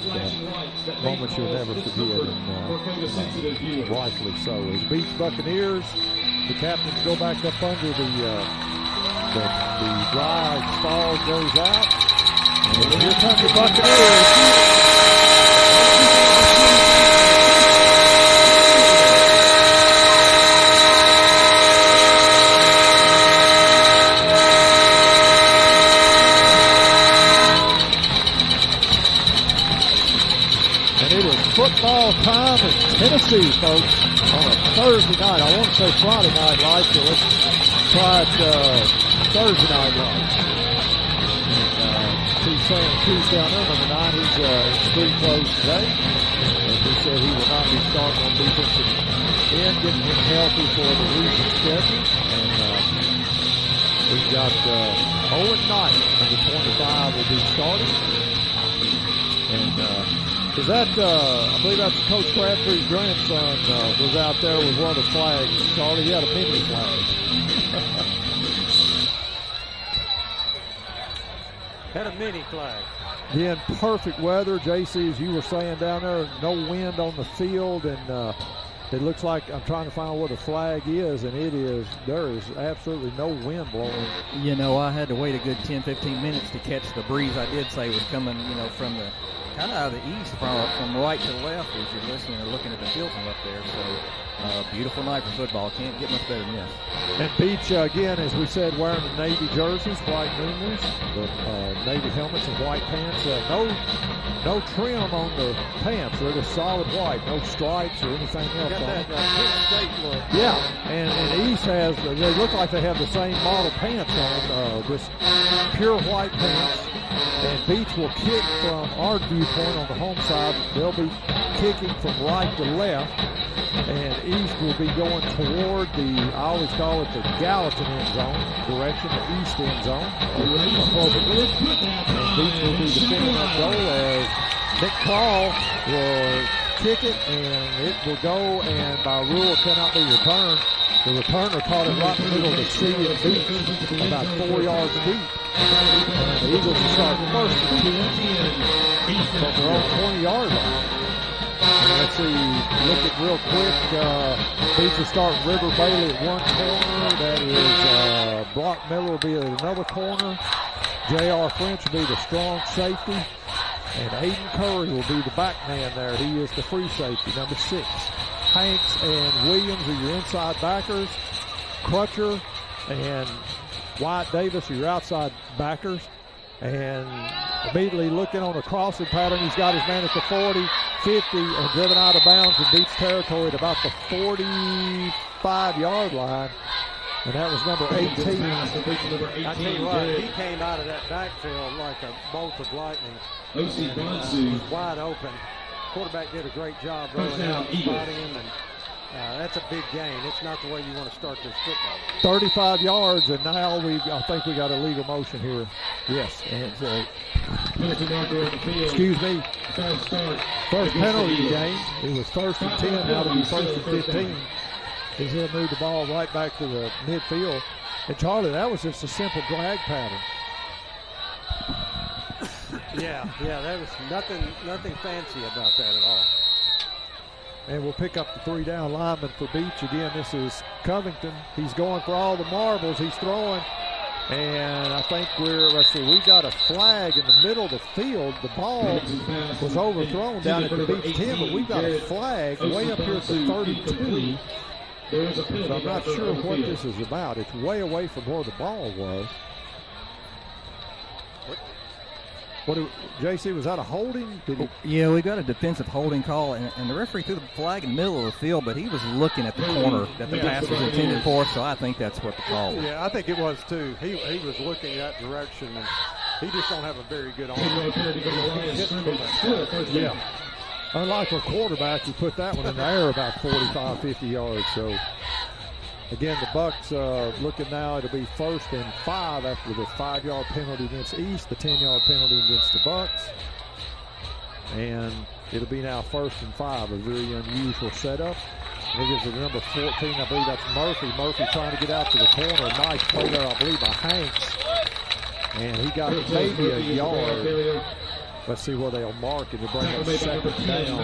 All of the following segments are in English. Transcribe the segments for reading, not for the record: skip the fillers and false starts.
just moments you'll never forget, and rightfully so. As Beech Buccaneers, the captains go back up under the dry fall goes out, and here come the Buccaneers. Football time in Tennessee, folks, on a Thursday night. I want to say Friday night live, so let's try it Thursday night live. And see Sam Cruz down there, number 9. He's in street clothes today. And he said he will not be starting on defensive end, getting him healthy for the region schedule. And we've got Owen Knight, number 25, will be starting. And is that, I believe that's Coach Crabtree's grandson was out there with one of the flags. Charlie, he had a mini flag. Had a mini flag. Yeah, in perfect weather, JC, as you were saying down there, no wind on the field, and it looks like I'm trying to find out what the flag is, and there is absolutely no wind blowing. You know, I had to wait a good 10, 15 minutes to catch the breeze I did say was coming, from the kind of out of the east, from right to left as you're listening or looking at the field from up there. So, beautiful night for football. Can't get much better than this. And Beech, again, as we said, wearing the Navy jerseys, white numerals, the Navy helmets and white pants. No trim on the pants. They're just solid white. No stripes or anything else got on that Penn State look. Yeah, and East has, they look like they have the same model pants on, just pure white pants. And Beech will kick from our viewpoint on the home side. They'll be kicking from right to left. And East will be going toward I always call it the Gallatin end zone direction, the east end zone. And Beech will be defending that goal as Nick Paul will kick it, and it will go, and by rule cannot be returned. The returner caught it right in the middle of the sea and Beech, about 4 yards deep. And the Eagles will start first and 10 from their own 20-yard line. And let's see, look at real quick. Beech will start River Bailey at one corner. That is Brock Miller will be at another corner. J.R. French will be the strong safety. And Aiden Curry will be the back man there. He is the free safety, number 6. Hanks and Williams are your inside backers. Crutcher and Wyatt Davis are your outside backers. And immediately looking on a crossing pattern, he's got his man at the 40, 50, and driven out of bounds in Beech territory at about the 45-yard line. And that was number 18. I tell you what, he came out of that backfield like a bolt of lightning. Was wide open. Quarterback did a great job rolling out and spotting him, and that's a big gain. It's not the way you want to start this football. 35 yards, and now I think we got a legal motion here. Yes, and excuse me. First penalty game. It was 1st and 10. Now it'll be 1st and 15. He's going to move the ball right back to the midfield. And Charlie, that was just a simple drag pattern. Yeah, there was nothing fancy about that at all. And we'll pick up the 3 down lineman for Beech. Again, this is Covington. He's going for all the marbles. He's throwing. And I think we got a flag in the middle of the field. The ball was overthrown down at the Beech 10, but we've got a flag way up here at the 32. So I'm not sure what this is about. It's way away from where the ball was. JC, was that a holding? Yeah, we got a defensive holding call, and the referee threw the flag in the middle of the field, but he was looking at the corner that the pass was intended for, so I think that's what the call was. Yeah, I think it was too. He was looking that direction, and he just don't have a very good arm. Yeah. Unlike our quarterback, he put that one in the air about 45, 50 yards. So, again, the Bucks looking now, it'll be 1st and 5 after the 5-yard penalty against East, the 10-yard penalty against the Bucks. And it'll be now 1st and 5, a very unusual setup. And it gives it number 14, I believe that's Murphy. Murphy trying to get out to the corner. Nice play there, I believe, by Hanks. And he got maybe a yard. Let's see where they'll mark it to bring up second down.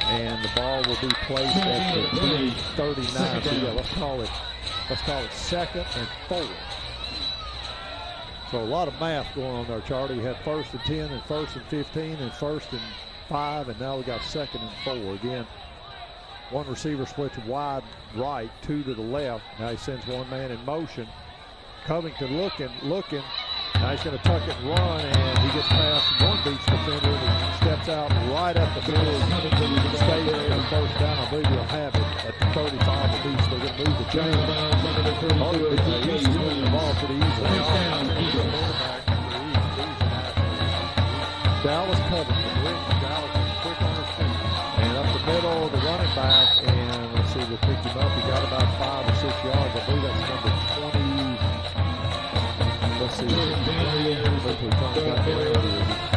And the ball will be placed at the 39. So yeah, let's call it second and 4. So a lot of math going on there, Charlie. You had 1st and 10 and 1st and 15 and 1st and 5, and now we got 2nd and 4. Again, one receiver splits wide right, 2 to the left. Now he sends one man in motion. Covington looking. Now he's going to tuck it and run, and he gets past one Beech defender and steps out right at the field. Stay there in the 1st down. I believe he'll have it at the 35 of Beech. They're going to move the chain. East is winning the ball pretty easily. Dallas Covington. Dallas is quick on his feet. And up the middle, the running back, and let's see, we'll pick him up. He got about 5 or 6 yards. I believe that's number 20. Let's see.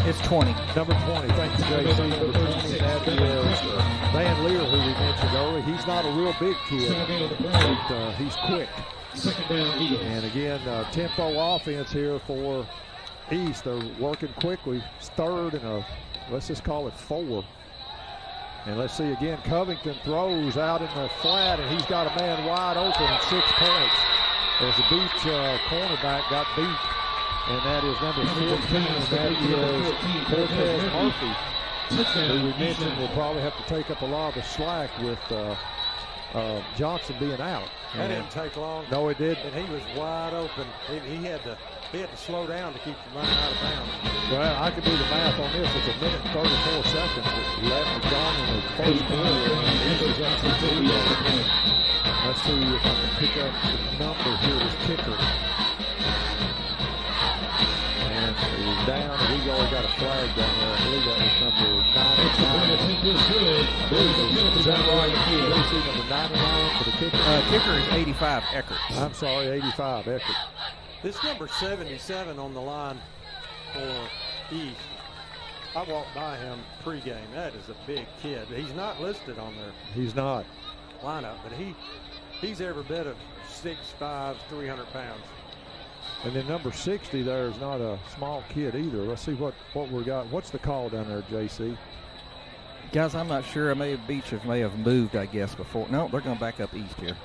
It's 20. Number 20. Thank you, JC. Number 20. That is Van Leer, who we mentioned earlier. He's not a real big kid, but he's quick. And again, tempo offense here for East. They're working quickly. It's 3rd and let's just call it 4. And let's see again, Covington throws out in the flat, and he's got a man wide open and 6 points. As the Beech cornerback got beat, and that is number 14, and that is Cortez Murphy, who we mentioned will probably have to take up a lot of the slack with Johnson being out. That didn't take long. No, it did. And he was wide open. He had to slow down to keep from running out of bounds. Well, I can do the math on this. It's 1 minute and 34 seconds. 11 gone in the first quarter. Let's see if I can pick up the number here. This kicker. And he's down. We've already got a flag down there. I believe that was number 99. Is that right? Let's see, number 99 for the kicker. Kicker is 85, Eckert. I'm sorry, 85, Eckert. This number 77 on the line for East. I walked by him pregame. That is a big kid. He's not listed on their He's not lineup, but he's every bit of 6'5", 300 pounds. And then number 60 there is not a small kid either. Let's see what we got. What's the call down there, JC? Guys, I'm not sure. Beech may have moved, I guess, before. No, they're going to back up East here.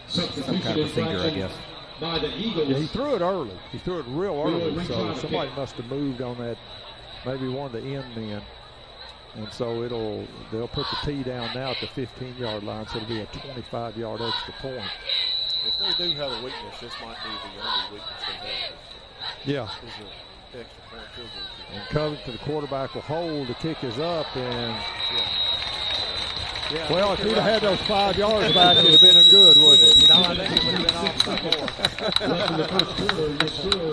Some kind of procedure, I guess. By the Eagles. Yeah, he threw it early. He threw it real early, so somebody must have moved on that, maybe one of the end men. And so they'll put the tee down now at the 15-yard line, so it'll be a 25-yard extra point. If they do have a weakness, this might be the only weakness they have. Yeah. Is the extra point field goal. And Covington, the quarterback, will hold. The kick is up, and well, if he'd have had those 5 yards back, it would have been good, wouldn't it? No, I think it would have been off some more.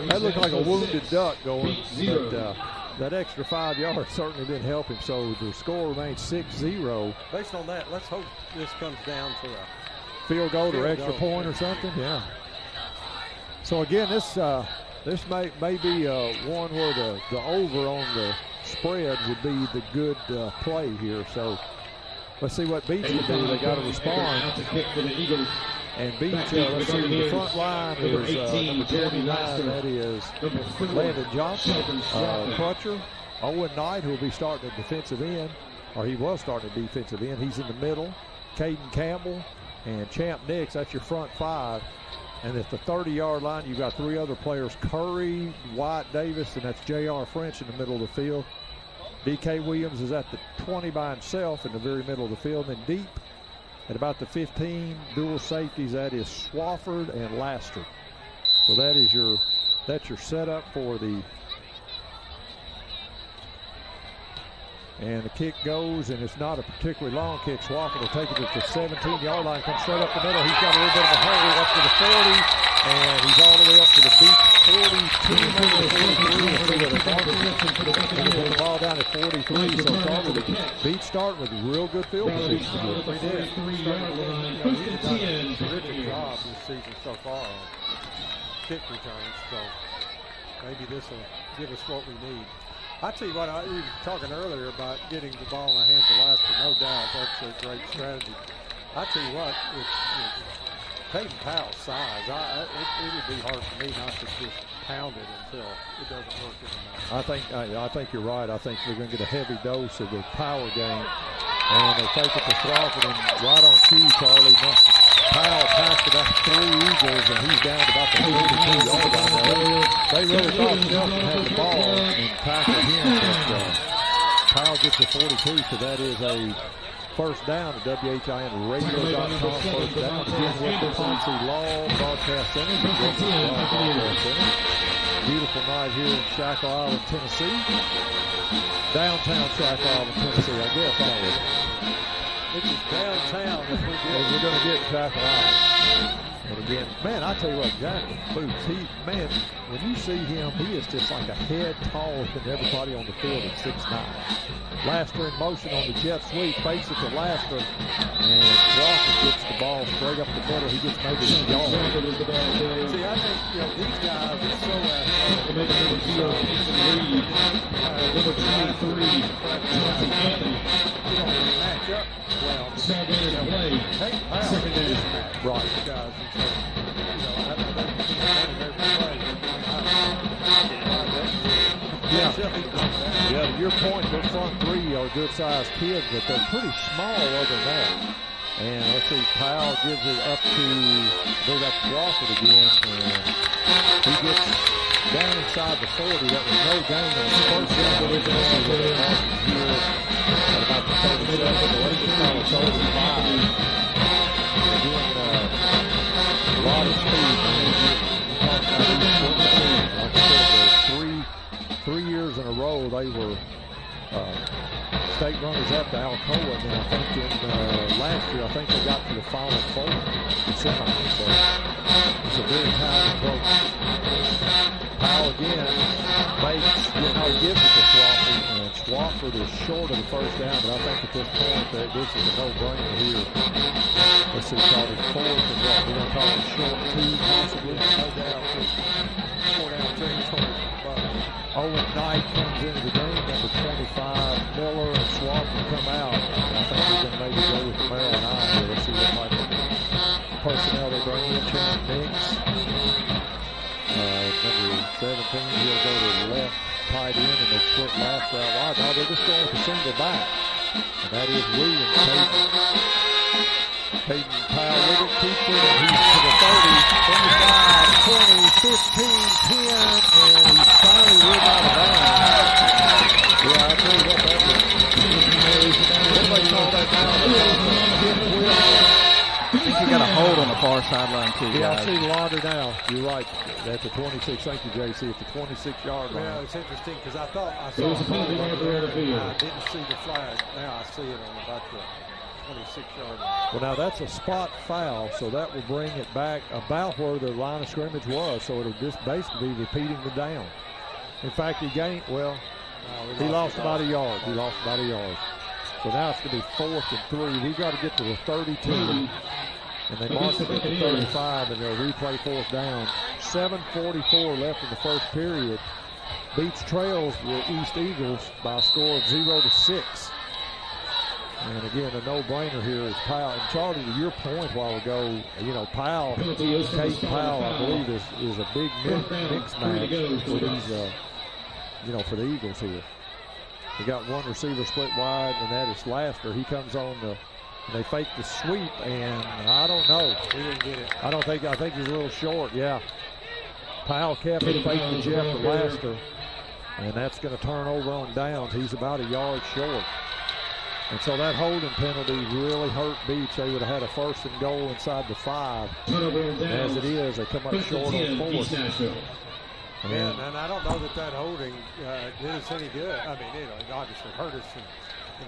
That looked like a wounded duck going, but that extra 5 yards certainly didn't help him. So the score remains 6-0. Based on that, let's hope this comes down to a field goal or extra point or something. Yeah. So again, this may be one where the over on the spread would be the good play here. So let's see what Beech can do. They got to respond. And Beech, let's see, the front line is number 29. That is Landon Johnson, Crutcher, Owen Knight, who will be starting at defensive end, or he was starting at defensive end. He's in the middle. Caden Campbell and Champ Nix. That's your front 5. And at the 30-yard line, you've got 3 other players: Curry, White Davis, and that's J.R. French in the middle of the field. D.K. Williams is at the 20 by himself in the very middle of the field. And then deep at about the 15, dual safeties, that is Swafford and Laster. So that's your setup for the. And the kick goes, and it's not a particularly long kick. Swafford will take it to the 17-yard line, comes straight up the middle. He's got a little bit of a hole up to the 40, and he's all the way up to the Beech 42, and the ball down at 43. So probably the Beech starting with real good field position. They did. We've done a terrific job this season so far on kick returns. So maybe this will give us what we need. I tell you what, you were talking earlier about getting the ball in the hands of Laster. No doubt, that's a great strategy. I tell you what, Kaden Powell's size, it would be hard for me not to just pound it until it doesn't work anymore. I think you're right. I think they're going to get a heavy dose of the power game. And they fake it to Crawford, and right on cue, Charlie. Powell passed about 3 Eagles, and he's down to about the 42-yard line. They really thought Shelton had the ball and tackled him, but Powell gets the 42, so that is a first down at WHINradio.com. First down again with the Ponce Law Broadcast Center. Beautiful night here in Shackle Island, Tennessee. Downtown Shackle Island, Tennessee, I guess always. This is downtown as we're going to get Shackle Island. And again, man, I tell you what, Jack Boots, man, when you see him, he is just like a head taller than everybody on the field at 6'9". Laster in motion on the jet sweep, fakes it to Laster, and Crawford gets the ball straight up the middle. He gets maybe a yard. See, I think, these guys are so athletic. Match up well. Take Powell in this match. Right. Guys, and so, I think yeah, to your point, their front three are good-sized kids, but they're pretty small other than that. And let's see, Powell gives it up to, they got Crawford again, and he gets down inside the 40. That was no gain on the first down. Here at about the 37, the Lakers call it over 5. Again, a lot of speed. Like I said, 3 years in a row, they were state runners up to Alcoa, and then I think in last year, I think they got to the Final Four in semi. So it's a very tight approach. Powell again, Bates, gives it to Swafford, and Swafford is short of the first down, but I think at this point that this is a no-brainer here. Let's see, called it 4th and what? We're going to call it short 2, possibly. No doubt. 4 down, 3 Owen Knight comes into the game, number 25. Miller and Swafford come out. And I think we're going to maybe go with the Maryland eye here. Let's see what type of personnel they bring in. Chan Nix. Number 17, he'll go to the left, tight end, and they split Laster out wide. Now they're just going with a single back. And that is Williams. Kaden Powell with it, keeps it, and he's to the 30, 25, 20, 15, 10, and he's finally ruled out of bounds. Yeah, I tell you what, that was. Everybody called that down. I think he got a hold on the far sideline, too. Yeah, guys. I see Lauder now. You're right. At the 26, thank you, JC. At the 26-yard line. Yeah, it's interesting because I thought I saw a hold over there. I didn't see the flag. Now I see it on about the 26-yard line. Well, now that's a spot foul, so that will bring it back about where the line of scrimmage was. So it'll just basically be repeating the down. In fact, he gained, he lost about a yard. He lost about a yard. So now it's going to be 4th and 3. We've got to get to the 32. And they mark it at the 35, and they'll replay 4th down. 7:44 left in the first period. Beech trails the East Eagles by a score of 0-6. And again, a no-brainer here is Powell. And Charlie, to your point a while ago, Powell, Kaden Powell, I believe is a big mix match for these, for the Eagles here. They got one receiver split wide, and that is Laster. He comes on and they fake the sweep, and I don't know. He didn't get it. I think he's a little short, yeah. Powell kept it, faked the jet to Laster, and that's going to turn over on downs. He's about a yard short. And so that holding penalty really hurt Beech. They would have had a 1st and goal inside the 5. As it is, they come up short on 4th. And I don't know that holding did us any good. I mean, it obviously hurt us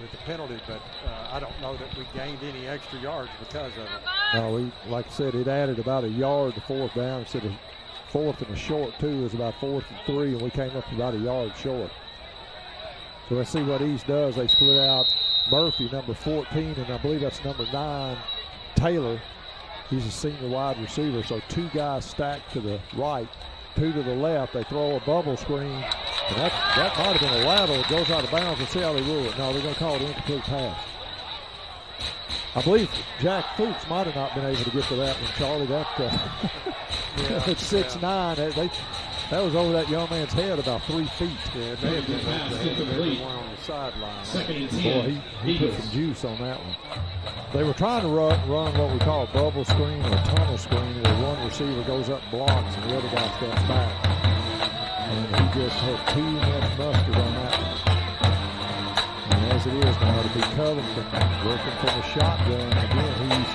with the penalty, but I don't know that we gained any extra yards because of it. No, like I said, it added about a yard to 4th down. Instead of 4th and a short 2, it was about 4th and 3, and we came up about a yard short. So let's see what East does. They split out Murphy, number 14, and I believe that's number 9, Taylor. He's a senior wide receiver, so 2 guys stacked to the right, 2 to the left. They throw a bubble screen, and that might have been a lateral. It goes out of bounds. Let's see how they rule it. No, they're going to call it incomplete pass. I believe Jack Fuchs might have not been able to get to that one, Charlie. That at 6'9", that was over that young man's head about 3 feet. Yeah, it may have been over the head of everyone on the sideline. Boy, he put some juice on that one. They were trying to run what we call a bubble screen or tunnel screen, where one receiver goes up and blocks and the other guy steps back. And he just had too much mustard on that one. And as it is now, to be Covington working from the shotgun, again, he's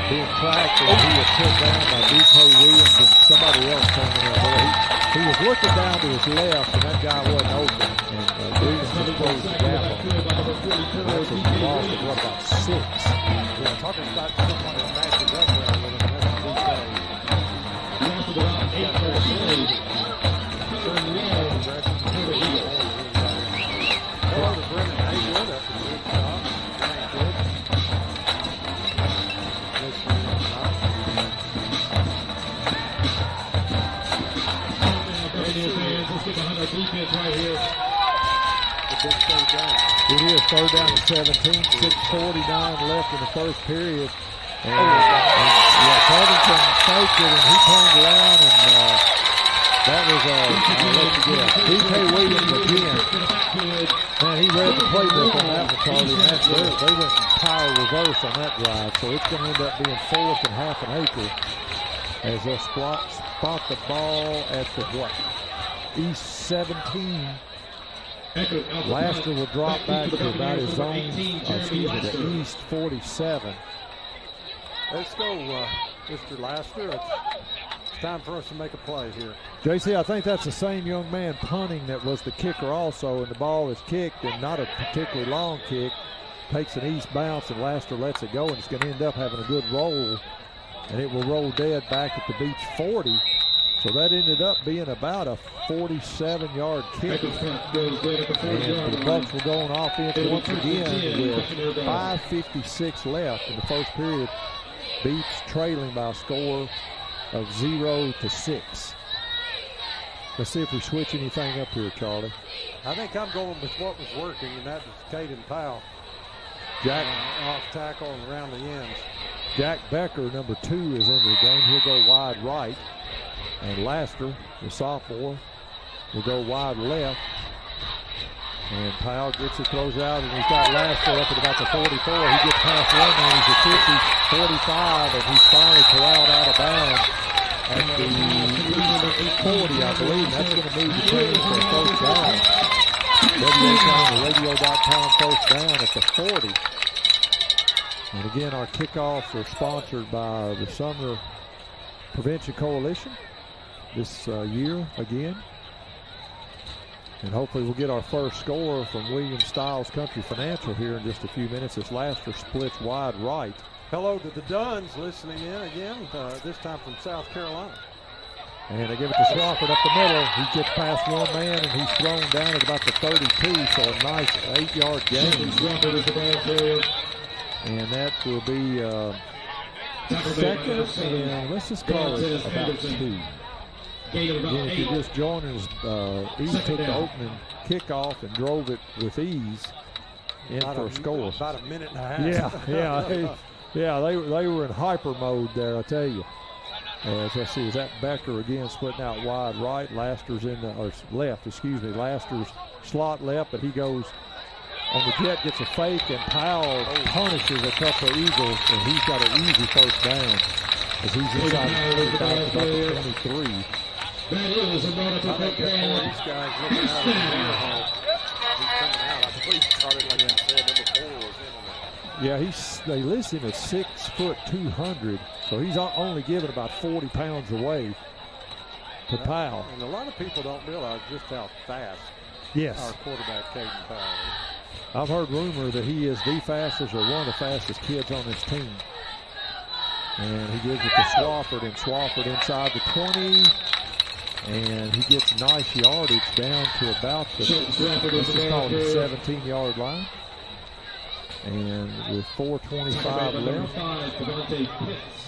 being tracked and he was put down by B.K. Williams and somebody else coming in. He was looking down to his left, and that guy wasn't open. And Williams just closed the gap on him. That's a loss of what, about 6. Yeah, talking about someone that matches up there with him. Hello to Brennan Haywood up in the good job. Let's get behind our defense right here. It is 3rd down and 17, 6:49 left in the first period. And Covington faked it, and he turned around, and that was B.K. Williams again. Man, he read the playbook on that one, Charlie. They went in power reverse on that drive, so it's going to end up being 4th and half an acre as they spot the ball at the East 17. Laster will drop back to about his own, the East 47. Let's go, Mr. Laster. It's time for us to make a play here. JC, I think that's the same young man punting that was the kicker also, and the ball is kicked, and not a particularly long kick. Takes an east bounce, and Laster lets it go, and it's going to end up having a good roll, and it will roll dead back at the Beech 40. So that ended up being about a 47-yard kick. And the Bucks will go on offense once again with 5:56 left in the first period. Beech trailing by a score of 0-6. Let's see if we switch anything up here, Charlie. I think I'm going with what was working, and that was Kaden Powell. Jack off tackle and around the ends. Jack Becker, number 2, is in the game. He'll go wide right. And Laster, the sophomore, will go wide left. And Powell gets it, throws out, and he's got Laster up at about the 44. He gets past one, and he's at 50, 45, and he's finally corralled out of bounds at the 40, I believe. That's going to move the chains for a first down. Radio.com first down at the 40. And again, our kickoffs are sponsored by the Sumner Prevention Coalition this year again. And hopefully we'll get our first score from William Stiles Country Financial here in just a few minutes as Laster splits wide right. Hello to the Dunns listening in again, this time from South Carolina. And they give it to Swafford up the middle. He gets past one man, and he's thrown down at about the 32, so a nice 8-yard gain. And that will be second, and let's just call it about 2. Again, if you're just joining us, East took the opening kickoff and drove it with ease in for a score. About a minute and a half. Yeah, they were in hyper mode there, I tell you. As let's see, is that Becker again splitting out wide right? Laster's in the, or left, excuse me. Laster's slot left, but he goes on the jet, gets a fake, and Powell punishes a couple of Eagles, and he's got an easy first down as he's inside the 25 to about the 23. That is a wonderful these guys looking out of the air hole. He's coming out. I believe he started like that. Number 4 was in on that. Yeah, they list him at 6 foot 200, so he's only giving about 40 pounds away to Powell. And a lot of people don't realize just how fast our quarterback Kaden Powell is. I've heard rumor that he is the fastest or one of the fastest kids on this team. And he gives it to Swafford, and Swafford inside the 20. And he gets nice yardage down to about the 17-yard line. And with 4:25 left.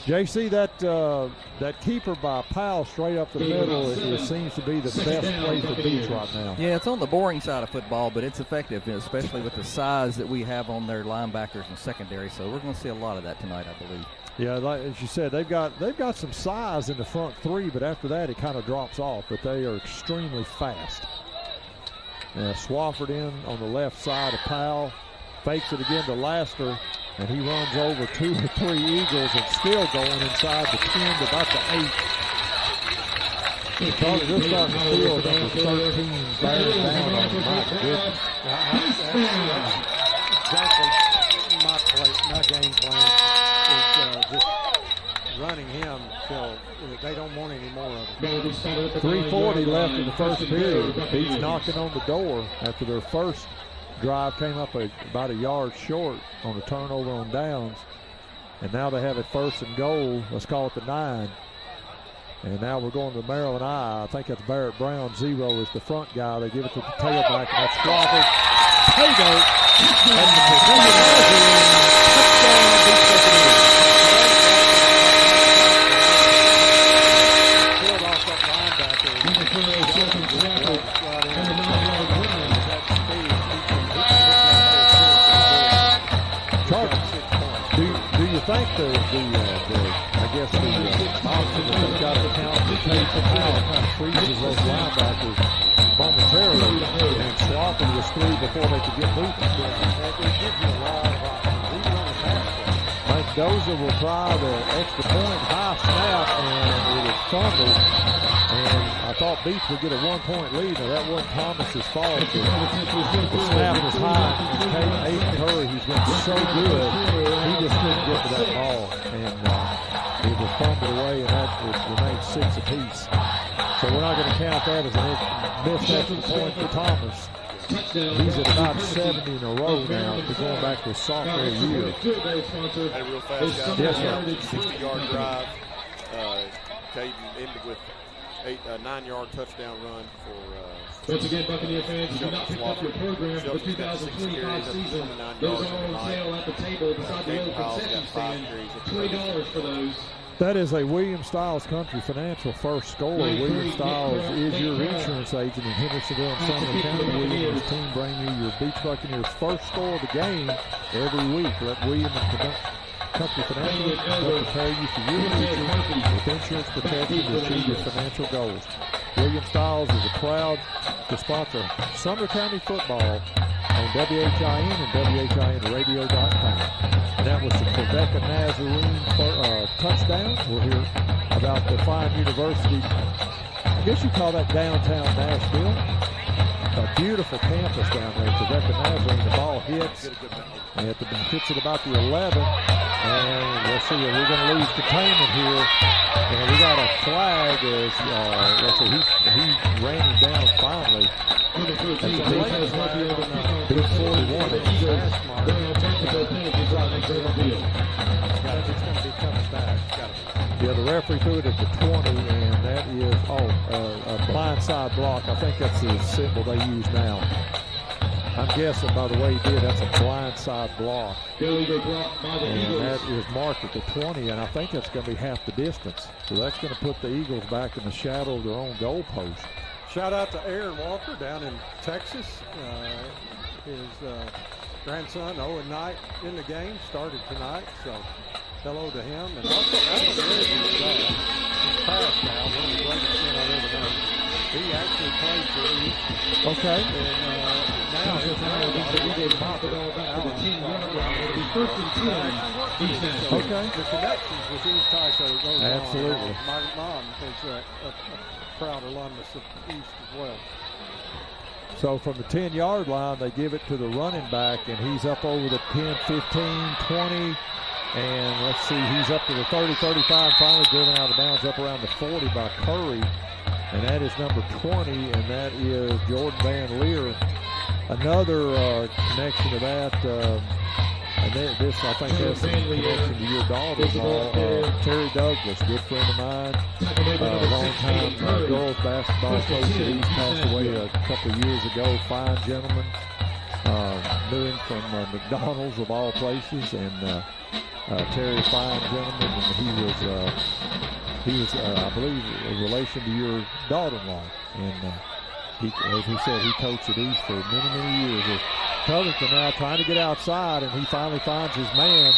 JC, that keeper by Powell straight up the middle, it seems to be the best play for Beech right now. Yeah, it's on the boring side of football, but it's effective, especially with the size that we have on their linebackers and secondary. So we're going to see a lot of that tonight, I believe. Yeah, like as you said, they've got some size in the front three, but after that it kind of drops off. But they are extremely fast. Now Swafford in on the left side of Powell. Fakes it again to Laster, and he runs over 2 or 3 Eagles and still going inside the 10 to about the 8. They're starting to feel number 13 bearing down on him. My goodness. Exactly my game plan is just running him till they don't want any more of him. 3:40 left in the first period. Beech knocking on the door after their first drive came up about a yard short on a turnover on downs, and now they have it 1st and goal. Let's call it the 9. And now we're going to Maryland I think that's Barrett Brown. 0 is the front guy. They give it to the tailback, and that's Swafford. Payday. And the touchdown. Beech Do you think the option that they've got to count the tape and how it kind of freezes those linebackers momentarily, and Swafford was through before they could get moving? It gives you a lot of options. Even on the pass play. Mendoza will try the extra point, high snap, and it is fumbled. And I thought Beech would get a 1-point lead. Now, that wasn't Thomas's fault. The snap was high. And Aiden Curry, he's been so good, he just couldn't get to that ball. And it was fumbled away, and that remains 6 apiece. So we're not going to count that as a missed extra point for Thomas. He's at about 70 in a row now, to going back to his sophomore year. Had a real fast guy. Yes, sir. 60-yard drive. Kaden ended with a 9-yard touchdown run for once again, Buccaneer fans, do not pick up your program for the 2025 season. Those are on sale at the table beside the old concession stand. $20 for those. That is a William Stiles Country Financial first score. William Stiles is your insurance agent in Hendersonville and Sumner County. William and his team bring you your Beech Buccaneers first score of the game every week. Let William and Country Financial help prepare you for your future with insurance protection to achieve your financial goals. William Stiles is proud to sponsor Sumner County football on WHIN and WHINradio.com. And that was the Quebec Nazarene touchdown. We'll hear about the fine university. I guess you call that downtown Nashville. A beautiful campus down there, Quebec Nazarene. The ball hits. And hits it about the 11. And let's see, we're going to lose containment here. And we got a flag as, let's see, he ran him down finally. That's a big 41. It's going to be coming back. Yeah, the referee threw it at the 20, and that is, a blindside block. I think that's the symbol they use now. I'm guessing by the way he did, that's a blindside block. And that is marked at the 20, and I think that's going to be half the distance. So that's going to put the Eagles back in the shadow of their own goalpost. Shout out to Aaron Walker down in Texas. His grandson, Owen Knight, in the game, started tonight. So hello to him. And also, Alan Riggs, his past now, one of the greatest men I've ever known. He actually played for East. Okay. And now his name is Papa. Okay. The connections with East High so goes Absolutely. on. My mom is a proud alumnus of East as well. So from the 10-yard line, they give it to the running back, and he's up over the 10, 15, 20. And let's see, he's up to the 30, 35, finally driven out of bounds up around the 40 by Curry. And that is number 20, and that is Jordan Van Leer. Another connection to that, and this I think has some connection to your daughter-in-law, Terry Douglas, good friend of mine, long-time girls basketball coach that East passed away a couple of years ago, fine gentleman. knew him from McDonald's of all places, and Terry, fine gentleman, and he was I believe in relation to your daughter-in-law, and he, as he said, he coached at East for many years. As Covington now trying to get outside, and he finally finds his man,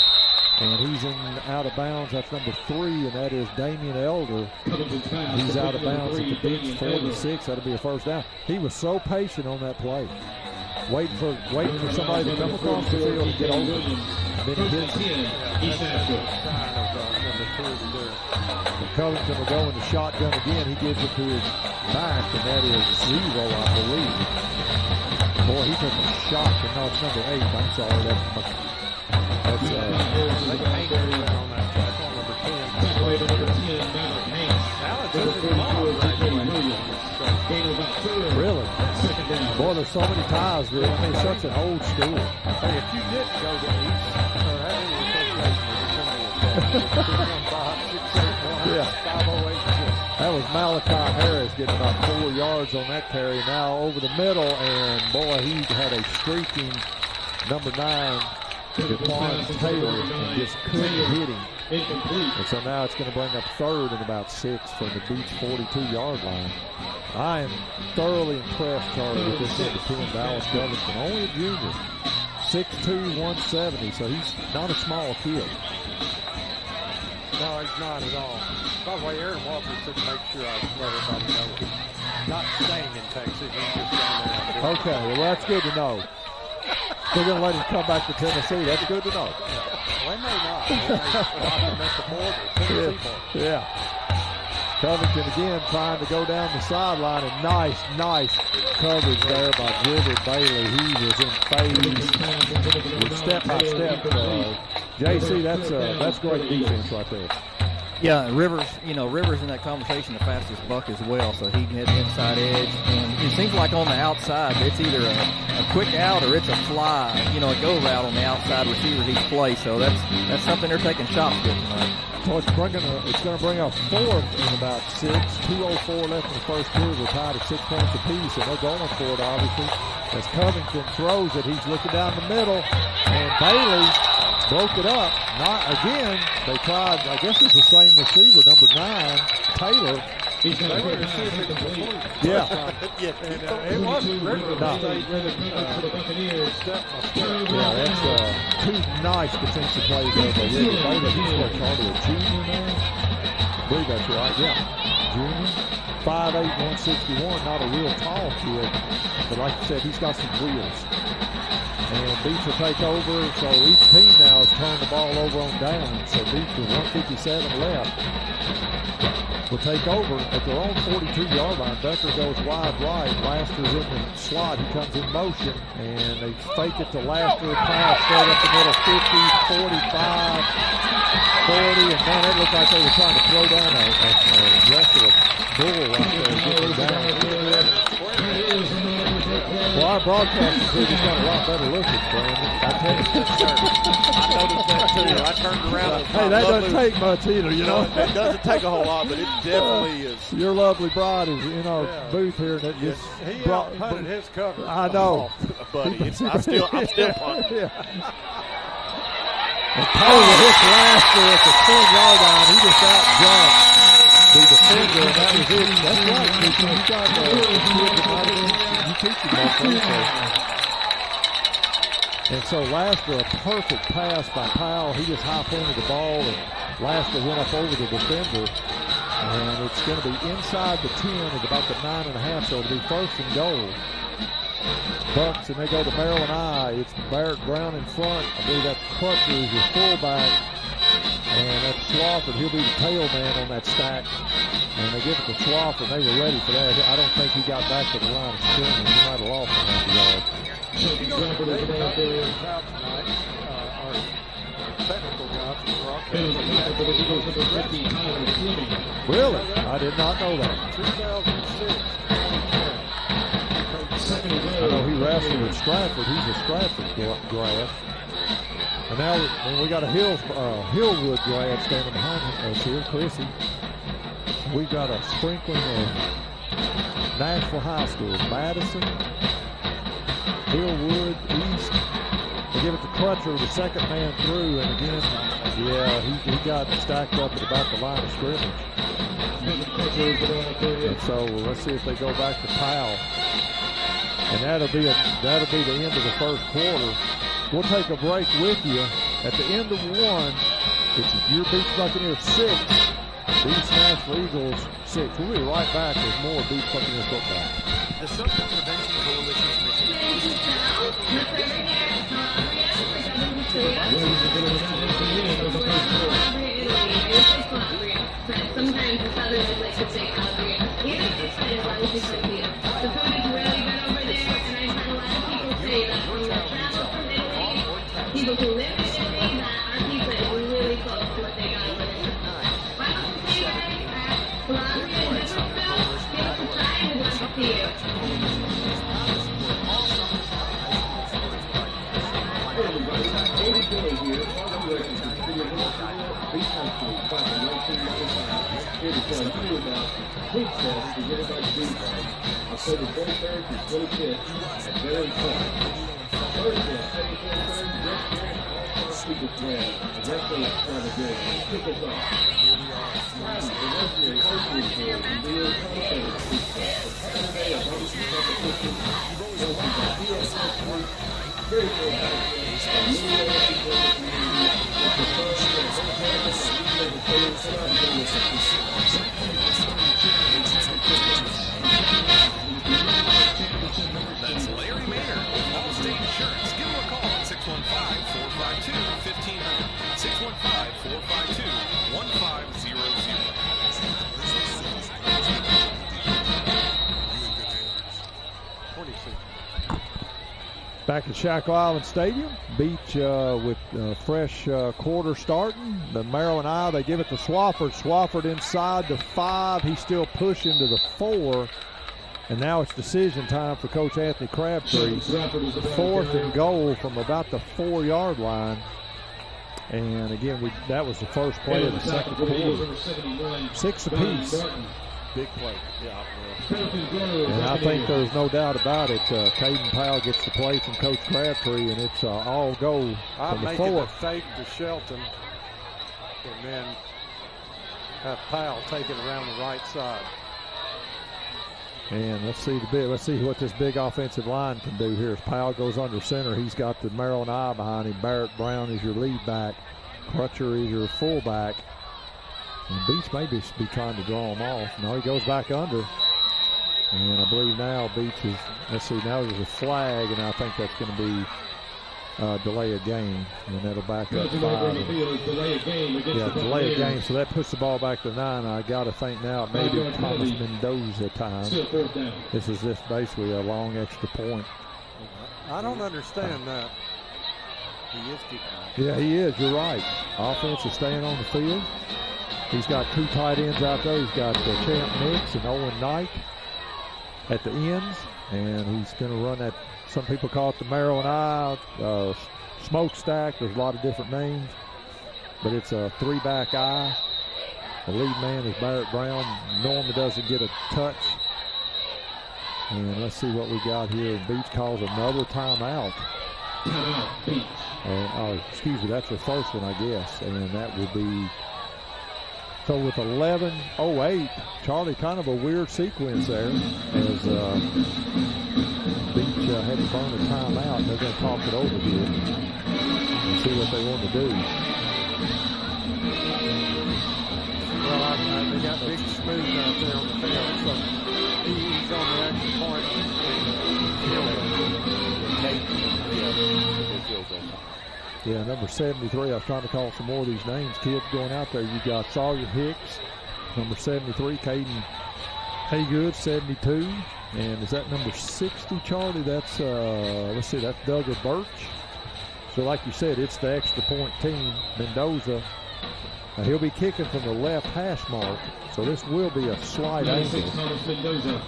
and he's in out of bounds. That's number 3, and that is Damian Elder. He's out of bounds at the Beech 46. That'll be a first down. He was so patient on that play, waiting for somebody to come across the field and get over. And then he hits it. And Covington will go in the shotgun again. He gives it to his back, and that is 0, I believe. Boy, he took a shot. No, it's number 8. I'm sorry. That's really? Boy, there's so many ties there. I mean, it's such an old school. Hey, if you didn't go to East or have any association with somebody, 508. That was Malachi Harris getting about 4 yards on that carry. Now over the middle, and boy, he had a streaking number 9, Jaquan Taylor, and just couldn't hit him. And so now it's going to bring up 3rd and about 6 from the Beech 42-yard line. I am thoroughly impressed, Charlie, with this number 10, Dallas Covington. Only a junior, 6'2", 170, so he's not a small kid. No, he's not at all. By the way, Aaron Walker said to make sure I let everybody know he's not staying in Texas. He's just down there. Okay, well, that's good to know. They're going to let him come back to Tennessee. That's good to know. Well, they may not. They may stop him at the border, Tennessee border. Yeah. Covington again trying to go down the sideline, and nice coverage there by Driver Bailey. He was in phase with step-by-step. JC, that's great defense right there. Yeah, Rivers in that conversation, the fastest buck as well, so he can hit the inside edge. And it seems like on the outside, it's either a quick out or it's a fly, a go route on the outside receivers each play. So that's something they're taking shots with tonight. So it's going to bring up 4th in about 6. 2:04 left in the first period. We're tied at 6 points apiece, and they're going for it, obviously. As Covington throws it, he's looking down the middle, and Bailey broke it up. Not again. They tried, I guess it's the same receiver, number 9, Taylor. Yeah. It wasn't Rivers. That's 2 nice defensive plays there by River Bailey. He's what, Charlie, a junior now? I believe that's right, yeah. Junior. 5'8", 161, not a real tall kid. But like you said, he's got some wheels. And Beech will take over, so each team now has turned the ball over on down. So Beech with 1:57 left will take over at their own 42-yard line. Becker goes wide right. Laster's in the slot. He comes in motion, and they fake it to Laster. Pass straight up the middle, 50, 45, 40, and man, it looked like they were trying to throw down a wrestler bull right there, getting down. Well, our broadcasting crew just got a lot better looking, Brandon. I tell you. I noticed that too. I turned around. Hey, that doesn't take much either, It doesn't take a whole lot, but it definitely is. Your lovely bride is in our booth here, and it just he punted his cover. I know, buddy. I'm still punting. Yeah. And Taylor hits Laster at the 10-yard line. He just out-jumped the defender, and that was it. That's right, you got you teach him that. And so Laster, a perfect pass by Powell. He just high-pointed the ball, and Laster went up over the defender. And it's going to be inside the 10 at about the 9.5, so it'll be 1st and goal. Bucks, and they go to Maryland I. It's Barrett Brown in front. I believe that's Crutcher is your fullback. And that's Swafford. He'll be the tail man on that stack. And they give it to Swafford. They were ready for that. I don't think he got back to the line of scrimmage. He might have lost him after that. Our technical guy from the broadcast. Really? I did not know that. 2006. I know he wrestled with Stratford. He's a Stratford grad. And now we got a Hillwood grad standing behind us here, Chrissy. We got a sprinkling of Nashville High School, Madison, Hillwood, East, They give it to Crutcher, the second man through, and again, yeah, he got stacked up at about the line of scrimmage. And so let's see if they go back to Powell. And that'll be the end of the first quarter. We'll take a break with you. At the end of one, it's your Beech Buccaneers 6, Beech Nashville Eagles 6. We'll be right back with more Beech Buccaneers football. The Social Prevention Coalition's mission is to sometimes the Southerners like to say Calgary. Even if it's as long as you can feel. The food is really good over there, and I've had a lot of people say that when we travel from Italy, people who live in Italy, that our pizza is really close to what they got over there. Why don't you see guys at Calabria and Nashville? Give us a try and we'd love to see you. Hey everybody, Kaden Powell here, Beech High School, back in 1995, here to tell you about Beech Fest to get about Beech Fest, October 23rd through 25th at Barron Park. Thursday, October 23rd, Rick Barron All-Star Secret Grab, a wrestling extravaganza, kick us off. Friday, the legendary Ocean Tour, and the year's commentator of Beech Fest. Saturday, a barbecue competition, hosted by PSS Group, very cool guys. That's Larry Maynard with Allstate Insurance. Give him a call at 615-452-1500. 615-452-1500. Back at Shackle Island Stadium, Beech with fresh quarter starting. The Maryland Eye, they give it to Swafford. Swafford inside the 5. He's still pushing to the 4. And now it's decision time for Coach Anthony Crabtree. 4th and goal from about the 4-yard line. And again, that was the first play of the second quarter. 6 apiece. Big play. Yeah. And I think there's no doubt about it. Kaden Powell gets the play from Coach Crabtree, and it's all go from the 4. I'm making a fake to Shelton, and then have Powell take it around the right side. And let's see what this big offensive line can do here. As Powell goes under center, he's got the Maryland Eye behind him. Barrett Brown is your lead back. Crutcher is your fullback. And Beech may be trying to draw him off. No, he goes back under. And I believe now Beech is, let's see, now there's a flag, and I think that's going to be delay a game. And that'll back up 5. Delay a game. So that puts the ball back to 9. I got to think now it may be Thomas Mendoza time. This is just basically a long extra point. I don't understand that. He is keeping off. Yeah, he is. You're right. Offense is staying on the field. He's got 2 tight ends out there. He's got Champ Nix and Owen Knight at the ends, and he's going to run that. Some people call it the Maryland Eye, smokestack. There's a lot of different names, but it's a 3-back eye. The lead man is Barrett Brown. Norman doesn't get a touch. And let's see what we got here. Beech calls another timeout. Excuse me, that's the first one, I guess, and that will be. So with 11:08, Charlie, kind of a weird sequence there as Beech had to burn a timeout. They're going to talk it over here and see what they want to do. Well, they got Big Smooth out there on the field, so he's on the extra point. Yeah, number 73. I was trying to call some more of these names. Kids going out there. You got Sawyer Hicks, number 73. Caden Haygood, 72. And is that number 60, Charlie? That's, let's see, that's Douglas Birch. So like you said, it's the extra point team. Mendoza, he'll be kicking from the left hash mark. So this will be a slight angle.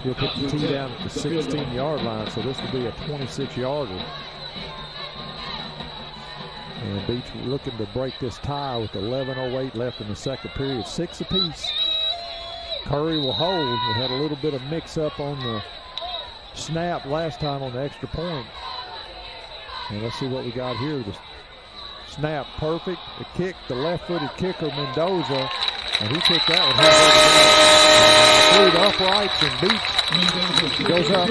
He'll put the tee down at the 16-yard line. So this will be a 26-yarder. And Beech looking to break this tie with 11:08 left in the second period. 6 apiece. Curry will hold. We had a little bit of mix-up on the snap last time on the extra point. And let's see what we got here. The snap perfect. The kick, the left-footed kicker, Mendoza. And he kicked that one. Through the uprights, and Beech goes up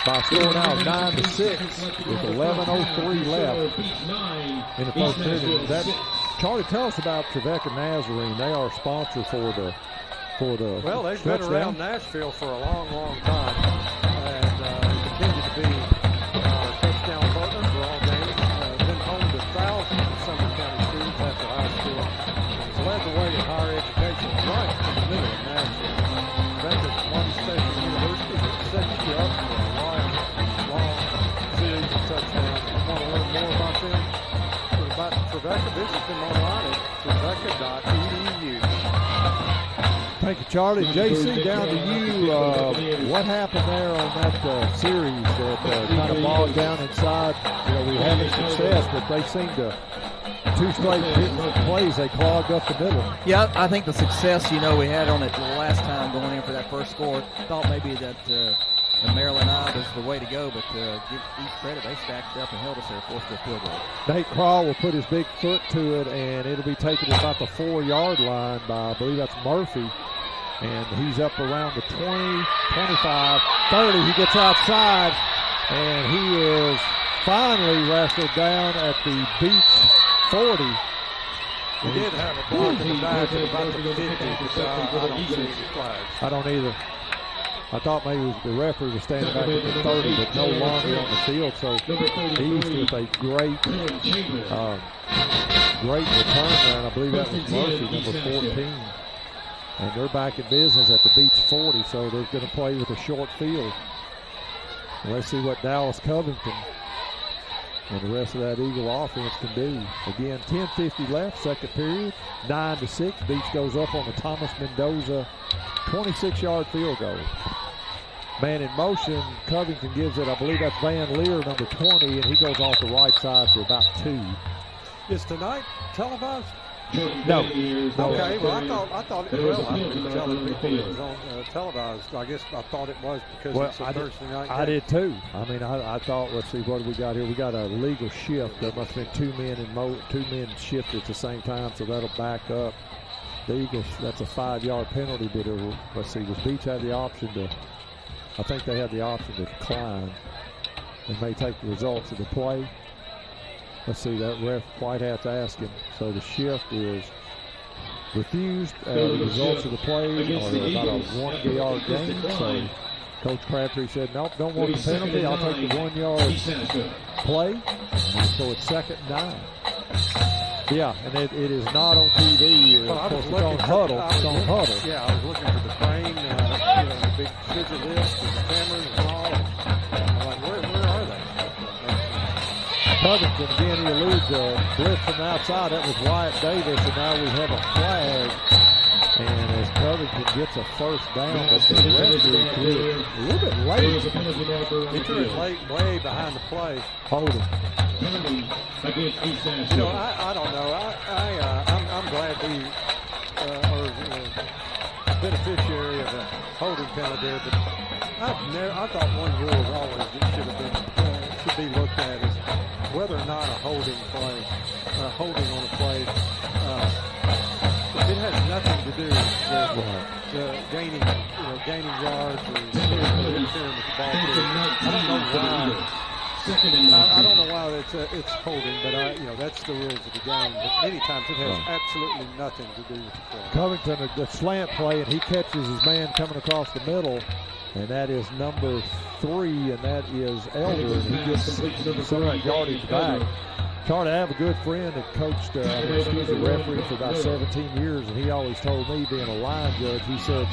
by scoring out 9-6 with 11:03 left in the first inning. Charlie, tell us about Trevecca Nazarene. They are a sponsor for the Well, they've been around Nashville for a long, long time, and continue to be our touchdown partner for all games. Been home to thousands of Sumner County students after high school. It's led the way in higher education right in the middle of Nashville. Trevecca's one special university that sets you up for a long series of touchdowns. If you want to learn more about them, about Trevecca, visit them online at trevecca.edu. Thank you, Charlie. JC, down to you. What happened there on that series that kind of bogged down inside? We were having success, but they seemed to, 2 straight plays, they clogged up the middle. Yeah, I think the success, we had on it the last time going in for that first score, thought maybe that the Maryland Eye was the way to go, but give East credit, they stacked up and held us there, forced a field goal. Nate Crawl will put his big foot to it, and it'll be taken at about the 4-yard line by, I believe that's Murphy. And he's up around the 20, 25, 30. He gets outside, and he is finally wrestled down at the Beech 40. He did have a block in the back at about the 50, but I don't see any flags. I don't either. I thought maybe the referee was standing back at the 30, but no longer on the field. So East with a great return there, and I believe that was Murphy, number 14. And they're back in business at the Beech 40, so they're going to play with a short field. And let's see what Dallas Covington and the rest of that Eagle offense can do. Again, 10:50 left, second period, 9-6. Beech goes up on the Thomas Mendoza 26-yard field goal. Man in motion, Covington gives it, I believe that's Van Leer, number 20, and he goes off the right side for about 2. Is tonight televised? No. Okay, well, I thought it was. I was telling people it was on televised. I guess I thought it was because it's a Thursday night game. I did too. I mean, I thought, let's see, what do we got here? We got a legal shift. There must have been 2 men shifted at the same time, so that'll back up. The Eagles, that's a 5-yard penalty, but let's see, does Beech have the option to, I think they have the option to decline. They may take the results of the play. Let's see, that ref Whitehat's asking. So the shift is refused. The results of the play are about a 1-yard gain. So Coach Crabtree said, nope, don't want the penalty. I'll take the 1-yard play. So it's 2nd and 9. Yeah, and it is not on TV. Well, of course, it's on Huddle. It's on Huddle. Yeah, I was looking for the crane, the big scissor lift with the cameras and all. I'm like, where are they? Covington, again, he eludes a blitz from the outside. That was Wyatt Davis, and now we have a flag. And as Covington gets a first down, but the referee threw it a little bit late. He threw it late, way behind the play. Holding. I don't know. I'm glad we are beneficiary of a holding penalty there, but I thought one rule was always it should be looked at as whether or not a holding on a play. It has nothing to do with gaining yards or interfering with the ball. I don't know why it's holding, but that's the rules of the game. But many times it has absolutely nothing to do with the play. Covington, the slant play, and he catches his man coming across the middle, and that is number 3, and that is Elder, and he gets some of that yardage back. Charlie, I have a good friend that coached, he was a referee for about 17 years, and he always told me, being a line judge, he said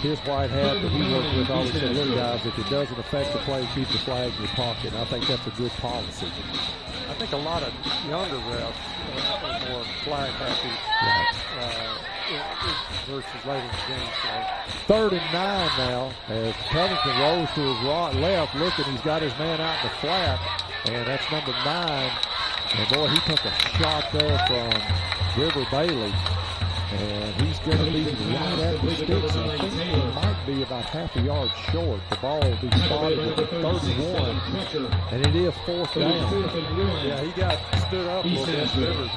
his white hat that he worked with always said, look guys, if it doesn't affect the play, keep the flag in your pocket. And I think that's a good policy. I think a lot of younger refs are more flag happy versus later in the game. So. 3rd and 9 now as Covington rolls to his left, looking, he's got his man out in the flat, and that's number 9. And boy, he took a shot there from River Bailey. And he's going to be right at the sticks. I think he might be about half a yard short. The ball will be spotted at the 31, and it is 4th down. Yeah, he got stood up a little bit. Rivers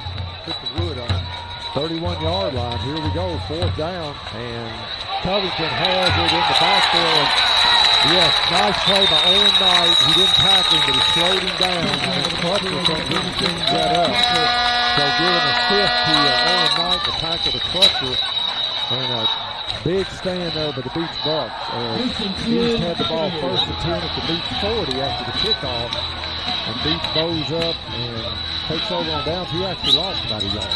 took the wood on him. 31-yard line. Here we go, 4th down, and Covington has it in the backfield. Yes, nice play by Owen Knight. He didn't tackle him, but he slowed him down. And Clutcher comes in and cleans that up. So giving a fifth to Owen Knight to tackle the Clutcher. And a big stand there by the Beech Bucks. Beech had the ball 1st and 10 at the Beech 40 after the kickoff. And Beech bows up and takes over on downs. He actually lost about a yard.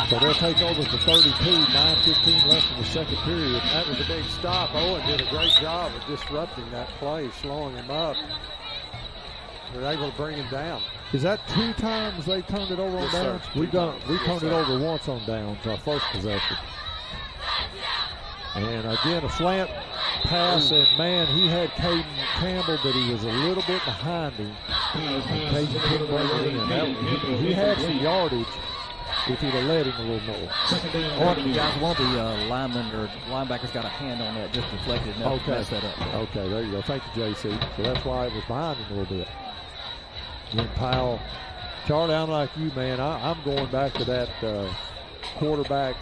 So they'll take over at the 32, 9:15 left in the second period. That was a big stop. Owen did a great job of disrupting that play, slowing him up. They're able to bring him down. Is that 2 times they turned it over on downs? We turned it over once on downs, our first possession. And again, a slant pass, and man, he had Kaden Campbell, but he was a little bit behind him. And Kaden couldn't bring it in. He had some yardage if he'd have let him a little more. One of the linemen or linebackers got a hand on that, just deflected enough to mess that up. Okay, there you go. Thank you, JC. So that's why it was behind him a little bit. Then Powell, Charlie, I'm like you, man. I'm going back to that quarterback,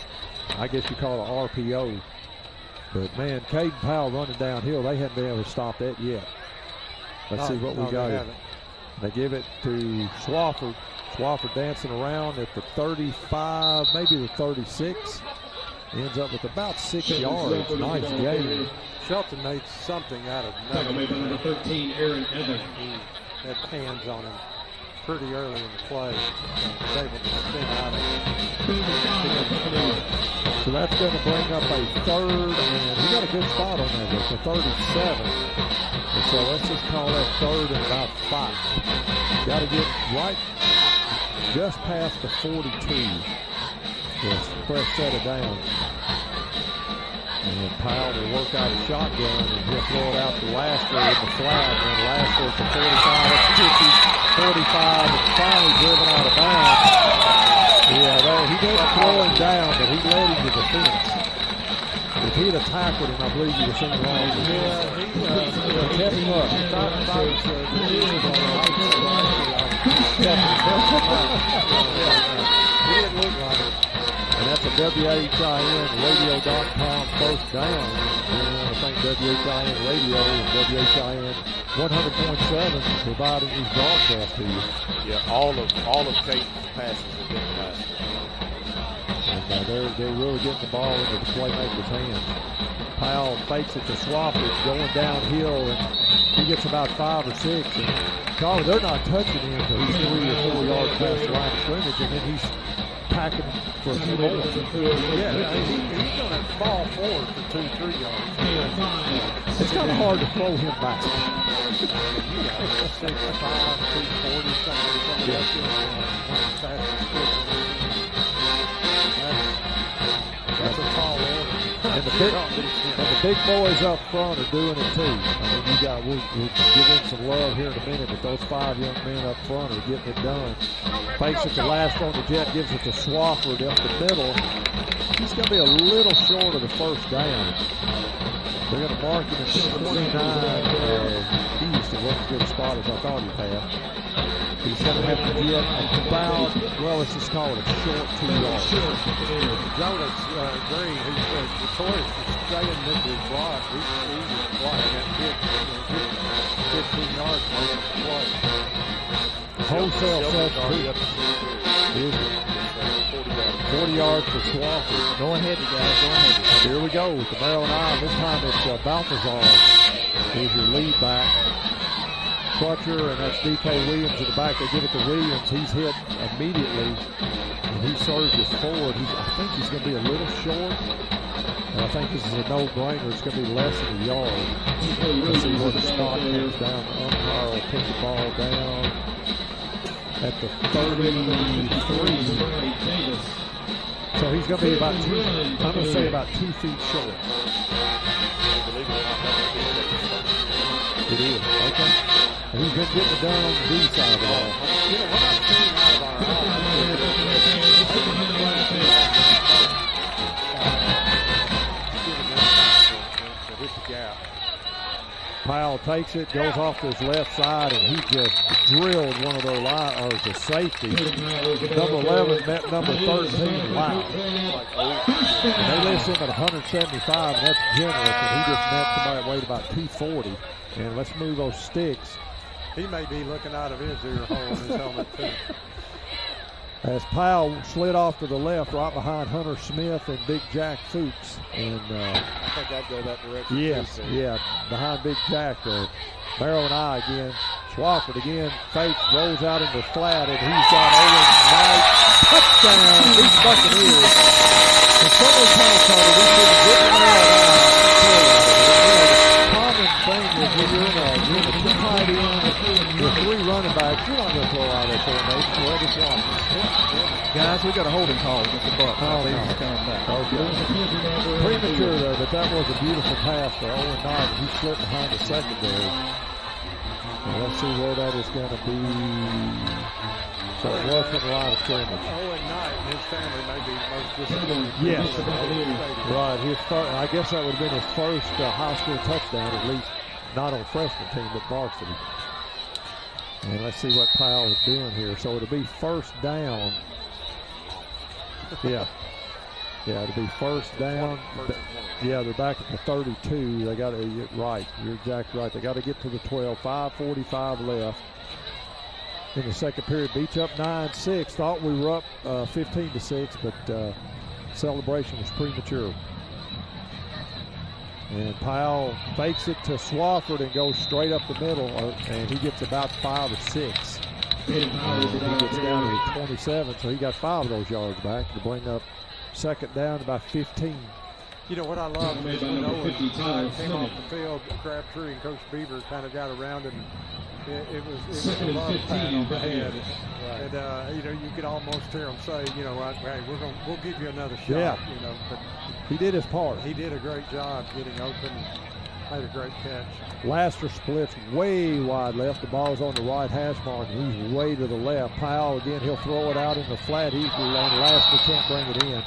I guess you call it RPO. But, man, Kaden Powell running downhill, they hadn't been able to stop that yet. Let's see what we got here. They give it to Swafford. Swafford dancing around at the 35, maybe the 36. Ends up with about 6 yards. Nice game. Shelton made something out of nothing. Number 13, Aaron Evans. He had hands on him pretty early in the play. Was able to spin out of it. So that's going to bring up a 3rd, and he got a good spot on that. It's a 37. And so let's just call that 3rd and about 5. Got to get right just past the 42. Just fresh set of downs. And Powell will work out a shotgun, and he'll throw it out to Laster in the flat. And Laster at the 45, that's 50, 45, and finally driven out of bounds. Yeah, he didn't throw him down, but he led him to the fence. If he'd have tackled him, I believe you'd have seen the wrong. Yeah, he kept him up. He didn't look like it. And that's a WHIN radio.com 1st down. And I think WHIN radio and WHIN 100.7 providing these broadcasts to you. Yeah, all of Caden's passes have been passed. And they're really getting the ball into the playmaker's hands. Powell fakes it to Swafford going downhill, and he gets about 5 or 6. And Charlie, they're not touching him until he's 3 or 4 yards past the line of scrimmage, and then he's packing for a few more. Yeah, he's going to fall forward for 2-3 yards. It's kind of hard to throw him back. You got 6'5", 240, something like that. That's a tall order. And the big boys up front are doing it too. I mean, we'll give him some love here in a minute, but those 5 young men up front are getting it done. Fakes it to Laster on the jet, gives it to Swafford up the middle. He's going to be a little short of the 1st down. They're going to mark him at 29 east of what's as good a spot as I thought he'd have. He's going to have to get about, well, let's just call it a short 2 yards. Jonas Green, who's notorious for staying into his block. He's blocking that kid 15 yards from the play. Wholesale substitute. 40 yards for Swafford. Go ahead, you guys. Go ahead. Here we go with the Maryland Eye. This time it's Balthazar who's your lead back. Clutcher, and that's D.K. Williams in the back. They give it to Williams. He's hit immediately, and he surges forward. I think he's going to be a little short, and I think this is a no-brainer. It's going to be less than a yard. Let's see where the spot comes down. The umpire will put the ball down at the 33. So he's going to be about I'm going to say about 2 feet short. It is, okay. And he's been getting it done on the D side of the ball. You know, what I'm seeing out of our Powell takes it, goes off to his left side, and he just drilled one of their the safety. Number 11 met number 13 loud. And they list him at 175, and that's generous, and he just met somebody that weighed about 240. And let's move those sticks. He may be looking out of his ear hole in his helmet, too. As Powell slid off to the left, right behind Hunter Smith and Big Jack Fuchs. And I think I'd go that direction. yes, yeah, behind Big Jack there. Barrow and I again. Swafford again, fakes, rolls out into the flat, and he's got Owen Knight. Touchdown, Beech Buccaneers. And somebody kind of told me this is a good common thing is when you're in a tight end with three running backs, you're not going to throw out that formation. Well, just watch it. Guys, we got a holding call against the Bucs. I believe he's coming back. Okay. Premature there, but that was a beautiful pass for Owen Knight. He slipped behind the secondary. And let's see where that is going to be. So it was from the line of scrimmage. Owen Knight and his family may be most disappointed. Yes. Right. I guess that would have been his first high school touchdown, at least not on freshman team, but varsity. And let's see what Powell is doing here. So it'll be first down. Yeah. Yeah, it'll be first down. Yeah, they're back at the 32. They got to get right. You're exactly right. They got to get to the 12. 5:45 left in the second period. Beech up 9-6. Thought we were up 15-6, but celebration was premature. And Powell fakes it to Swafford and goes straight up the middle, and he gets about 5 or 6. And he gets down to the 27, so he got 5 of those yards back to bring up second down about 15. You know what I love is when Owen came off the field, Crabtree and Coach Beaver kind of got around him. It was a love pat on the head. And you know, you could almost hear him say, you know, hey, we'll give you another shot. Yeah. You know, but he did his part. He did a great job getting open. Made a great catch. Laster splits way wide left. The ball's on the right hash mark. He's way to the left. Powell again, he'll throw it out in the flat equal, and Laster can't bring it in.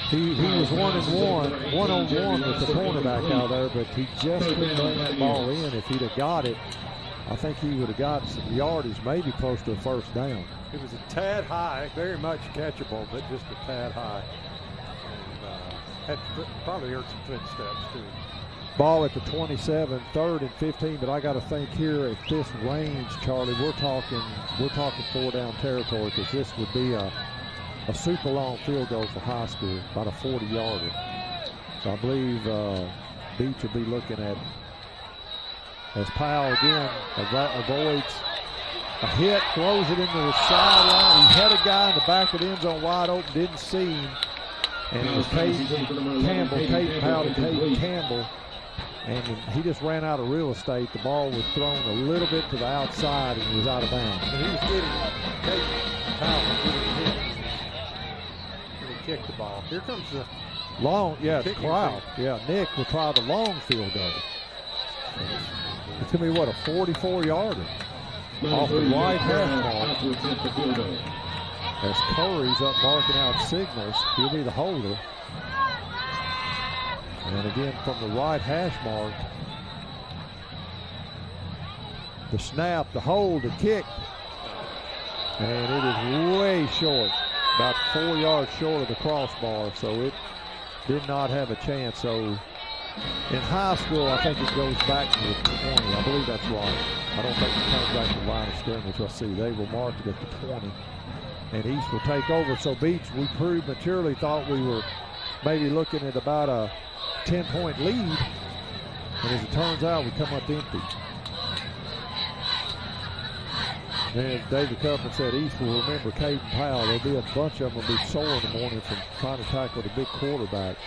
He was 1-on-1 with the cornerback out there, but he just couldn't bring that ball in. If he'd have got it, I think he would have got some yardage, maybe close to a first down. It was a tad high, very much catchable, but just a tad high. And probably heard some footsteps too. Ball at the 27, 3rd and 15, but I got to think here at this range, Charlie, we're talking 4-down territory, because this would be a super long field goal for high school, about a 40-yarder. So I believe Beech will be looking at, as Powell again avoids a hit, throws it into the sideline. He had a guy in the back of the end zone wide open, didn't see him. And it was Kaden Powell to Caden Campbell. And he just ran out of real estate. The ball was thrown a little bit to the outside, and he was out of bounds. And he was getting, Caden Powell was getting hit. And he kicked the ball. Here comes the long, yeah, the crowd. Yeah, Nick will try the long field goal. It's going to be, what, a 44-yarder off the right hash mark. As Curry's up marking out signals, he'll be the holder. And again, from the right hash mark, the snap, the hold, the kick. And it is way short, about 4 yards short of the crossbar, so it did not have a chance. So in high school, I think it goes back to the 20. I believe that's right. I don't think it comes back to the line of scrimmage. Let's see, they will mark it at the 20. And East will take over. So Beech, we prematurely thought we were maybe looking at about a 10-point lead. And as it turns out, we come up empty. And David Cuffman said East will remember Kaden Powell. There'll be a bunch of them will be sore in the morning from trying to tackle the big quarterback.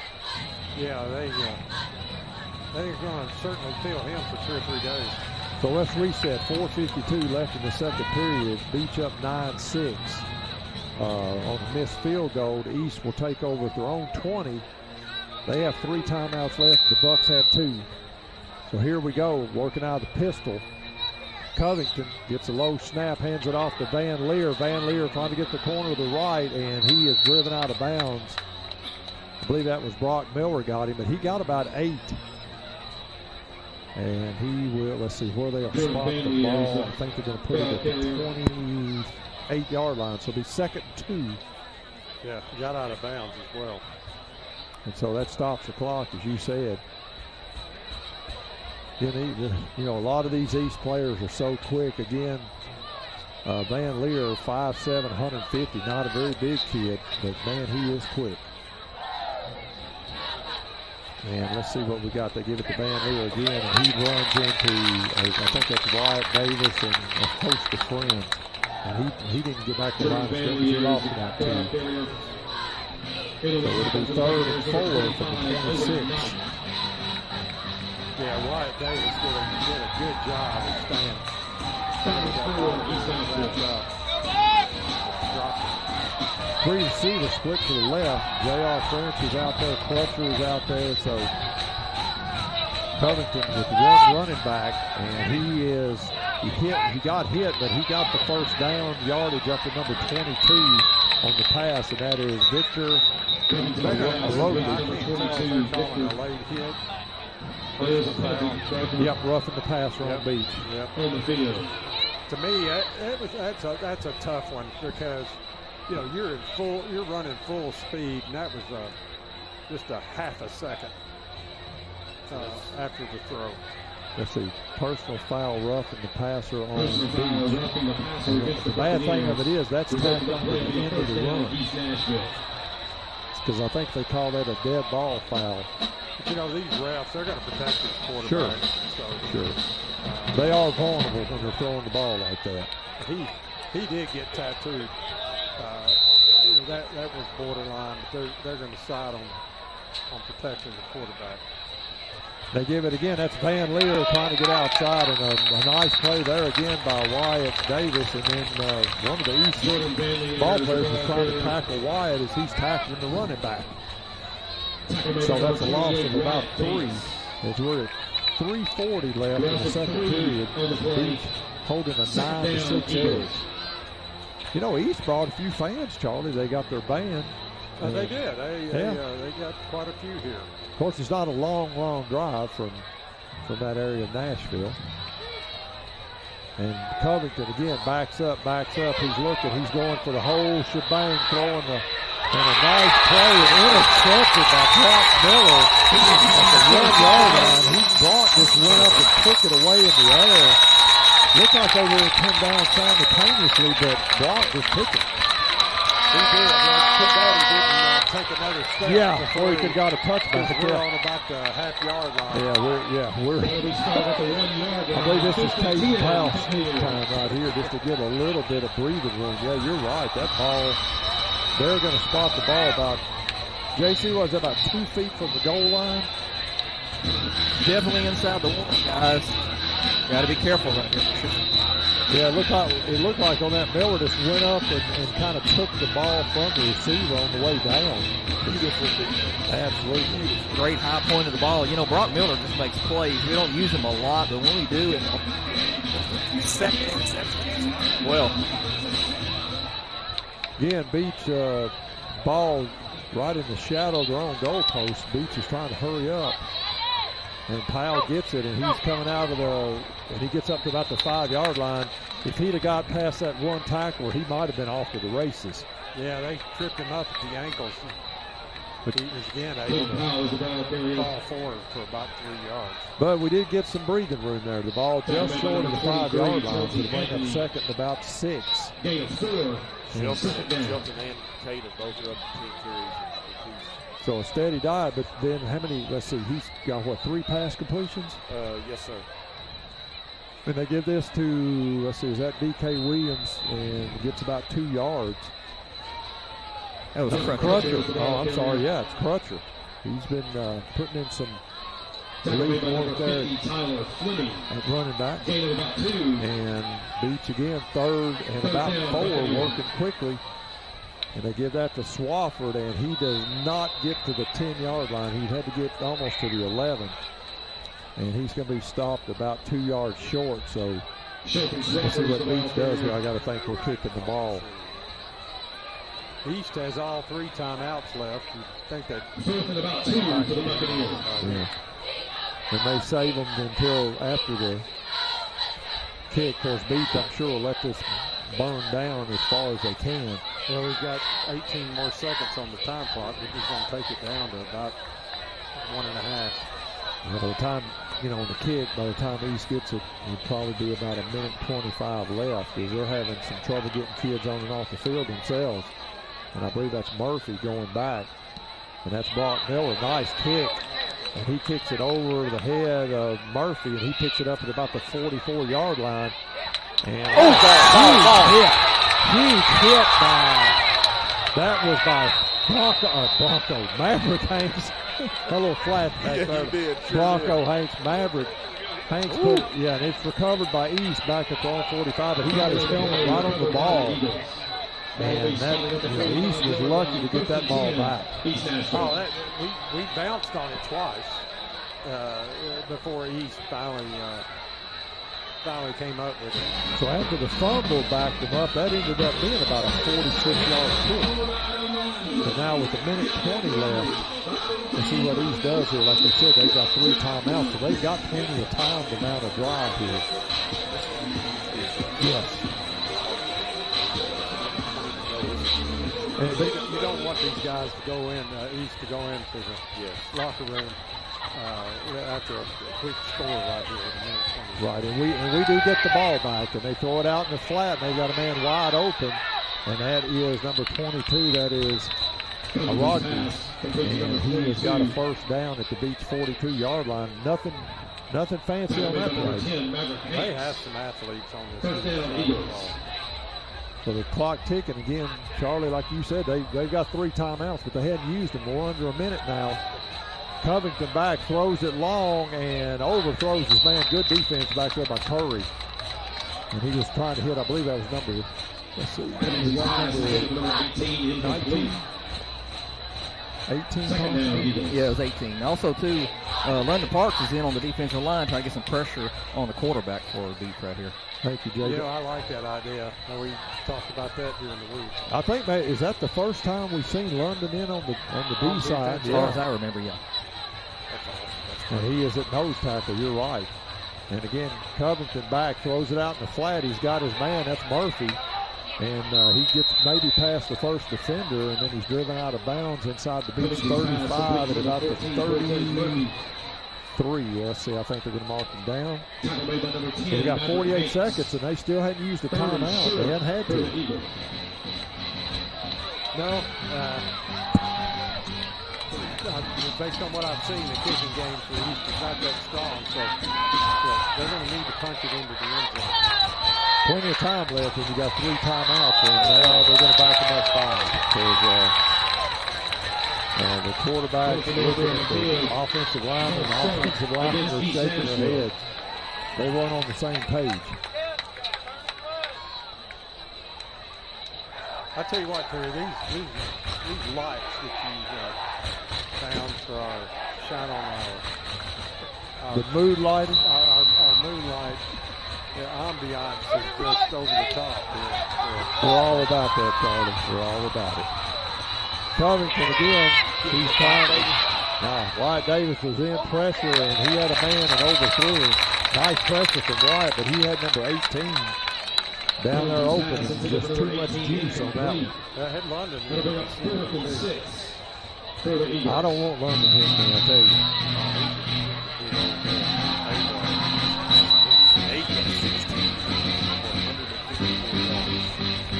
Yeah, they're going to certainly feel him for 2 or 3 days. So let's reset. 4:52 left in the second period. Beech up 9-6 on a missed field goal. The East will take over at their own 20. They have 3 timeouts left. The Bucks have 2. So here we go, working out of the pistol. Covington gets a low snap, hands it off to Van Leer. Van Leer trying to get the corner to the right, and he is driven out of bounds. I believe that was Brock Miller got him, but he got about 8. And he will, let's see where they'll spot the ball. I think they're going to put it at the 28-yard line. So it'll be 2nd and 2. Yeah, got out of bounds as well. And so that stops the clock, as you said. You know, a lot of these East players are so quick. Again, Van Leer, 5'7", 150, not a very big kid, but man, he is quick. And let's see what we got. They give it to Van Leer again, and he runs into, I think that's Wyatt Davis and a host of friends. And he didn't get back to the line of scrimmage. He lost about 2. So it'll be 3rd and 4 from the 26. Yeah, Wyatt Davis did a good job of staying. Three receivers split to the left. J.R. French is out there. Clutcher is out there. So Covington with one running back, and he got hit, but he got the first down yardage up to number 22 on the pass, and that is Victor Yep, roughing the passer on Beech. Yep. To me, that's a tough one because you know you're running full speed, and that was just a half a second after the throw. Let's see, personal foul roughing the passer on Beech. The bad thing of it is that's tackled at the end of the run. Because I think they call that a dead ball foul. But you know, these refs, they're going to protect his quarterback. Sure. So, sure. They are vulnerable when they're throwing the ball like that. He did get tattooed. You know, that was borderline, but they're going to side on protecting the quarterback. They give it again. That's Van Leer trying to get outside, and a nice play there again by Wyatt Davis. And then one of the East ball players was trying to tackle Wyatt as he's tackling the running back. So that's a loss of about 3. As we're at 3:40 left in the second period. Beech holding a 9-6 edge. You know, East brought a few fans, Charlie. They got their band. They did. They got quite a few here. Of course, it's not a long drive from that area of Nashville. And Covington again backs up. He's looking. He's going for the whole shebang, throwing and a nice play and intercepted by Brock Miller at the 1-yard line. Brock just went up and took it away in the air. Looked like they were going to come down simultaneously, but Brock just took it. He did. Too bad he didn't take another step. Yeah, before he could got a touchback. We're on about the half-yard line. We're. I believe this is Kaden Powell's time right here, just to get a little bit of breathing room. Yeah, you're right. That ball, they're going to spot the ball about. JC was about 2 feet from the goal line. Definitely inside the one, guys. Got to be careful right here. Yeah, it looked like on that Miller just went up and kind of took the ball from the receiver on the way down. Beautiful defense. Absolutely. Great high point of the ball. You know, Brock Miller just makes plays. We don't use him a lot, but when we do, well. Again, Beech ball right in the shadow of their own goalpost. Beech is trying to hurry up. And Powell gets it, and he's coming out of and he gets up to about the 5-yard line. If he'd have got past that one tackler, he might have been off to the races. Yeah, they tripped him up at the ankles. But he was again able to fall forward for about 3 yards. But we did get some breathing room there. The ball just short of the 5-yard line, so to bring up second and about 6. Shelton and Kaden both are up to 10 carries. So a steady dive, but then how many, let's see, he's got, 3 pass completions? Yes, sir. And they give this to, let's see, is that D.K. Williams, and gets about 2 yards. That was Crutcher. Oh, I'm sorry, yeah, it's Crutcher. He's been putting in some relief work there at running back. And Beech again, 3rd and about 4, working quickly. And they give that to Swafford, and he does not get to the 10-yard line. He had to get almost to the 11. And he's going to be stopped about 2 yards short. So let's see what Beech does here. I got to think we're kicking the ball. East has all 3 timeouts left. You think that? Yeah. and they save them until after the kick. Of course, Beech, I'm sure, will let this burn down as far as they can. Well, we've got 18 more seconds on the time clock. We're just going to take it down to about 1.5. By the time, on the kick, by the time East gets it, it'll probably be about 1:25 left, because they're having some trouble getting kids on and off the field themselves. And I believe that's Murphy going back. And that's Brock Miller. Nice kick. And he kicks it over the head of Murphy, and he picks it up at about the 44-yard line. And huge hit that was by Bronco Maverick Hanks. A little flat back there. Bronco Hanks, Maverick Hanks put it, and it's recovered by East back at the own 45, but he got his helmet right on the ball. And East was lucky to get that ball back. Oh, we bounced on it twice before East finally came up with it. So after the fumble backed them up, that ended up being about a 46-yard kick. So now with 1:20 left, let's see what East does here. Like they said, they've got 3 timeouts, so they've got plenty of time to mount a drive here. Yes. You don't want these guys to go in, East to go into the locker room after a quick score right here with 1:20. Right, and we do get the ball back, and they throw it out in the flat, and they've got a man wide open, and that is number 22. That is Rodney, and he has got a first down at the Beech 42-yard line. Nothing fancy on that play. They have some athletes on this ball. So the clock ticking again. Charlie, like you said, they've got 3 timeouts, but they hadn't used them. We're under a minute now. Covington back, throws it long, and overthrows his man. Good defense back there by Curry. And he was trying to hit, I believe that was number, let's see, number 19. 18. Yeah, it was 18. Also, too, London Parks is in on the defensive line trying to get some pressure on the quarterback for Beech right here. Thank you, Jacob. Yeah, I like that idea. We talked about that during the week. I think, is that the first time we've seen London in on the D side? As far as I remember, yeah. That's awesome. And he is at nose tackle, you're right. And again, Covington back, throws it out in the flat. He's got his man, that's Murphy. And he gets maybe past the first defender, and then he's driven out of bounds inside the Beech 35 at about the 33. Let's see, I think they're going to mark him down. So we got 48 seconds, and they still hadn't used a timeout. They hadn't had to. No. Based on what I've seen, the kicking game for East is not that strong, so they're going to need to punch it into the end zone. Plenty of time left, and you got 3 timeouts, and now they're going to back them up 5. The quarterback, the offensive lineman, and offensive linemen are shaking their heads. They weren't on the same page. I tell you what, Terry, these lights that you found for our shot on the mood lighting, our moonlight. The ambiance is just over the top here. We're all about that, Charlie. We're all about it. Covington again. He's trying to. Wyatt Davis was in pressure, and he had a man and overthrew him. Nice pressure from Wyatt, but he had number 18 down there open. And just too much juice on that one. Had London. I don't want London hitting me, I tell you.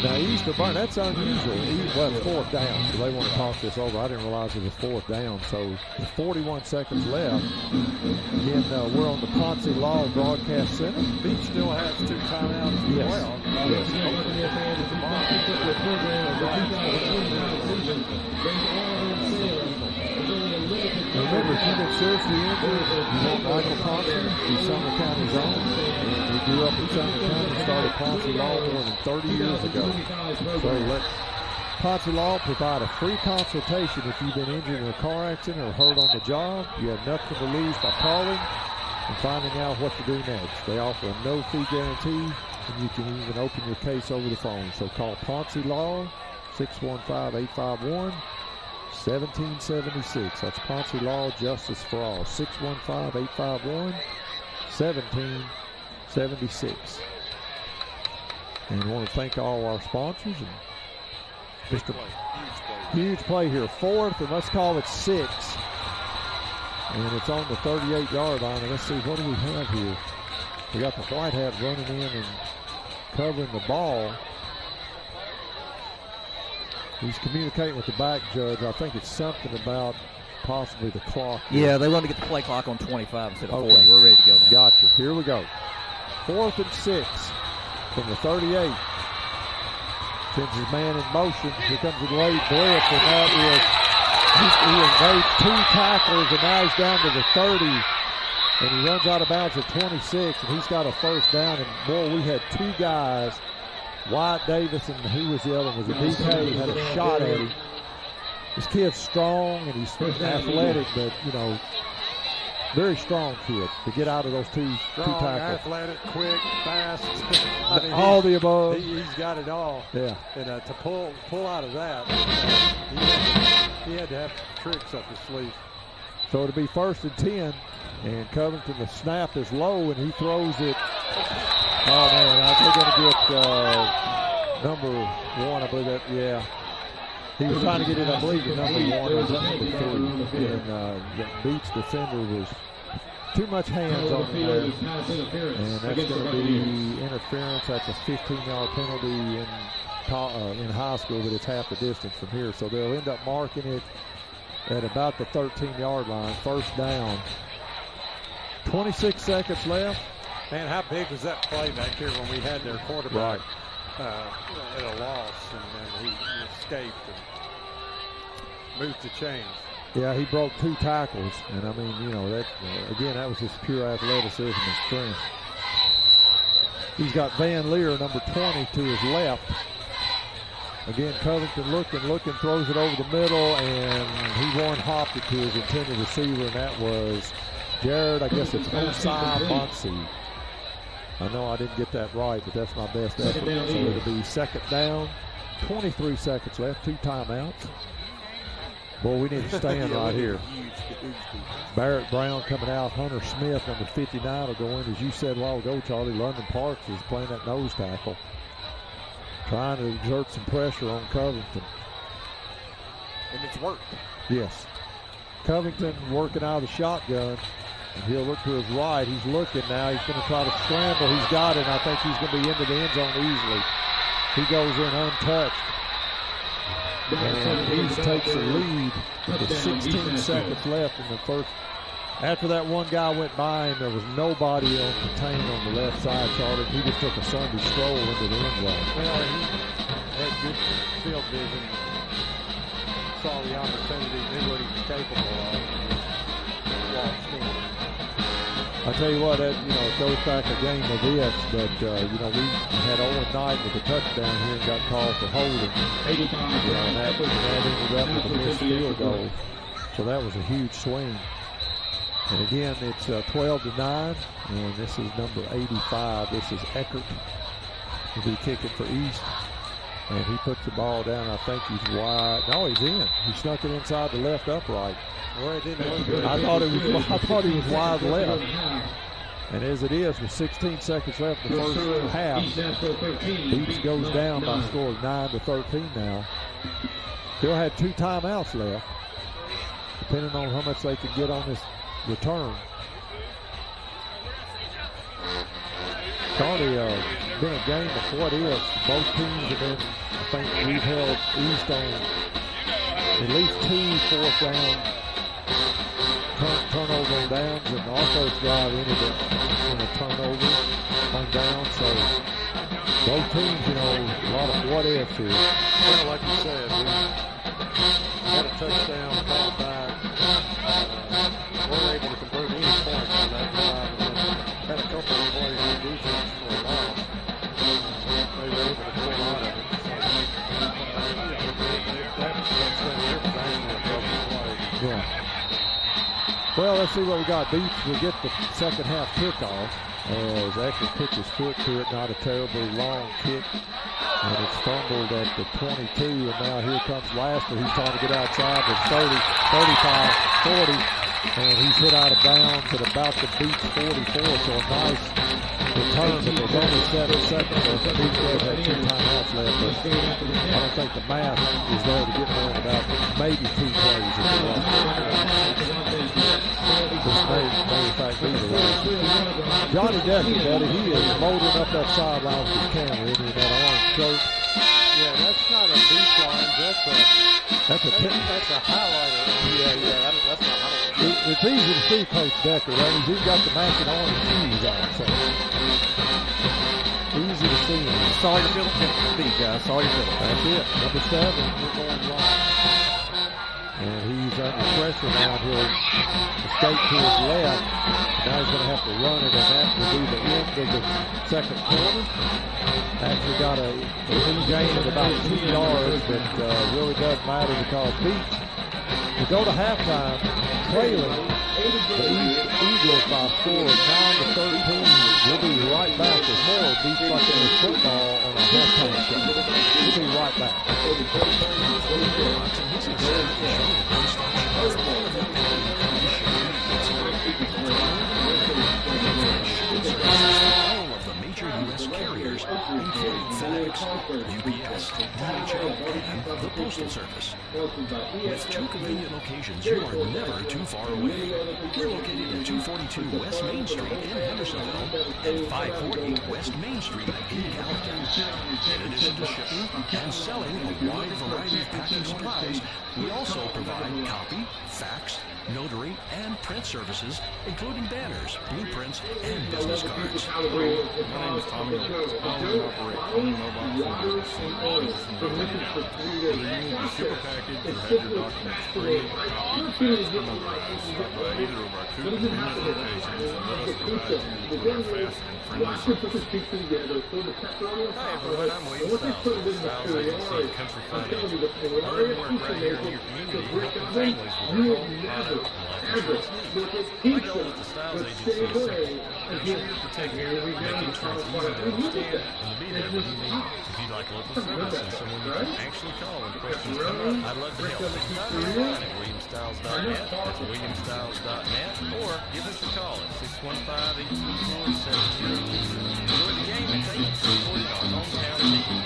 Now, East of Burn, that's unusual. Well, it's 4th down, so they want to talk this over. I didn't realize it was 4th down, so there's 41 seconds left. Again, we're on the Ponce Law Broadcast Center. Beech still has 2 timeouts as well. Remember, if you've been seriously injured, you want Michael Ponce. He's Sumner County's own. He grew up in Sumner County and started Ponce Law more than 30 years ago. So let Ponce Law provide a free consultation if you've been injured in a car accident or hurt on the job. You have nothing to lose by calling and finding out what to do next. They offer a no-fee guarantee, and you can even open your case over the phone. So call Ponce Law, 615-851. 1776. That's Ponce Law, Justice for All. 615-851-1776. And I want to thank all our sponsors. And just a huge play here. 4th, and let's call it 6. And it's on the 38-yard line. And let's see, what do we have here? We got the white hat running in and covering the ball. He's communicating with the back judge. I think it's something about possibly the clock. Yeah, they want to get the play clock on 25 instead of 40. We're ready to go now. Gotcha. Here we go. 4th and 6 from the 38. Sends his man in motion. Here comes the late blitz, and that is, he has made 2 tackles, and now he's down to the 30. And he runs out of bounds at 26, and he's got a first down. And, boy, we had 2 guys, Wyatt Davis and who was the other one? Was it DK? Had a shot at him. This kid's strong, and he's athletic, but, you know, very strong kid to get out of those two tackles. Athletic, quick, fast. I mean, all the above. He's got it all. Yeah. And to pull out of that, he had to have tricks up his sleeve. So it'll be 1st and 10, and Covington, the snap is low, and he throws it. Oh, man, they're going to get number 1, I believe that, yeah. He was trying to get it, I believe, to number 1 or number 3. And the Beech defender was too much hands on him there. And that's going to be interference. That's a 15-yard penalty in high school, but it's half the distance from here. So they'll end up marking it at about the 13-yard line. 1st down. 26 seconds left. Man, how big was that play back here when we had their quarterback at a loss, and he escaped and moved the chains. Yeah, he broke 2 tackles, and I mean, you know, that again, that was just pure athleticism and strength. He's got Van Leer, number 20, to his left. Again, Covington looking, throws it over the middle, and he one-hopped it to his intended receiver, and that was Jared, I guess it's Osai Bonsi. I know I didn't get that right, but that's my best effort. So it'll be 2nd down, 23 seconds left, 2 timeouts. Boy, we need to stand right here. Barrett Brown coming out. Hunter Smith, number 59, will go in. As you said a while ago, Charlie, London Parks is playing that nose tackle, trying to exert some pressure on Covington. And it's worked. Yes. Covington working out of the shotgun. And he'll look to his right. He's looking now. He's going to try to scramble. He's got it, and I think he's going to be into the end zone easily. He goes in untouched. And Beech takes the lead with 16 seconds left in the first. After that one guy went by him, there was nobody contained on the left side, Charlie. He just took a Sunday stroll into the end zone. Well, he had good field vision, saw the opportunity, knew what he was capable of, and just walked in. I tell you what, it goes back a game of this, but, we had Owen Knight with a touchdown here and got called for holding. And that ended up with a missed field goal. So that was a huge swing. And again, it's 12-9, and this is number 85. This is Eckert. He'll be kicking for East. And he puts the ball down. I think he's wide. No, he's in. He snuck it inside the left upright. Well, it didn't look good. I thought he was wide left. And as it is, with 16 seconds left in the first half, Beech goes down by a score of 9-13 now. Still had 2 timeouts left, depending on how much they could get on this return. Charlie, been a game of what ifs. Both teams have been, I think we've held East on at least 2 fourth down turnover on downs, and our first drive ended up in a turnover on down. So both teams, a lot of what ifs here. Well, like you said, we had a touchdown, called back, weren't able to convert any points on that drive, and then had a couple of plays on defense for a loss. They were able to pull out of it. So, that touchdown here was actually a broken play. Yeah. Well, let's see what we got. Beech will get the second half kickoff as Eckert puts his foot to it. Not a terribly long kick. And it's fumbled at the 22, and now here comes Laster. He's trying to get outside with 30, 35, 40, and he's hit out of bounds at about the Beech 44, so a nice return, but there's only 7 seconds, so the Beech does have 2 timeouts left, but I don't think the math is there to get there in about maybe 2 plays. This may in fact be the way. Johnny Decker, buddy, he is molding up that sideline with his camera, isn't he, in that orange shirt? Yeah, that's not a beach line. That's a highlighter. Yeah, that's not highlighter. It's easy to see Coach Decker, right? He's even got the matching orange shoes on, so easy to see him. Sawyer Phillips at the speed, guys. Sawyer Phillips. That's it. Number 7, we're going long. And he's under pressure now. He'll escape to his left. Now he's going to have to run it, and that will be the end of the second quarter. Actually got a gain of about 2 yards, but really doesn't matter because Beech will go to halftime trailing the Eagles by a score of 9-13. We'll be right back with more Beech Buccaneers football on our halftime show. We'll be right back. U.S. carriers, including FedEx, UPS, DHL, and the Postal Service. With 2 convenient locations, you are never too far away. We're located at 242 West Main Street in Hendersonville and 540 West Main Street in Gallatin. In addition to shipping and selling a wide variety of packing supplies, we also provide copy, fax, notary, and print services, including banners, blueprints, and business cards. My name is Tommy. I own and operate Tommy Mobile Services in Henderson. Whether you need to ship a package or have your documents printed, copied, faxed, or notarized, stop by either of our 2 convenient locations and let us provide you with our fast and friendly service. Hi everyone, I'm William Styles, Styles Agency and Country Finance. I live and work right here in your community, helping families with their home, auto, and life insurance needs. My goal with the Styles Agency is simple. Make sure you're protected, make insurance easy to understand, and to be there when you need it. If you'd like local service and someone you can actually call when questions come up, I'd love to help. Stop online at williamstyles.net, that's williamstyles.net, or give us a call at 615-824-7022. Enjoy the game and thank you for supporting our hometown team.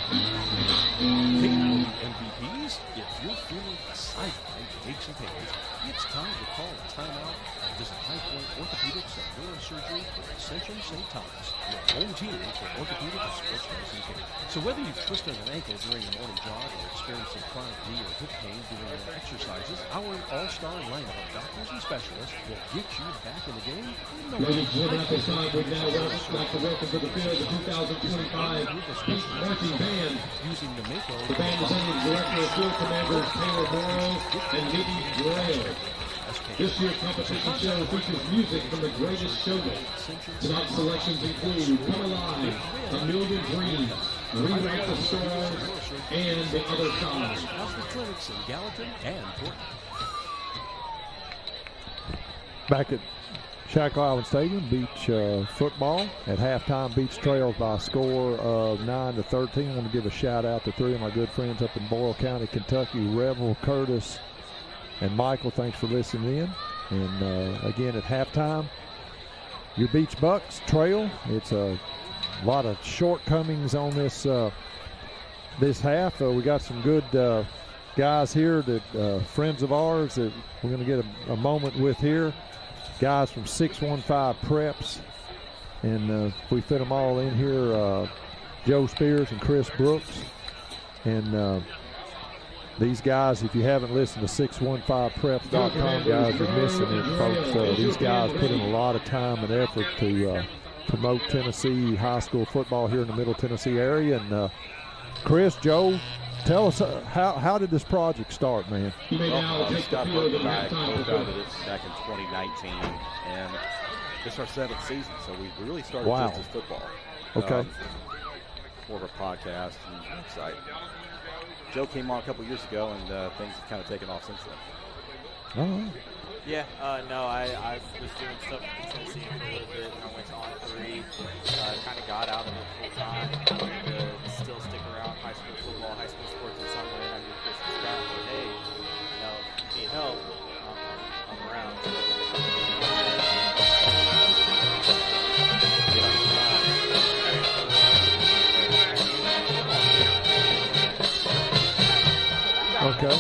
MVPs, if you're feeling a sideline aches and pains, it's time to call a timeout and visit High Point Orthopedics and Neurosurgery for Ascension St. Thomas, your home team for orthopedic and sports medicine care. So whether you've twisted an ankle during a morning jog or experiencing chronic knee or hip pain during your exercises, our all-star lineup of doctors and specialists will get you back in the game. Ladies and gentlemen, at this time, we now like to welcome to the field the 2025 Beech Marching Band. Using the Mako. The band is under the director of Field Commanders Taylor Morrow and Nikki Grail. This year's competition show features music from the greatest showman. Tonight's selections include Come Alive, A Million Dreams, Rewrite the Stars, and The Other Side. Clinics in Gallatin and Portland. Back at Shackle Island Stadium, Beech football. At halftime, Beech trails by a score of 9-13. I want to give a shout out to 3 of my good friends up in Boyle County, Kentucky, Revel, Curtis, and Michael. Thanks for listening in. And again, at halftime, your Beech Bucks trail. It's a lot of shortcomings on this this half. We got some good guys here, that friends of ours that we're going to get a moment with here. Guys from 615 Preps, and we fit them all in here. Joe Spears and Chris Brooks, and these guys, if you haven't listened to 615preps.com, guys, you're missing it, folks. These guys put in a lot of time and effort to promote Tennessee high school football here in the Middle Tennessee area. And Chris, Joe, tell us how did this project start, man? Scott Burke and I co-founded it back in 2019, and it's our 7th season, so we really started just as football. Okay. More of a podcast and website. Joe came on a couple years ago, and things have kind of taken off since then. All right. Yeah, no, I was doing stuff in Tennessee for a little bit, and I went to On3, kind of got out of it full time, wanted to still stick around high school football, high school sports in some way, and I knew Chris was got, but hey, you know, if you need help, I'm around. Okay.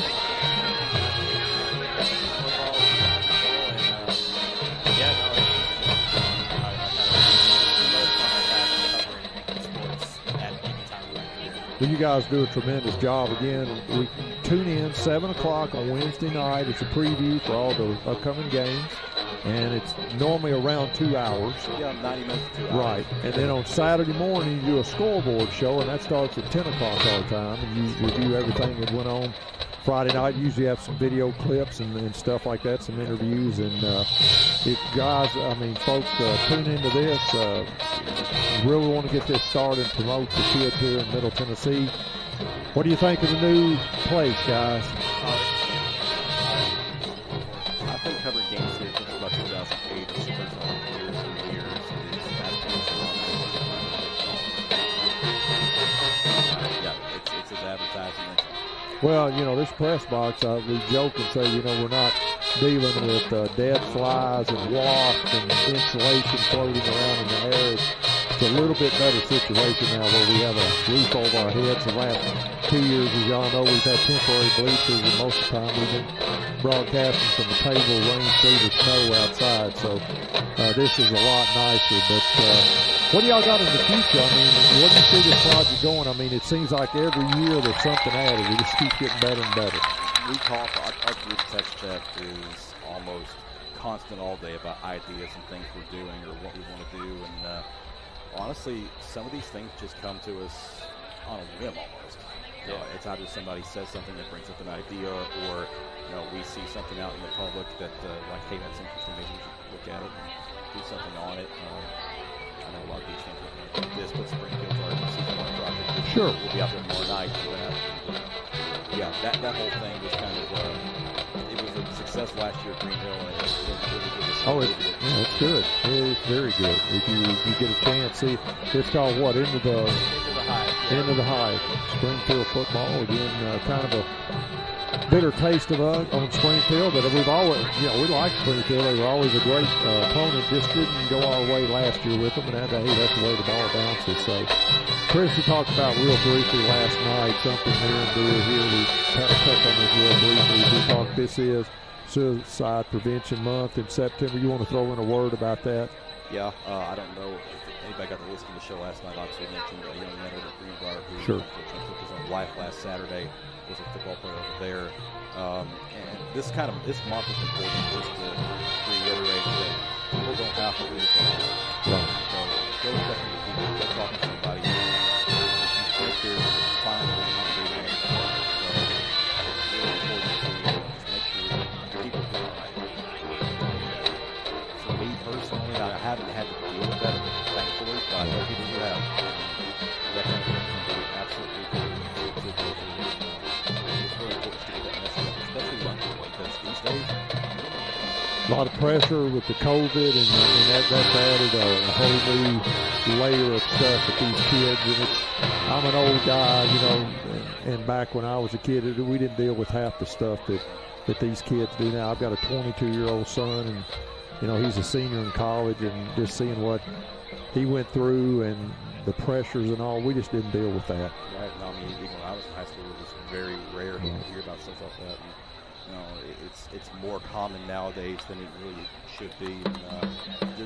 Well, you guys do a tremendous job. Again, we tune in 7 o'clock on Wednesday night. It's a preview for all the upcoming games, and it's normally around 2 hours. Yeah, 90 minutes to 2 hours. Right, and then on Saturday morning, you do a scoreboard show, and that starts at 10 o'clock our time, and you review everything that went on Friday night. Usually have some video clips and stuff like that, some interviews, and if guys, I mean, folks, tune into this. Really want to get this started and promote the kids here in Middle Tennessee. What do you think of the new place, guys? I've been covering games here since about 2008. It's the first time years and years. It's his advertising. Well, you know, this press box, we joke and say, you know, we're not dealing with dead flies and waft and insulation floating around in the air. It's a little bit better situation now where we have a roof over our heads. The last 2 years, as y'all know, we've had temporary bleachers, and most of the time we've been broadcasting from the table, rain through the snow outside. So this is a lot nicer. But what do y'all got in the future? I mean, what do you see this project going? I mean, it seems like every year there's something added. We just keep getting better and better. We talk, our group text chat is almost constant all day about ideas and things we're doing or what we want to do. And honestly, some of these things just come to us on a whim almost. You know, it's either somebody says something that brings up an idea, or you know, we see something out in the public that like, hey, that's interesting. Maybe we should look at it and do something on it. I know a lot of these things like this, but Springfield's our season 1 project. Sure. We'll be out there tomorrow night for that. Yeah, that whole thing was kind of it was a success last year at Greenville, and it's been really good. Yeah, it's good. It's very good. If you get a chance, see, it's called what? Into the Hive. Springfield football. Again, kind of a bitter taste of on Springfield, but we've always, you know, we like Springfield. They were always a great opponent. Just didn't go our way last year with them, and that's the way the ball bounces. So, Chris, we talked about real briefly last night, something near and dear here. We kind of touched on this real briefly. We talked, this is Suicide Prevention Month in September. You want to throw in a word about that? Yeah, I don't know if anybody got to listen to the show last night. Obviously, mentioned a young man over at Greenbrier who unfortunately took his own life last Saturday. Was a football player over there. And this month is important just to reiterate that people don't have to lose their life. Right. So go talk to people, go talk to somebody. If you think there's fine, we're not doing it. So it's really important to just make sure that people do it right. For me personally, I haven't had to deal with that, thankfully, but I know people who have. That kind of thing can be absolutely good. A lot of pressure with the COVID, and I mean that's added a whole new layer of stuff with these kids. And I'm an old guy, you know, and back when I was a kid, we didn't deal with half the stuff that these kids do now. I've got a 22-year-old son, and you know he's a senior in college, and just seeing what he went through and the pressures and all, we just didn't deal with that. Right. No, I mean, even when I was in high school, it was very rare to hear about stuff like that. And, you know, it's more common nowadays than it really should be. And,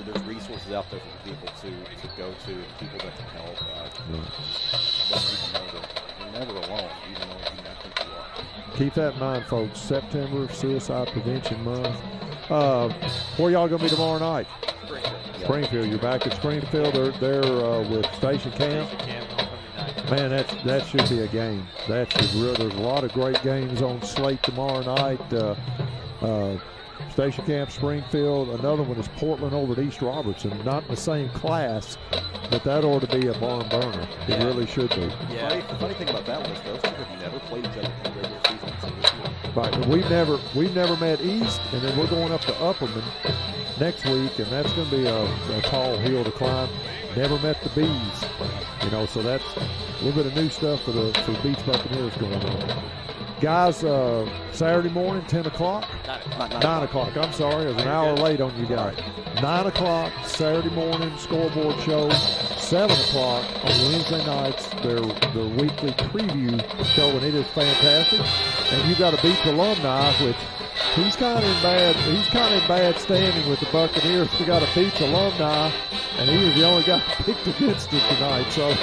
there's resources out there for people to go to, and people that can help. Let people know that you're never alone, even though you might think you are. Keep that in mind, folks. September, Suicide Prevention Month. Where y'all gonna be tomorrow night? Springfield. You're back at Springfield. They're with Station Camp. Man, that should be a game. That should there's a lot of great games on slate tomorrow night. Station Camp, Springfield. Another one is Portland over at East Robertson. Not in the same class, but that ought to be a barn burner. It really should be. Yeah. The funny thing about that one is those two have never played each other in the regular season until this year. Right. We've never met East, and then we're going up to Upperman next week, and that's going to be a tall hill to climb. Never met the Bees, you know, so that's little bit of new stuff for the Beech Buccaneers going on. Guys, Saturday morning, 10 o'clock? 9 o'clock. I'm sorry. I was an hour late on you guys. 9 o'clock, Saturday morning, scoreboard show. 7 o'clock on Wednesday nights, their weekly preview show, and it is fantastic. And you got a Beech alumni, which he's kind of in bad standing with the Buccaneers. We got a Beech alumni, and he was the only guy picked against it tonight. So.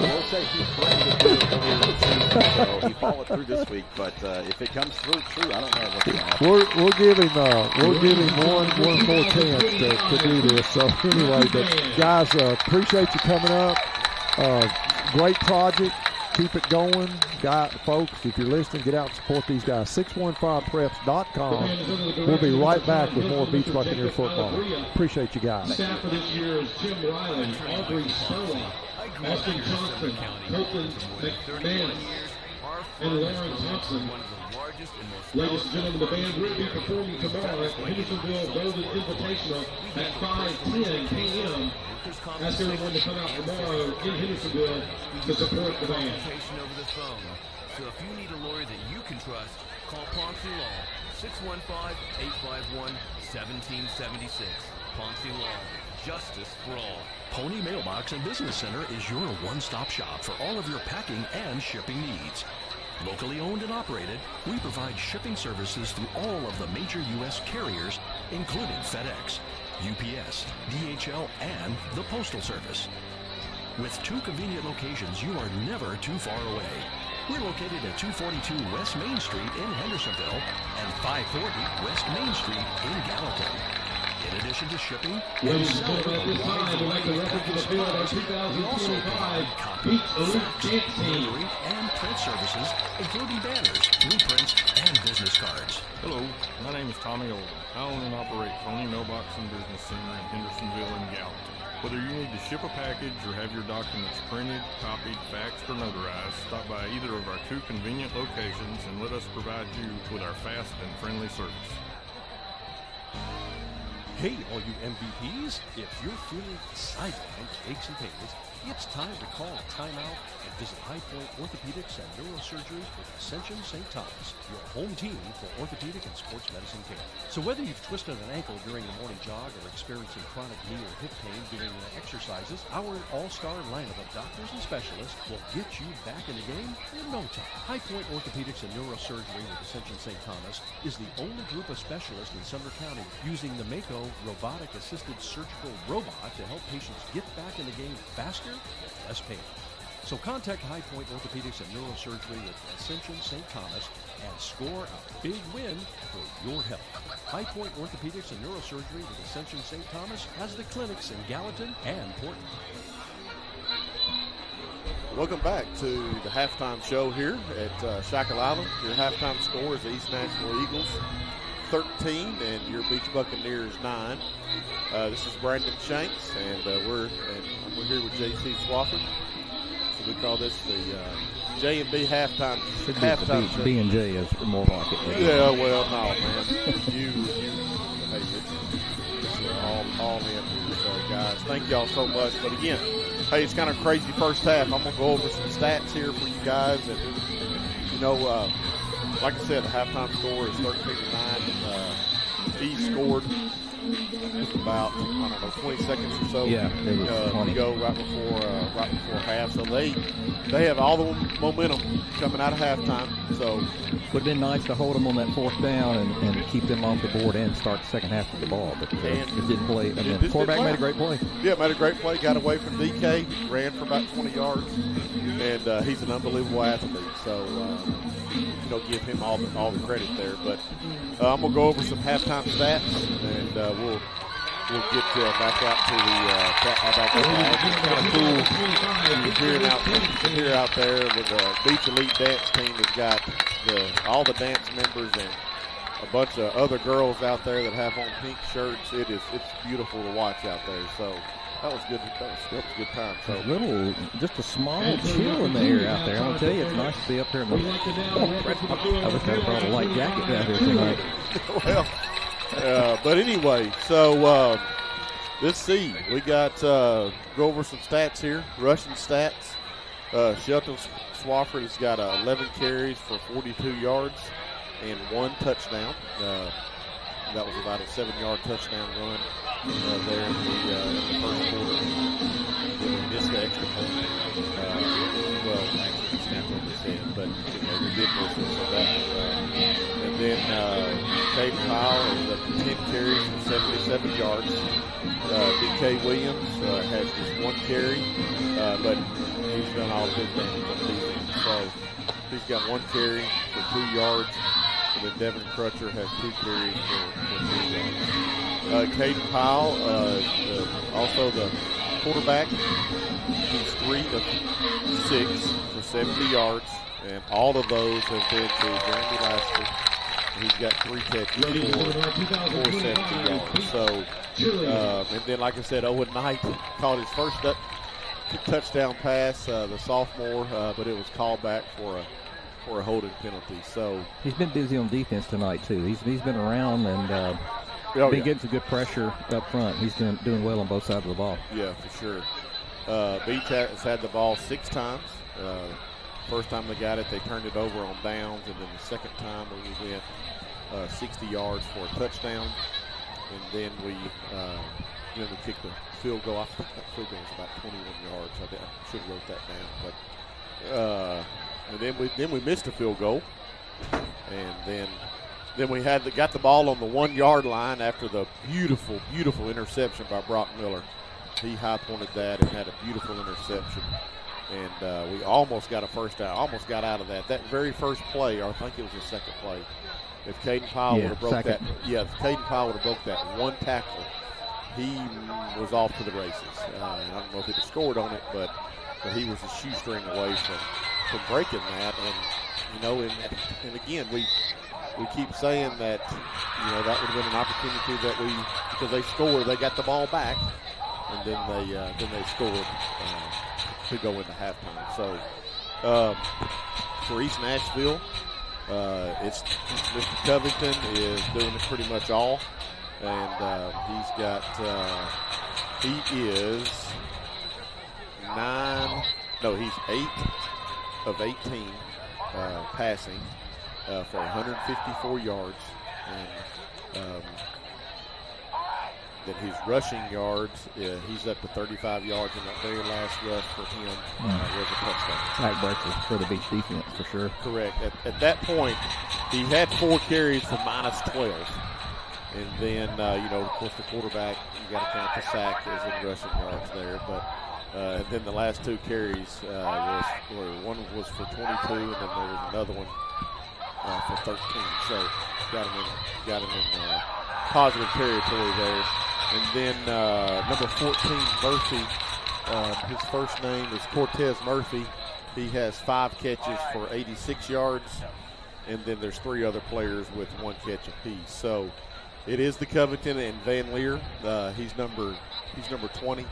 I will say he tried to do it earlier in the season, so he followed through this week. But if it comes through, I don't know what's going to happen. We'll give him one more chance to do this. So anyway, but guys, appreciate you coming up. Great project. Keep it going. Folks, if you're listening, get out and support these guys. 615preps.com. We'll be right back with more Beech Buccaneer football. Appreciate you guys. Staff for this year is Jim Riley, Aubrey Spurlock, Austin Johnson, Copeland McMahon, and Lauren Thompson. Ladies and gentlemen, the band will be performing tomorrow at the Hendersonville Golden Invitational at 5:10 p.m. Ask everyone to come out tomorrow in Hendersonville to support the band. So if you need a lawyer that you can trust, call Ponce Law, 615-851-1776. Ponce Law, justice for all. Pony Mailbox and Business Center is your one-stop shop for all of your packing and shipping needs. Locally owned and operated, we provide shipping services through all of the major U.S. carriers, including FedEx, UPS, DHL, and the Postal Service. With 2 convenient locations, you are never too far away. We're located at 242 West Main Street in Hendersonville and 540 West Main Street in Gallatin. In addition to shipping, we also provide copy, fax, delivery, and print services, including banners, blueprints, and business cards. Hello, my name is Tommy Olden. I own and operate Pony Mailbox and Business Center in Hendersonville and Gallatin. Whether you need to ship a package or have your documents printed, copied, faxed, or notarized, stop by either of our 2 convenient locations and let us provide you with our fast and friendly service. Hey, all you MVPs, if you're feeling sidelined, aches and pains, it's time to call timeout and visit High Point Orthopedics and Neurosurgery with Ascension St. Thomas, your home team for orthopedic and sports medicine care. So whether you've twisted an ankle during the morning jog or experiencing chronic knee or hip pain during exercises, our all-star lineup of doctors and specialists will get you back in the game in no time. High Point Orthopedics and Neurosurgery with Ascension St. Thomas is the only group of specialists in Sumner County using the Mako robotic-assisted surgical robot to help patients get back in the game faster with less pain. So contact High Point Orthopedics and Neurosurgery with Ascension St. Thomas and score a big win for your health. High Point Orthopedics and Neurosurgery with Ascension St. Thomas has the clinics in Gallatin and Portland. Welcome back to the halftime show here at Shackle Island. Your halftime score is the East Nashville Eagles 13 and your Beech Buccaneers 9. This is Brandon Shanks, and we're here with J.C. Swafford. So we call this the J&B halftime. Halftime show. B&J is more like it. Yeah, well, no, man. Hey, it's all in here. So, guys, thank y'all so much. But again, hey, it's kind of crazy first half. I'm gonna go over some stats here for you guys, and like I said, the halftime score is 13-9. He scored just about 20 seconds or so. Yeah, to go right before half. So they have all the momentum coming out of halftime. So would have been nice to hold them on that 4th down and keep them off the board and start the second half of the ball, but it didn't play. The quarterback made a great play. Yeah, made a great play. Got away from DK, ran for about 20 yards, and he's an unbelievable athlete. So give him all the credit there. But I'm gonna go over some halftime stats, and we'll get back out to the It's kind of cool here out there with the Beech Elite Dance Team has got all the dance members and a bunch of other girls out there that have on pink shirts. It's beautiful to watch out there. So that was good. That was a good time. So just a small chill in the air out there. I'm gonna tell you, it's nice to be up here. I wish I brought a light jacket down here tonight. Well, but anyway, so Let's see. We got go over some stats here. Rushing stats. Shelton Swafford has got 11 carries for 42 yards and 1 touchdown. That was about a 7-yard touchdown run there in the first quarter. Then we missed the extra point. Well, actually, it's not what we said, but we did miss it. So that was, and then Kaden Powell is up to 10 carries for 77 yards. D.K. Williams has just 1 carry, but he's done all of his damage on defense. So he's got 1 carry for 2 yards. And then Devin Crutcher has 2 carries for 2 yards. Kaden Powell, also the quarterback. He's 3 of 6 for 70 yards, and all of those have been to Jeramy Laster. He's got 3 catches for 70 yards. So, and then, like I said, Owen Knight caught his first touchdown pass, the sophomore, but it was called back for a holding penalty. So he's been busy on defense tonight too. He's been around and been getting some good pressure up front. He's doing well on both sides of the ball. Yeah, for sure. Beech has had the ball 6 times. First time they got it, they turned it over on downs, and then the second time we went 60 yards for a touchdown, and then we kicked the field goal. I think that field goal was about 21 yards. I should have wrote that down, but. And then we missed a field goal, and then we got the ball on the 1-yard line after the beautiful interception by Brock Miller. He high-pointed that and had a beautiful interception, and we almost got a first down. Almost got out of that. That very first play, or I think it was the second play. If Kaden Powell would have broke that, if Kaden Powell would have broke that 1 tackle, he was off to the races. And I don't know if he would have scored on it, but he was a shoestring away from breaking that, and again we keep saying that that would have been an opportunity because they scored, they got the ball back, and then they scored to go into halftime. So for East Nashville, it's Mr. Covington is doing it pretty much all, and he is 8 of 18 passing for 154 yards, and then his rushing yards, he's up to 35 yards, and that very last rush for him was a touchdown. Backbreaker for the Beech defense, for sure. Correct. At that point, he had 4 carries for -12. And then, of course, the quarterback, you got to count the sack as in rushing yards there, but and then the last 2 carries one was for 22, and then there was another one for 13. So got him in positive territory there. And then number 14, Murphy. His first name is Cortez Murphy. He has 5 catches for 86 yards, and then there's 3 other players with 1 catch apiece. So it is the Covington and Van Leer. He's number 20.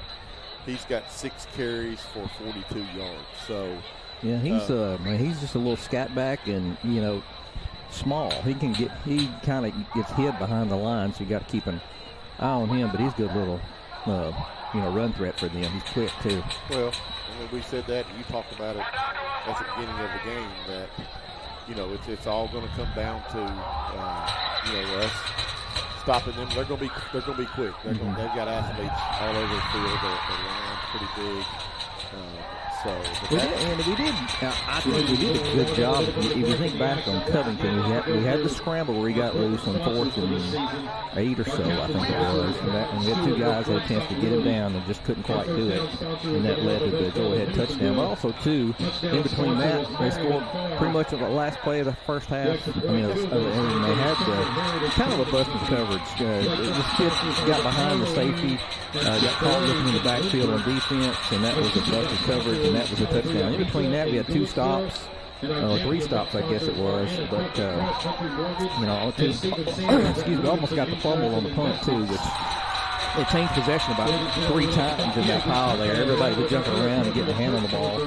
He's got 6 carries for 42 yards. So yeah, he's just a little scat back and small. He kind of gets hid behind the line, so you got to keep an eye on him. But he's a good little run threat for them. He's quick too. Well, we said that, and you talked about it at the beginning of the game that it's all going to come down to us stopping them. They're going to be quick. They've got athletes all over the field. Their line's pretty big. I think we did a good job. If you think back on Covington, we had the scramble where he got loose on 4th and 8 or so, I think it was. And we had 2 guys that had a chance to get him down and just couldn't quite do it. And that led to the go-ahead touchdown. But also, too, in between that, they scored pretty much on the last play of the first half. And they had kind of a busted coverage. This kid got behind the safety, got caught looking in the backfield on defense, and that was a busted coverage, and that was a touchdown. In between that, we had 2 stops, or 3 stops, I guess it was. But almost got the fumble on the punt too, which they changed possession about 3 times in that pile there. Everybody was jumping around and getting a hand on the ball,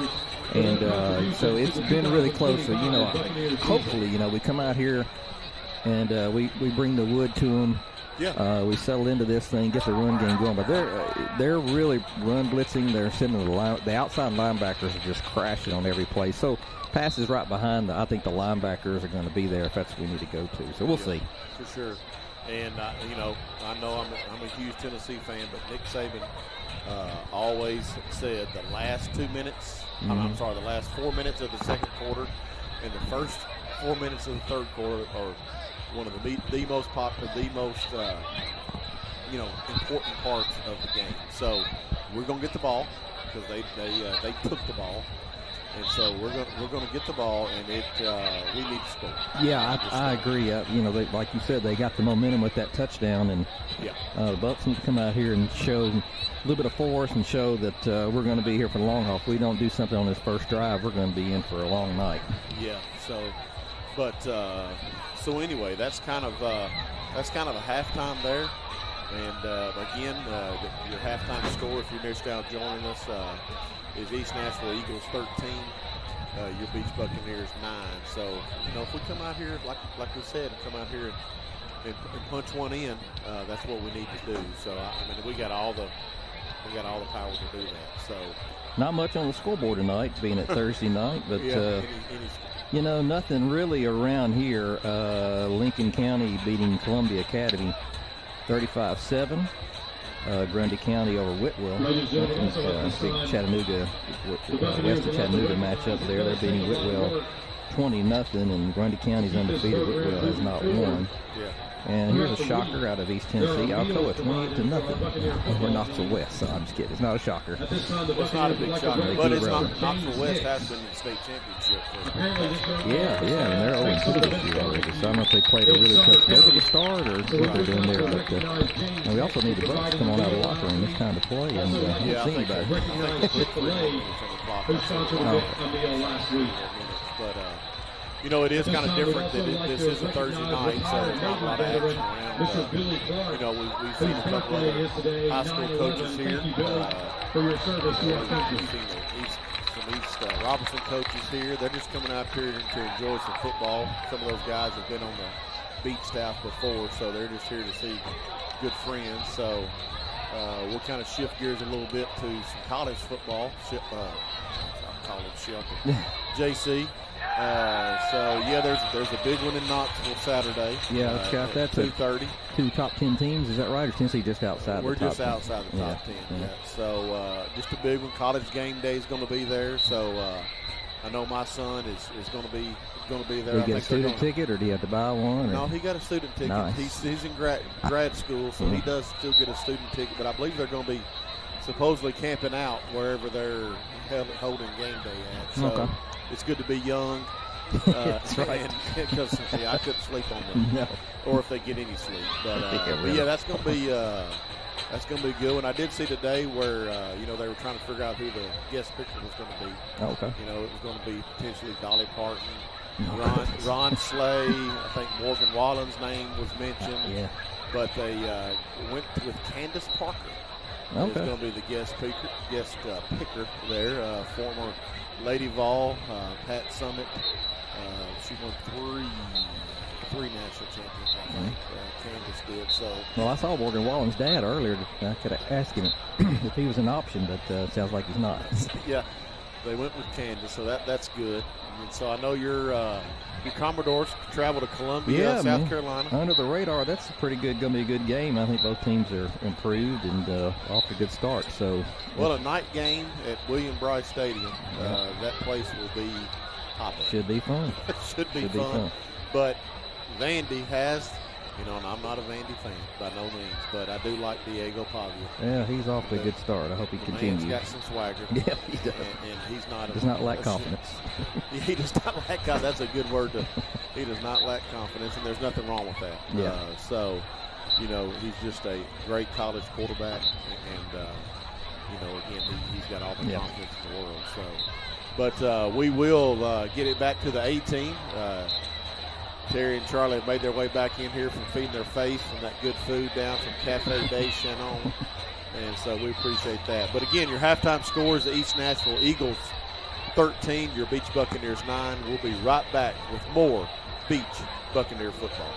and so it's been really close. So hopefully, we come out here and we bring the wood to them Yeah. We settle into this thing, get the run game going, but they're really run blitzing. They're sending the outside linebackers are just crashing on every play. So passes right behind. I think the linebackers are going to be there if that's what we need to go to. So we'll see. For sure. And I know I'm a huge Tennessee fan, but Nick Saban always said the last 2 minutes. The last 4 minutes of the second quarter and the first 4 minutes of the third quarter are one of the most popular, important parts of the game. So we're going to get the ball because they took the ball, and so we're going to get the ball, and we need to score. Yeah, I agree. Like you said, they got the momentum with that touchdown, and the Bucs need to come out here and show a little bit of force and show that we're going to be here for the long haul. If we don't do something on this first drive, we're going to be in for a long night. Yeah. So anyway, that's kind of a halftime there. And again, your halftime score, if you're just now joining us, is East Nashville Eagles 13, your Beech Buccaneers 9. So if we come out here, like we said, come out here and punch one in, that's what we need to do. So we got all the power to do that. So not much on the scoreboard tonight, being at Thursday night, but nothing really around here. Lincoln County beating Columbia Academy 35-7. Grundy County over Whitwell. Big Chattanooga, west of Chattanooga matchup there. They're beating Whitwell 20-0, and Grundy County's undefeated. Whitwell has not won. And here's a shocker out of East Tennessee. Alcoa 28-0 over Knoxville West. So I'm just kidding. It's not a shocker. It's not a big shocker, but it's not. Knoxville West has been in the state championship. And they're 0-2 this year already. So I don't know if they played a really tough schedule to start or what they're doing there. But and we also need the Bucs to come on out of the locker room. It's time to play. And I think that. But it is kind of different that this is a Thursday night, so there's not a lot of action around. We've seen a couple of high school coaches here. We've seen some East Robinson coaches here. They're just coming out here to enjoy some football. Some of those guys have been on the Beech staff before, so they're just here to see good friends. So we'll kind of shift gears a little bit to some college football. JC. There's a big one in Knoxville Saturday. Yeah, it's got that 2:30. Two top 10 teams, is that right? Or Tennessee just outside? We're the top just 10? Outside the top 10. Yeah. So just a big one. College game day is going to be there. So I know my son is going to be there. Do you get a student ticket, or do you have to buy one? Or? No, he got a student ticket. Nice. He's in grad school, so he does still get a student ticket. But I believe they're going to be supposedly camping out wherever they're holding game day at. So it's good to be young. That's right. Because I couldn't sleep on them, or if they get any sleep. But that's going to be good. And I did see today where they were trying to figure out who the guest pitcher was going to be. Okay. It was going to be potentially Dolly Parton, Ron Slay. I think Morgan Wallen's name was mentioned. But they went with Candace Parker. It's going to be the guest picker there. Former Lady Vol, Pat Summit. She won three national champions, I think. Candace did. So. Well, I saw Morgan Wallen's dad earlier. I could have asked him if he was an option, but it sounds like he's not. Yeah, they went with Candace, so that's good. And so I know your Commodores travel to Columbia, South Carolina. Under the radar, that's going to be a good game. I think both teams are improved and off to a good start. So, a night game at William Bryce Stadium. That place will be hopping. Should be fun. Should be fun. But Vandy has, and I'm not a Vandy fan by no means, but I do like Diego Pavia. Yeah, he's off to a good start. I hope he continues. He's got some swagger. Yeah, he does. And he's not. Does not lack confidence. He does not lack confidence. That's a good word. He does not lack confidence, and there's nothing wrong with that. Yeah. He's just a great college quarterback, and again, he's got all the confidence in the world. So, but we will get it back to the A team. Terry and Charlie have made their way back in here from feeding their face from that good food down from Cafe Des Shannon. And so we appreciate that. But again, your halftime score is the East Nashville Eagles 13, your Beech Buccaneers 9. We'll be right back with more Beech Buccaneer football.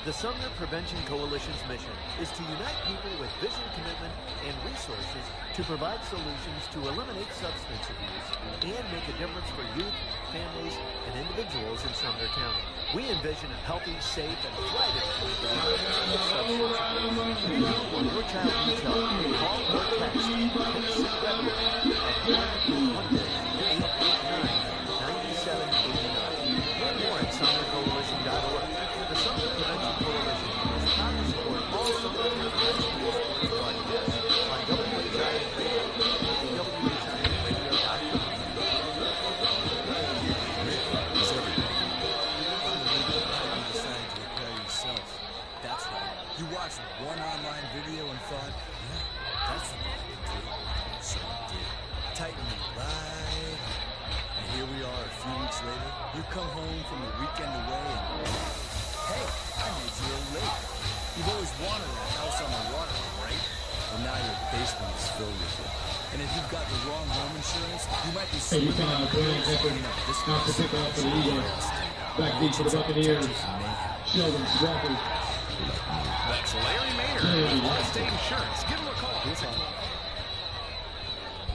The Sumner Prevention Coalition's mission is to unite people with vision, commitment, and resources to provide solutions to eliminate substance abuse and make a difference for youth, families, and individuals in Sumner County. We envision a healthy, safe, and thriving community free of substance abuse. If you or your child needs help, call or text Tennessee Redwood at 1-889-9789. Learn more at SumnerCoalition.org. The Sumner Prevention Coalition is proud to support all Sumner Prevention sports broadcasts on WHIN Radio and WHINradio.com. That's right. You watched one online video and thought, yeah, that's what I can do. So I did. Tighten it right. And here we are a few weeks later. You come home from a weekend away and, hey, I made you a lake. You've always wanted a house on the water, right? Well, now your basement is filled with it. And if you've got the wrong home insurance, you might be slipping on the bills cleaning up this off the pick off for the Eagles. Back deep for the Buccaneers. Sheldon Swafford. That's Larry Maynard, Allstate Insurance. Give him a call.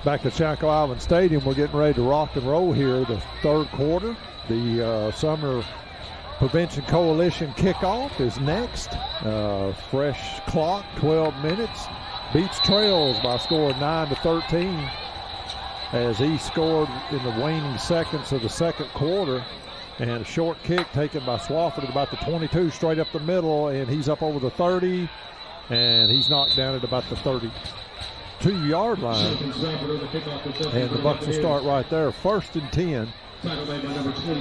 Back at Shackle Island Stadium, we're getting ready to rock and roll here. The third quarter, the Sumner Prevention Coalition kickoff is next. Fresh clock, 12 minutes. Beech trails by a score of 9-13 as he scored in the waning seconds of the second quarter. And a short kick taken by Swafford at about the 22, straight up the middle, and he's up over the 30, and he's knocked down at about the 32-yard line. And the Bucs will start right there, 1st and 10.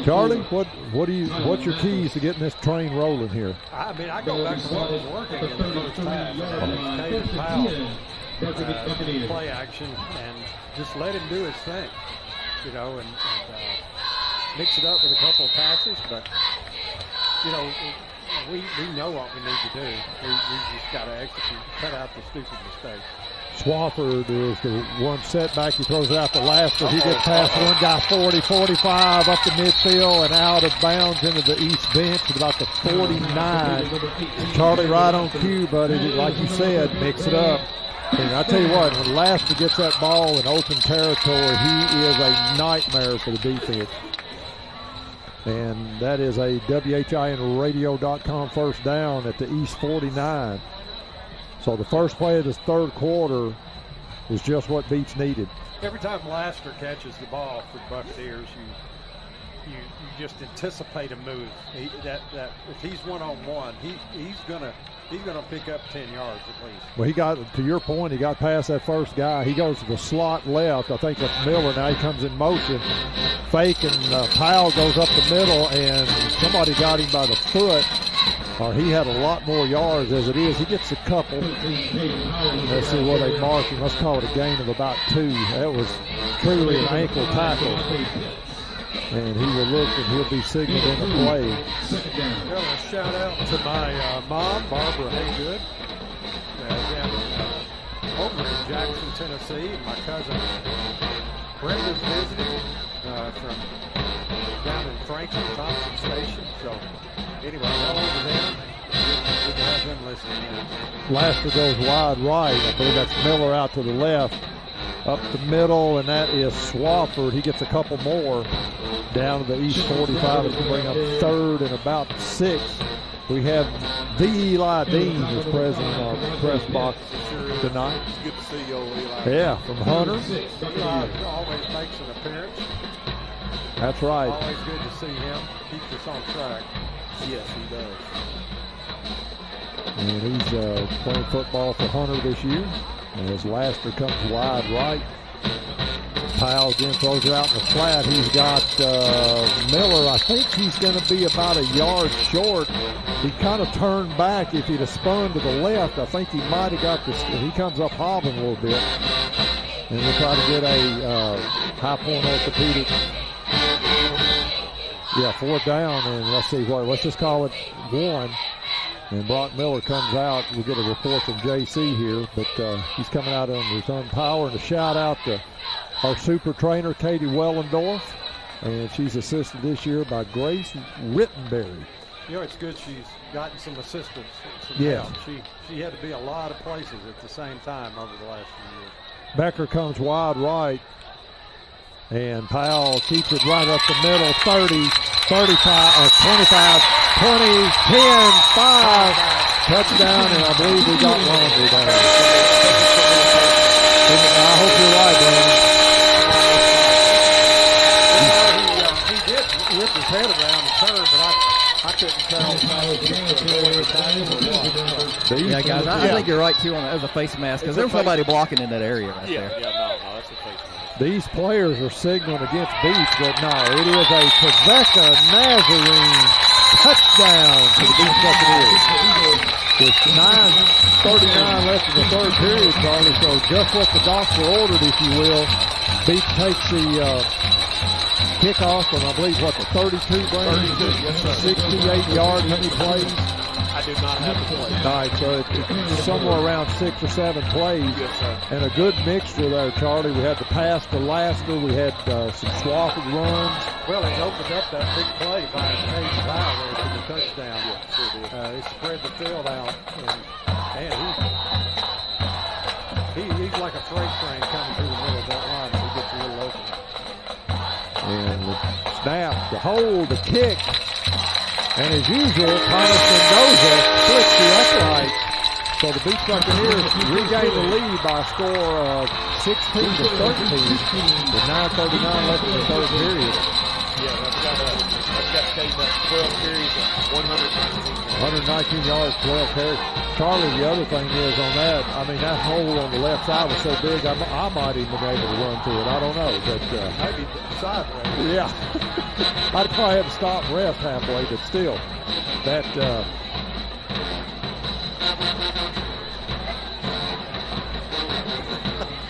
Charlie, what's your keys to getting this train rolling here? I mean, I go back to what was working in the first half. Kaden Powell, play action, and just let him do his thing, you know, and mix it up with a couple of passes, but, you know, we know what we need to do. We just got to execute, cut out the stupid mistakes. Swafford is the one setback. He throws it out to Laster. He gets past one guy, 40, 45, up the midfield and out of bounds into the east bench at about the 49. Charlie, right on cue, buddy. Like you said, mix it up. And I tell you what, when Laster gets that ball in open territory, he is a nightmare for the defense. And that is a WHINradio.com first down at the East 49. So the first play of this third quarter is just what Beech needed. Every time Laster catches the ball for the Buccaneers, you just anticipate a move. That if he's one-on-one, he's gonna pick up 10 yards at least. Well, he got, to your point, he got past that first guy. He goes to the slot left. I think that's Miller. Now he comes in motion. Fake, and Powell goes up the middle, and somebody got him by the foot. He had a lot more yards as it is. He gets a couple. Let's see what they mark him. Let's call it a gain of about 2. That was truly an ankle tackle. And he will look, and he'll be signaled in the play. Well, a shout out to my mom, Barbara Haygood, down over in Jackson, Tennessee. And my cousin Brenda's visiting from down in Franklin, Thompson Station. So anyway, all over there. We can have them listening in. Laster goes wide right. I believe that's Miller out to the left. Up the middle, and that is Swafford. He gets a couple more down to the East 45. It's going to bring up 3rd and about 6. We have the Eli Dean as president of our press box tonight. It's good to see you, Eli. Yeah, from Hunter. Eli always makes an appearance. That's right. Always good to see him. Keeps us on track. Yes, he does. And he's playing football for Hunter this year. As Laster comes wide right. Powell again throws it out in the flat. He's got Miller. I think he's going to be about a yard short. He kind of turned back. If he'd have spun to the left, I think he might have got this. He comes up hobbling a little bit. And we'll try to get a High Point Orthopedic. Yeah, 4th down. And let's see what. Let's just call it 1. And Brock Miller comes out. We'll get a report from JC here, but he's coming out under his own power. And a shout out to our super trainer, Katie Wellendorf. And she's assisted this year by Grace Rittenberry. You know, it's good she's gotten some assistance. Some Yes. help. She had to be a lot of places at the same time over the last few years. Becker comes wide right. And Powell keeps it right up the middle, 30, 35, 25, 20, 10, 5. Touchdown, and I believe we got Laundry there. I hope you're right, Dan. He did whip his head around the curve, but I couldn't tell. Yeah, guys, I think you're right, too, on that as a face mask, because there was somebody blocking in that area right there. Yeah, no, that's a face mask. These players are signaling against Beech, but no, it is a Trevecca Nazarene touchdown to the Beech Buccaneers. With 9:39 left in the third period, Charlie, so just what the doctor ordered, if you will. Beech takes the kickoff from, I believe, what, the 32, Brandon? 32, yes, sir. 68 yards, how many plays? I do not have the play. All right, so it's somewhere around 6 or 7 plays. Yes, sir. And a good mixture there, Charlie. We had the pass to Laster. We had some swapped runs. Well, it opened up that big play by Kaden Powell there for the touchdown. Yeah, sure did. He spread the field out, and he's like a freight train coming through the middle of that line when he gets a little open. And the snap, the hold, the kick. And as usual, Thomas Mendoza flicks the upright. So the Beech Buccaneers regain the lead by a score of 16 to 13 with 9:39 left in the third period. Yeah, that's got Kaden up 12 carries at 119 yards, 12 carries. Charlie, the other thing is on that, I mean, that hole on the left side was so big, I might even been able to run through it. I don't know. But maybe sideways. Yeah. I'd probably have to stop and rest halfway, but still, that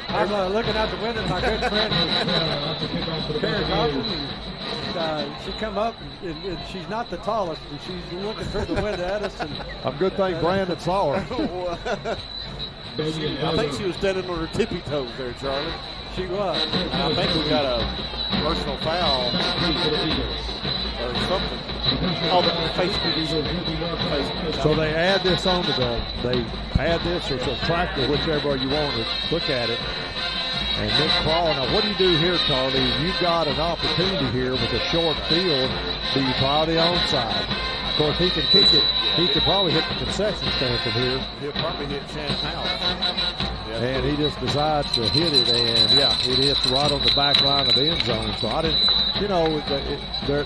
I'm looking out the window at my good friend, Karen Thompson. She come up, and she's not the tallest, and she's looking through the window at us. And good thing Brandon saw her. I think she was standing on her tippy toes there, Charlie. She was. And I think we got a personal foul or something. Oh, the face mask. So they add this on to they add this or subtract it, whichever you want to look at it. And Nick Crawl. Now, what do you do here, Charlie? You've got an opportunity here with a short field. Do you try the onside? Of course, he can kick it. He could probably hit the concession stand from here. He'll probably hit Shannon Powell. And he just decides to hit it, and yeah, it hits right on the back line of the end zone. So I didn't,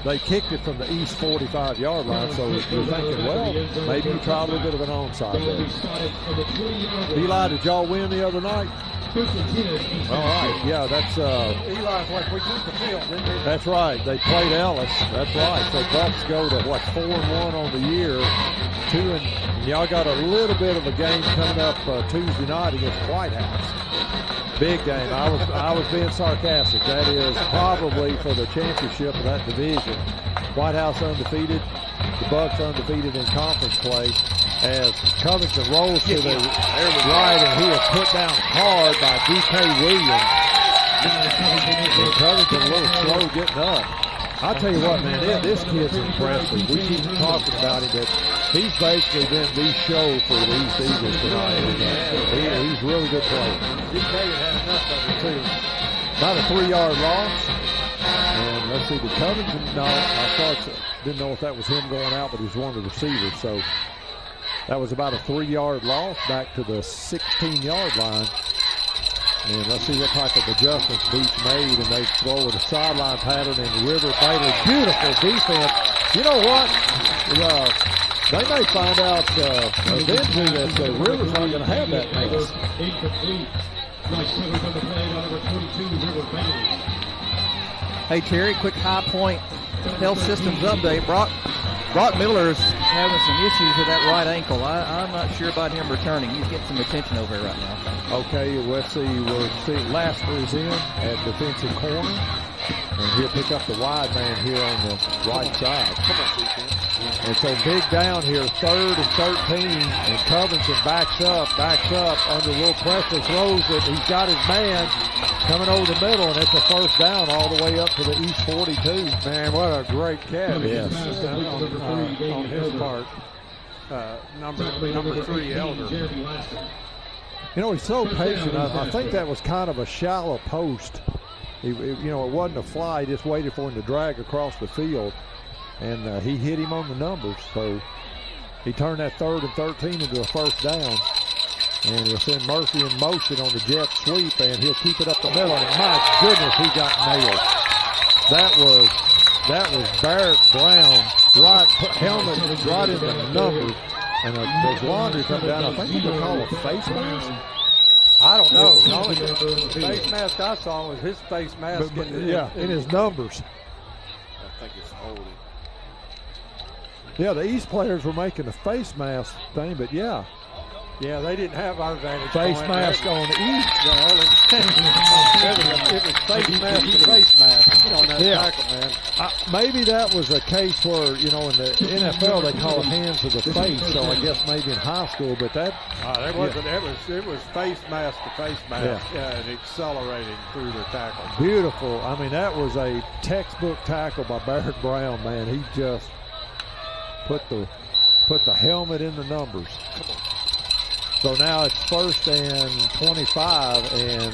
they kicked it from the east 45-yard line. So you're thinking, well, maybe you try a little bit of an onside there. Eli, did y'all win the other night? All right, yeah, that's Eli's like we took the field, didn't we? That's right. They played Ellis. That's right. So Bucks go to 4-1 on the year. Y'all got a little bit of a game coming up Tuesday night against White House. Big game. I was being sarcastic. That is probably for the championship of that division. White House undefeated. The Bucks undefeated in conference play. As Covington rolls to the right, and he is put down hard by D.K. Williams. And Covington a little slow getting up. I'll tell you what, man, this kid's impressive. We keep talking about him, but he's basically been the show for the East Eagles tonight. He's a really good player. D.K. had enough of it, too. About a 3-yard loss. And let's see, the Covington, didn't know if that was him going out, but he was one of the receivers. So that was about a 3-yard loss back to the 16-yard line. And let's see what type of adjustments Beech made, and they throw with a sideline pattern in River Bailey. Beautiful defense. You know what? They may find out eventually that the River's not going to have that mess. Hey, Terry, quick High Point Health Systems update. Brock Miller's having some issues with that right ankle. I'm not sure about him returning. He's getting some attention over here right now. Okay, let's see. We'll see. Laster is in at defensive corner. And he'll pick up the wide man here on the right side. And so big down here, 3rd and 13. And Covington backs up under a little pressure, throws it. He's got his man. coming over the middle, and it's a first down all the way up to the East 42. Man, what a great catch. Yes. On his part. Number 3, Elder. You know, he's so patient. I think that was kind of a shallow post. It wasn't a fly. He just waited for him to drag across the field, and he hit him on the numbers. So he turned that 3rd and 13 into a first down, and he'll send Murphy in motion on the jet sweep, and he'll keep it up the middle. And my goodness, he got nailed. That was Barrett Brown, helmet right in the numbers. And there's laundry come down. I think you could call it a face mask. I don't know. The only face mask I saw was his face mask. In his numbers. I think it's holding. Yeah, the East players were making the face mask thing, but yeah. Yeah, they didn't have our vantage face point. mask on the East. It was face mask to face mask on that tackle, man. Maybe that was a case where, in the NFL they call it hands to the face, so I guess maybe in high school, but that... it wasn't. It was face mask to face mask and accelerating through the tackle. Beautiful. I mean, that was a textbook tackle by Barrett Brown, man. He just put the helmet in the numbers. So now it's 1st and 25, and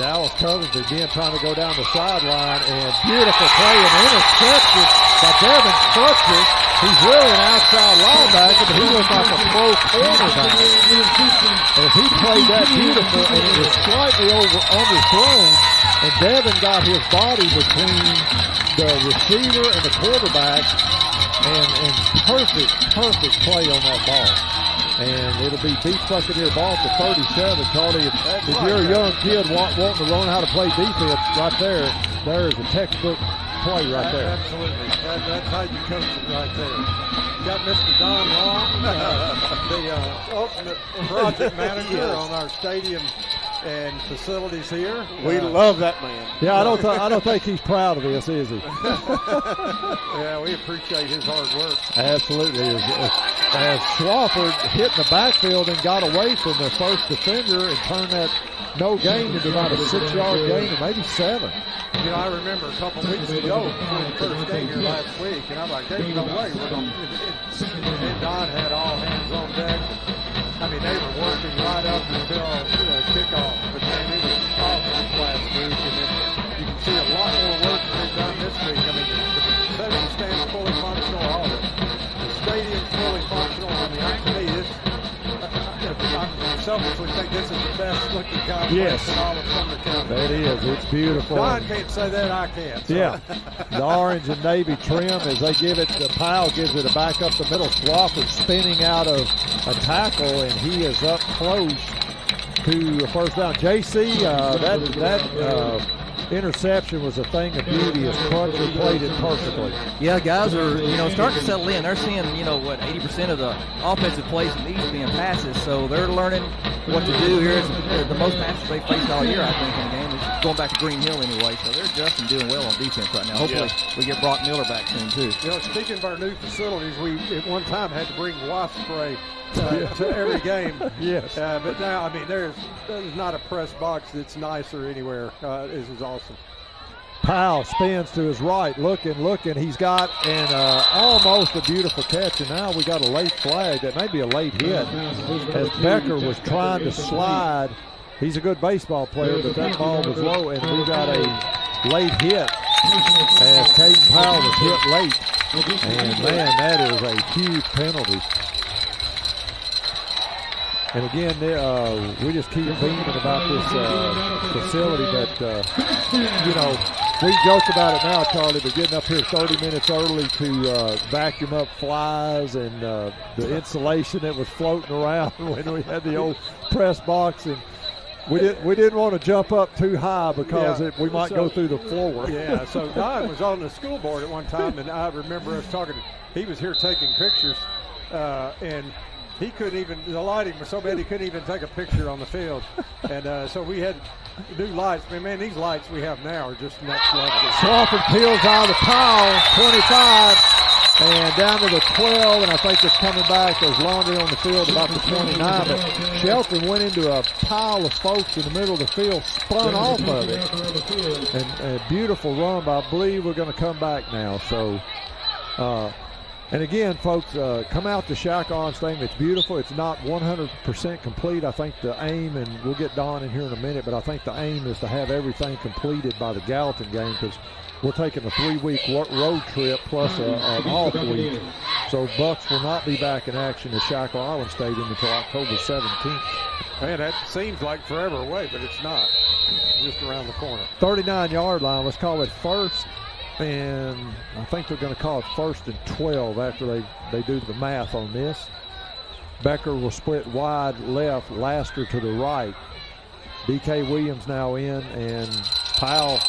Dallas Cousins again trying to go down the sideline, and beautiful play and intercepted by Devin Crutcher. He's really an outside linebacker, but he looks like a pro cornerback. And he played that beautiful, and it was slightly underthrown, and Devin got his body between the receiver and the quarterback, and perfect play on that ball. And it'll be Beech Buccaneer ball at the 37. Charlie, if you're a young kid wanting to learn how to play defense, right there is a textbook play right there. Absolutely. That's how you coach it right there. Got Mr. Don Long, the ultimate project manager on our stadium and facilities here. We love that man. Yeah, I don't think he's proud of this, is he? Yeah, we appreciate his hard work. Absolutely. As Schwafford hit in the backfield and got away from the first defender and turned that no gain into about a 6-yard gain or maybe 7. I remember a couple weeks ago before the first game here last week, and I'm like, there's no way we're going to. And Don had all hands on deck. I mean, they were working right up until kickoff, but man, it was awesome last week, and then you can see a lot more work than they've done this week. I mean, the concession stand's fully functional, all of it. The stadium's fully functional. I mean, to me, I selfishly think this is the best looking complex in all of Sumner County. That is. It's beautiful. Don can't say that, I can't. So. Yeah. The orange and navy trim as they give it, Powell gives it a back up the middle. Swafford spinning out of a tackle, and he is up close to a first down. JC, that interception was a thing of beauty as Crutcher played it perfectly. Yeah, guys are, starting to settle in. They're seeing, 80% of the offensive plays in these being passes, so they're learning what to do here. It's the most passes they faced all year, I think, in the game. It's going back to Green Hill anyway, so they're adjusting, doing well on defense right now. Hopefully we get Brock Miller back soon, too. Speaking of our new facilities, we at one time had to bring wasp spray to every game. Yes. But now, I mean, there's not a press box that's nicer anywhere. This is awesome. Powell spins to his right, looking. He's got almost a beautiful catch, and now we got a late flag. That may be a late hit as Becker was trying to slide. He's a good baseball player, but that ball was low, and we got a late hit as Kaden Powell was hit late. And, man, that is a huge penalty. And again, we just keep beaming about this facility, but, we joke about it now, Charlie, but getting up here 30 minutes early to vacuum up flies and the insulation that was floating around when we had the old press box, and we didn't want to jump up too high because we might go through the floor. Yeah, so Don was on the school board at one time, and I remember us talking. He was here taking pictures, and he couldn't even, the lighting was so bad he couldn't even take a picture on the field. And so we had new lights. Man, these lights we have now are just next level. Swafford peels out of the Powell, 25, and down to the 12, and I think it's coming back. There's laundry on the field about the 29, but Shelton went into a pile of folks in the middle of the field, spun off of it, and a beautiful run, but I believe we're going to come back now. So, and again, folks, come out to Shackle Island Stadium. It's beautiful. It's not 100% complete. I think the aim, and we'll get Don in here in a minute, but I think the aim is to have everything completed by the Gallatin game, because we're taking a 3-week road trip plus an off week. So Bucks will not be back in action at Shackle Island Stadium until October 17th. Man, that seems like forever away, but it's not. It's just around the corner. 39-yard line. Let's call it first. And I think they're going to call it 1st and 12 after they do the math on this. Becker will split wide left, Laster to the right. D.K. Williams now in, and Powell,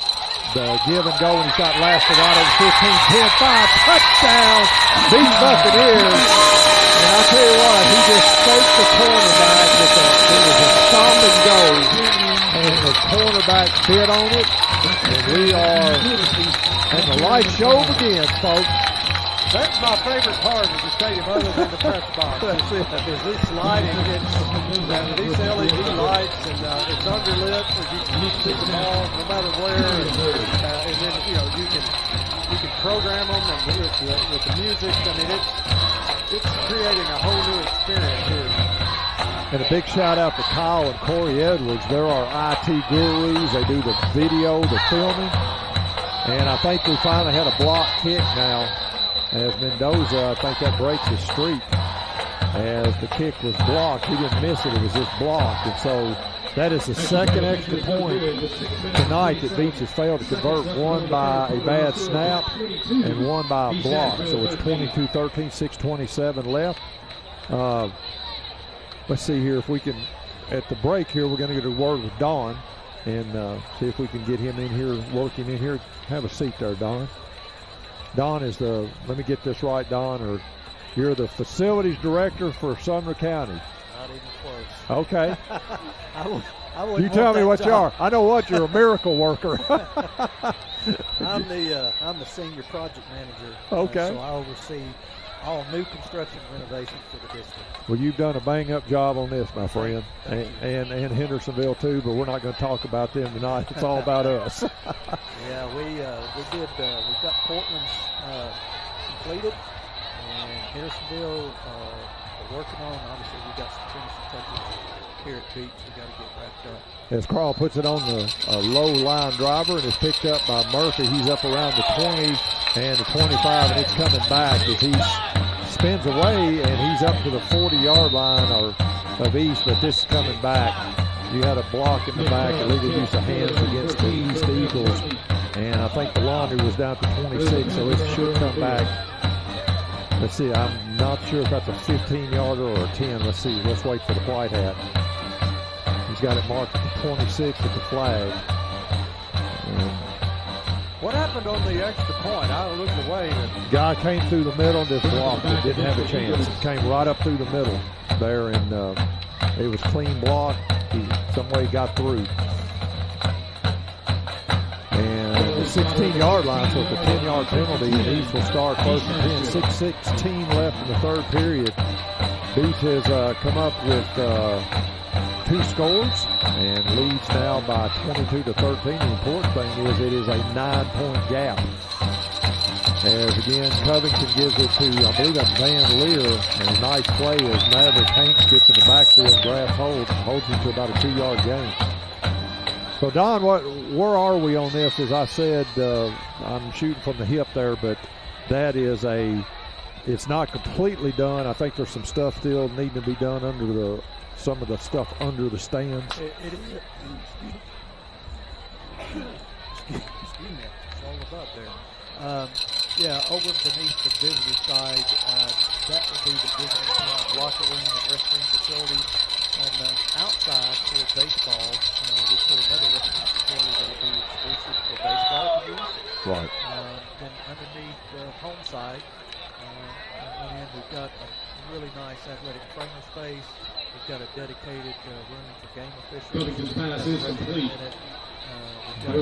the give and go, and he's got Laster right over 15, 10, 5, touchdown, Beech Buccaneers. And I tell you what, he just faked the cornerback it was a stop and go, and the cornerback bit on it, and the light show begins, folks. That's my favorite part of the stadium, other than the press box. That's it. Is this lighting? These LED lights, and it's underlit, so you can see the ball no matter where. And then you can program them, and with the music. I mean, it's creating a whole new experience here. And a big shout out to Kyle and Corey Edwards. They're our IT gurus. They do the video, the filming. And I think we finally had a block kick now. As Mendoza, I think that breaks his streak. As the kick was blocked, he didn't miss it. It was just blocked. And so that is the second extra point tonight that Beech has failed to convert. One by a bad snap and one by a block. So it's 22-13, 6:27 left. Let's see here if we can, at the break here, we're going to get a word with Don and see if we can get him in here, work him in here. Have a seat there, Don. Don is let me get this right, Don, or you're the facilities director for Sumner County. Not even close. Okay. You tell me what you are. I know what, you're a miracle worker. I'm the senior project manager. Okay. So I oversee all new construction renovations for the district. Well, you've done a bang-up job on this, my friend, and Hendersonville too. But we're not going to talk about them tonight. It's all about us. Yeah, we did. We got Portland's completed, and Hendersonville we're working on. Obviously, we got some finishing touches here at Beech. We got to get wrapped up. As Carl puts it on the low line driver, and is picked up by Murphy. He's up around the 20 and the 25, and it's coming back as he spins away, and he's up to the 40-yard line of East, but this is coming back. You had a block in the back, illegal use of hands against the East Eagles, and I think the laundry was down to 26, so it should come back. Let's see, I'm not sure if that's a 15-yarder or a 10. Let's see, let's wait for the white hat. He's got it marked at the 26 with the flag. What happened on the extra point? I looked away. Guy came through the middle and just blocked it. Didn't have a chance. It came right up through the middle there, and it was clean block. He some way got through. And the 16-yard line, so it's a 10-yard penalty, and East will start close to 10. 6:16 left in the third period. Beech has come up with 2 scores and leads now by 22-13. The important thing is it is a 9-point gap. As again, Covington gives it to, I believe that's Van Leer, and a nice play as Maverick Hanks gets in the backfield and grabs holds him to about a 2-yard gain. So Don, where are we on this? As I said, I'm shooting from the hip there, but that is it's not completely done. I think there's some stuff still needing to be done under some of the stuff under the stands. It is. Excuse me. It's all about there. Over beneath the visitor side, that would be the visiting team's locker room and restroom facility. On the outside for baseball, we put another restroom facility that will be exclusive for baseball to use. Right. Then underneath the home side, we've got a really nice athletic trainer space. We've got a dedicated room for game officials. Coach's pass is complete. We've got a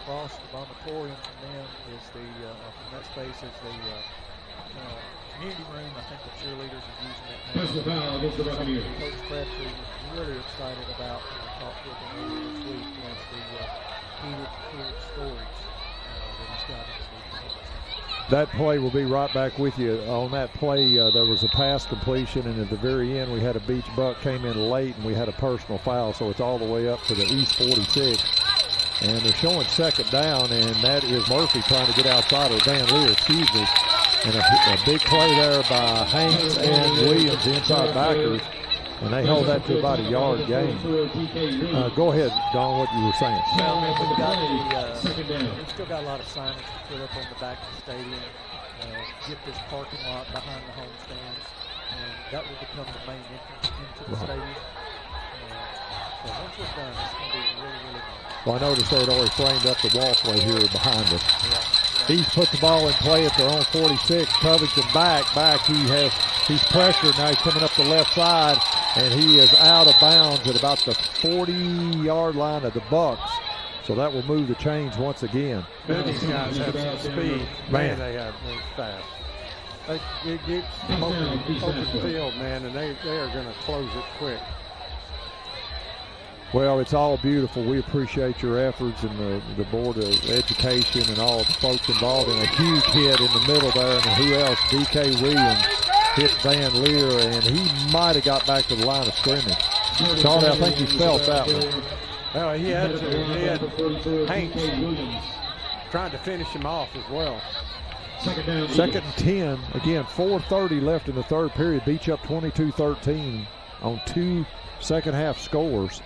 across the vomitorium from them is from that space is the community room. I think the cheerleaders are using it now. Personal foul against the Buccaneers. Coach Crabtree was really excited about when I talked with him earlier this week was the heated storage that he's got underneath the homes. That play will be right back with you. On that play, there was a pass completion, and at the very end, we had a Beech Buck came in late, and we had a personal foul, so it's all the way up to the East 46. And they're showing second down, and that is Murphy trying to get outside of Van Leer, excuse me. And a big play there by Hanks and Williams, inside backers, and they held that to about a yard gain. Go ahead, Don, what you were saying. Well, we've still got a lot of signage to put up on the back of the stadium, get this parking lot behind the home stands, and that will become the main entrance into the stadium. So once we're done, it's going to be really, really nice. Well, I noticed they had already framed up the walkway here behind us. He's put the ball in play at their own 46. Covington back. He's pressured. Now he's coming up the left side, and he is out of bounds at about the 40-yard line of the Bucks. So that will move the chains once again. These guys have some speed. Man, they have fast. It's open field, man, and they are going to close it quick. Well, it's all beautiful. We appreciate your efforts and the Board of Education and all the folks involved in a huge hit in the middle there. And who else? D.K. Williams hit Van Leer, and he might have got back to the line of scrimmage. Charlie, I think he felt that one. Well, he had Hanks trying to finish him off as well. Second and 10. Again, 4:30 left in the third period. Beech up 22-13 on 2 second-half scores.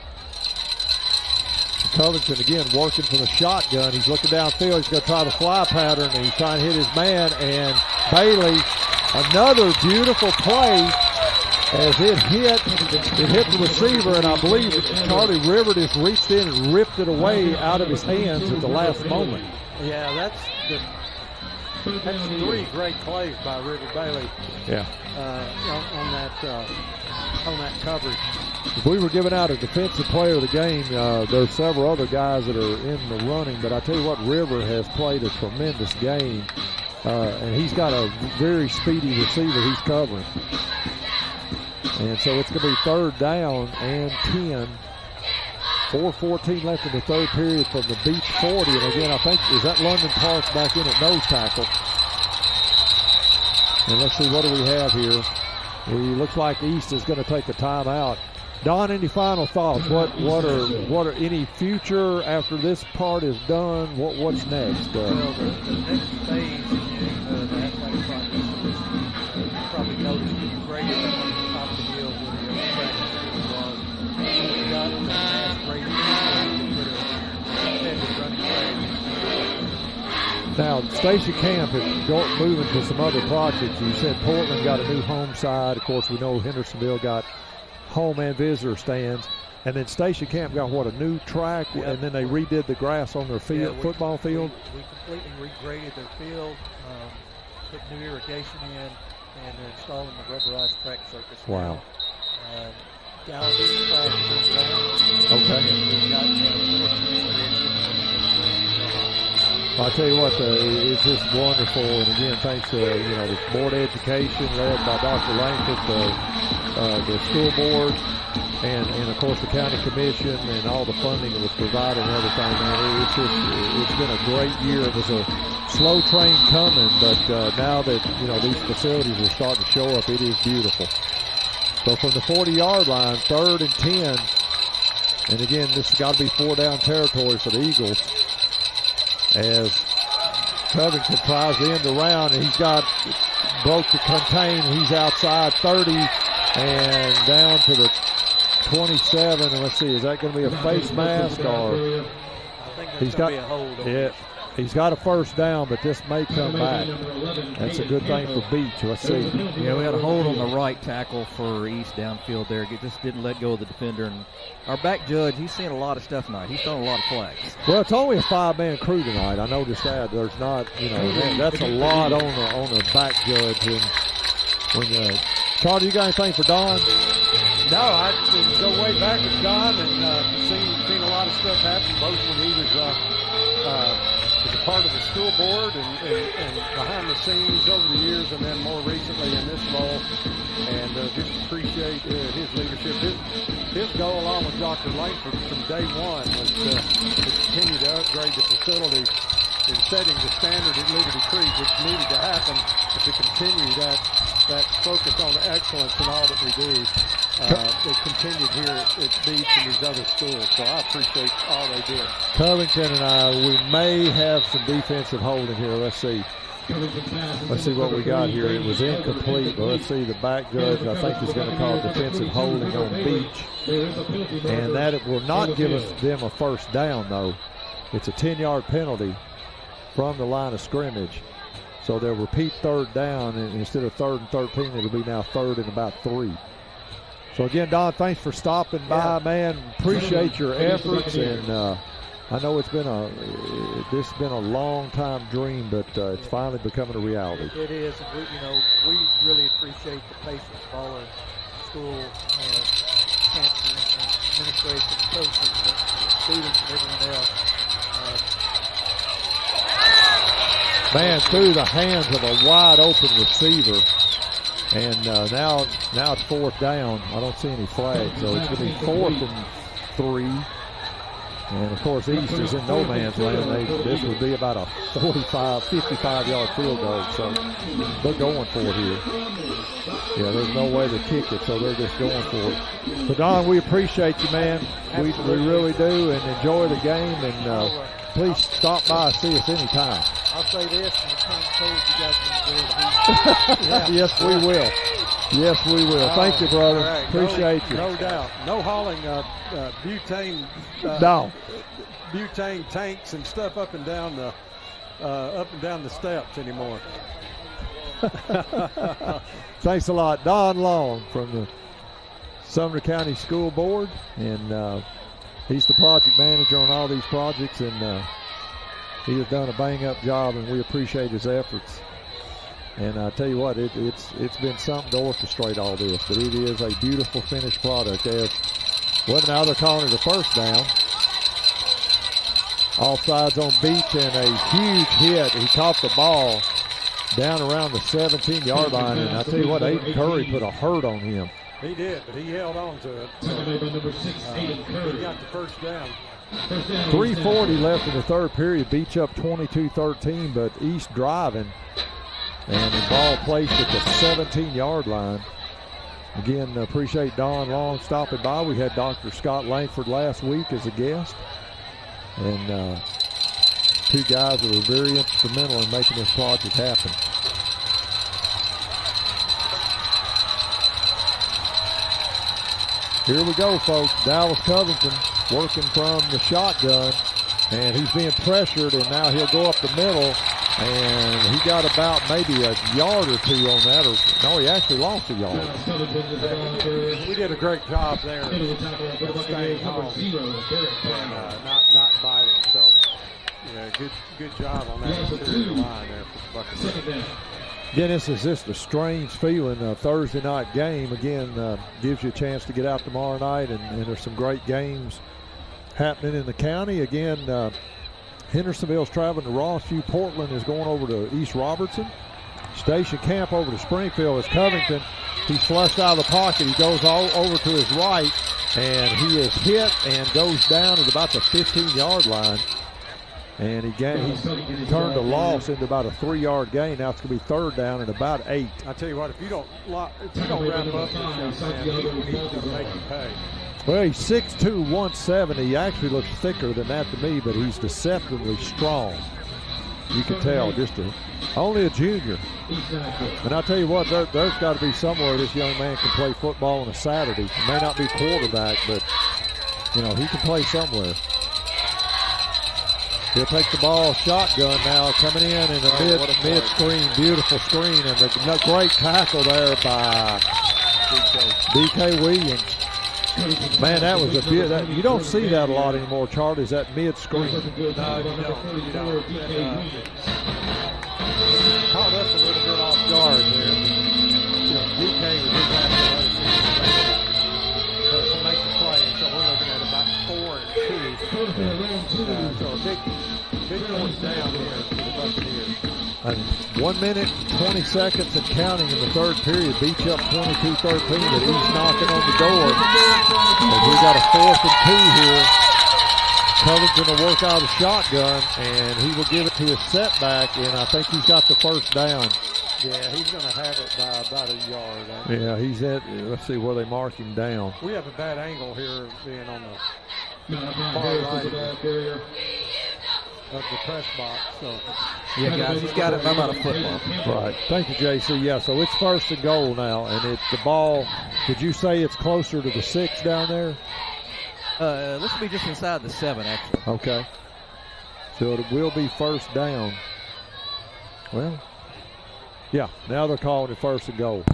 Covington again working from the shotgun. He's looking downfield. He's going to try the fly pattern, and he's trying to hit his man. And Bailey, another beautiful play as it hit the receiver, and I believe Charlie River just reached in and ripped it away out of his hands at the last moment. Yeah, that's 3 great plays by River Bailey. Yeah. On that coverage. If we were giving out a defensive player of the game, there's several other guys that are in the running, but I tell you what, River has played a tremendous game, and he's got a very speedy receiver he's covering. And so it's going to be third down and 10. 4:14 left in the third period from the Beech 40. And again, I think, is that London Parks back in at nose tackle? And let's see, what do we have here? Looks like East is going to take a timeout. Don, any final thoughts? What are any future after this part is done? What's next? Well, the next phase in the athletic process, you probably noticed we graded up on the top of the hill where the practice was. So we got the mass grading to put a heavy running grade. Now, Stacy Camp is moving to some other projects. You said Portland got a new home side. Of course, we know Hendersonville got home and visitor stands. And then Station Camp got, a new track? Yep. And then they redid the grass on their field, football field? We completely regraded their field, put new irrigation in, and they're installing the rubberized track surface. Wow. Gallagher's track is in ground. Okay. We've got I tell you what, it's just wonderful. And again, thanks to the Board of Education led by Dr. Langford, the school board, and of course the county commission and all the funding that was provided and everything. Man, it's been a great year. It was a slow train coming, but now that these facilities are starting to show up, it is beautiful. So from the 40-yard line, 3rd and 10, and again, this has got to be 4-down territory for the Eagles. As Covington tries to end around, and he's got broke to contain. He's outside 30 and down to the 27. And let's see, is that going to be a face mask or? I think there's going to be a hold on it. He's got a first down, but this may come back. That's a good thing for Beech. Let's see. Yeah, we had a hold on the right tackle for East downfield there. Just didn't let go of the defender. And our back judge, he's seeing a lot of stuff tonight. He's throwing a lot of flags. Well, it's only a 5-man crew tonight. I noticed that. There's not, that's a lot on the back judge. And when Charlie, you got anything for Don? No, I go way back with Don and seen a lot of stuff happened, both when he was a part of the school board and behind the scenes over the years, and then more recently in this role. And just appreciate his leadership. His goal, along with Dr. Langford from day one, was to continue to upgrade the facility and setting the standard at Liberty Creek, which needed to happen, but to continue that focus on excellence in all that we do. It continued here at Beech and these other schools, so I appreciate all they did. Covington and I, we may have some defensive holding here. Let's see. Let's see what we got here. It was incomplete, but let's see. The back judge, I think, is going to call defensive holding on Beech, and that it will not give them a first down, though. It's a 10-yard penalty from the line of scrimmage. So they'll repeat third down, and instead of 3rd and 13, it'll be now 3rd and about 3. So again, Don, thanks for stopping by, man. Appreciate your efforts, and I know this has been a long time dream, but it's finally becoming a reality. It is, and we really appreciate the patience of all our school chancellors and administration, coaches, and students, and everyone else. Man, through the hands of a wide open receiver. And now it's 4th down. I don't see any flags, so it's going to be 4th and 3. And, of course, East is in no man's land. This would be about a 55-yard field goal, so they're going for it here. Yeah, there's no way to kick it, so they're just going for it. But, Don, we appreciate you, man. We really do, and enjoy the game. And please stop by and see us anytime. I'll say this, and it's kind of cold, you guys can enjoy the Yes, we will. Yes, we will. Thank you, brother. Right. Appreciate you. No doubt. No hauling butane. No. Butane tanks and stuff up and down the steps anymore. Thanks a lot, Don Long from the Sumner County School Board, and he's the project manager on all these projects, and he has done a bang-up job, and we appreciate his efforts. And I tell you what, it's been something to orchestrate all this, but it is a beautiful finished product. Now they're calling it a first down. Offsides on Beech, and a huge hit. He caught the ball down around the 17-yard line, and I tell you what, Aiden Curry put a hurt on him. He did, but he held on to it. He got the first down. 3:40 left in the third period. Beech up 22-13, but East driving. And the ball placed at the 17-yard line. Again, appreciate Don Long stopping by. We had Dr. Scott Langford last week as a guest. And two guys that were very instrumental in making this project happen. Here we go, folks. Dallas Covington working from the shotgun. And he's being pressured, and now he'll go up the middle. And he got about maybe a yard or two on that. No, he actually lost a yard. We did a great job there of staying home and not biting. So, good job on that interior line there for the Buccaneers. Again, this is just a strange feeling. A Thursday night game, again, gives you a chance to get out tomorrow night, and there's some great games happening in the county. Again, Hendersonville's traveling to Rossview. Portland is going over to East Robertson. Station Camp over to Springfield is Covington. He's flushed out of the pocket. He goes all over to his right, and he is hit and goes down at about the 15-yard line. And he turned a loss into about a 3-yard gain. Now it's going to be third down and about 8. I tell you what, if you don't wrap up this young man, he's going to make you pay. Well, he's 6'2", 170. He actually looks thicker than that to me, but he's deceptively strong. You can tell, only a junior. And I'll tell you what, there's got to be somewhere this young man can play football on a Saturday. He may not be quarterback, but, he can play somewhere. He'll take the ball shotgun now, coming in the mid-screen, beautiful screen, and a great tackle there by DK Williams. Man, that was you don't see that a lot anymore, Charlie, is that mid-screen. No, you don't. Caught us a little bit off guard there. DK was just having to make the play, so we're looking at about 4 and 2. So a big fourth down here for the Buccaneers. And 1 minute, 20 seconds and counting in the third period. Beech up 22-13, but he's knocking on the door. And we got a 4th and 2 here. Covington will work out a shotgun, and he will give it to his setback, and I think he's got the first down. Yeah, he's going to have it by about a yard. Yeah, he's at, let's see where they mark him down. We have a bad angle here being on the far right of the press box. So. Yeah, guys, he's got it by about a football. Right. Thank you, JC. Yeah, so it's 1st and goal now, and it's the ball. Did you say it's closer to the 6 down there? This will be just inside the 7, actually. Okay. So it will be first down. Well, yeah, now they're calling it 1st and goal.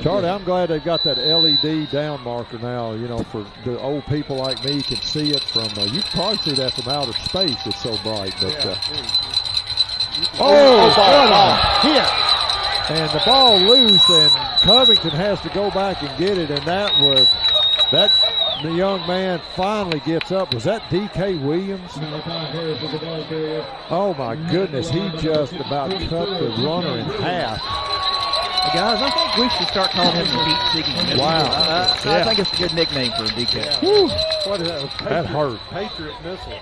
Charlie, I'm glad they've got that LED down marker now, you know, for the old people like me can see it from, you can probably see that from outer space. It's so bright. But, what a hit! And the ball loose, and Covington has to go back and get it, and the young man finally gets up. Was that D.K. Williams? Oh, my goodness. He just about cut the runner in half. Hey guys, I think we should start calling him the Beech Seeking. Wow. I think it's a good nickname for DK. Yeah. What is that? That hurt. Patriot missile.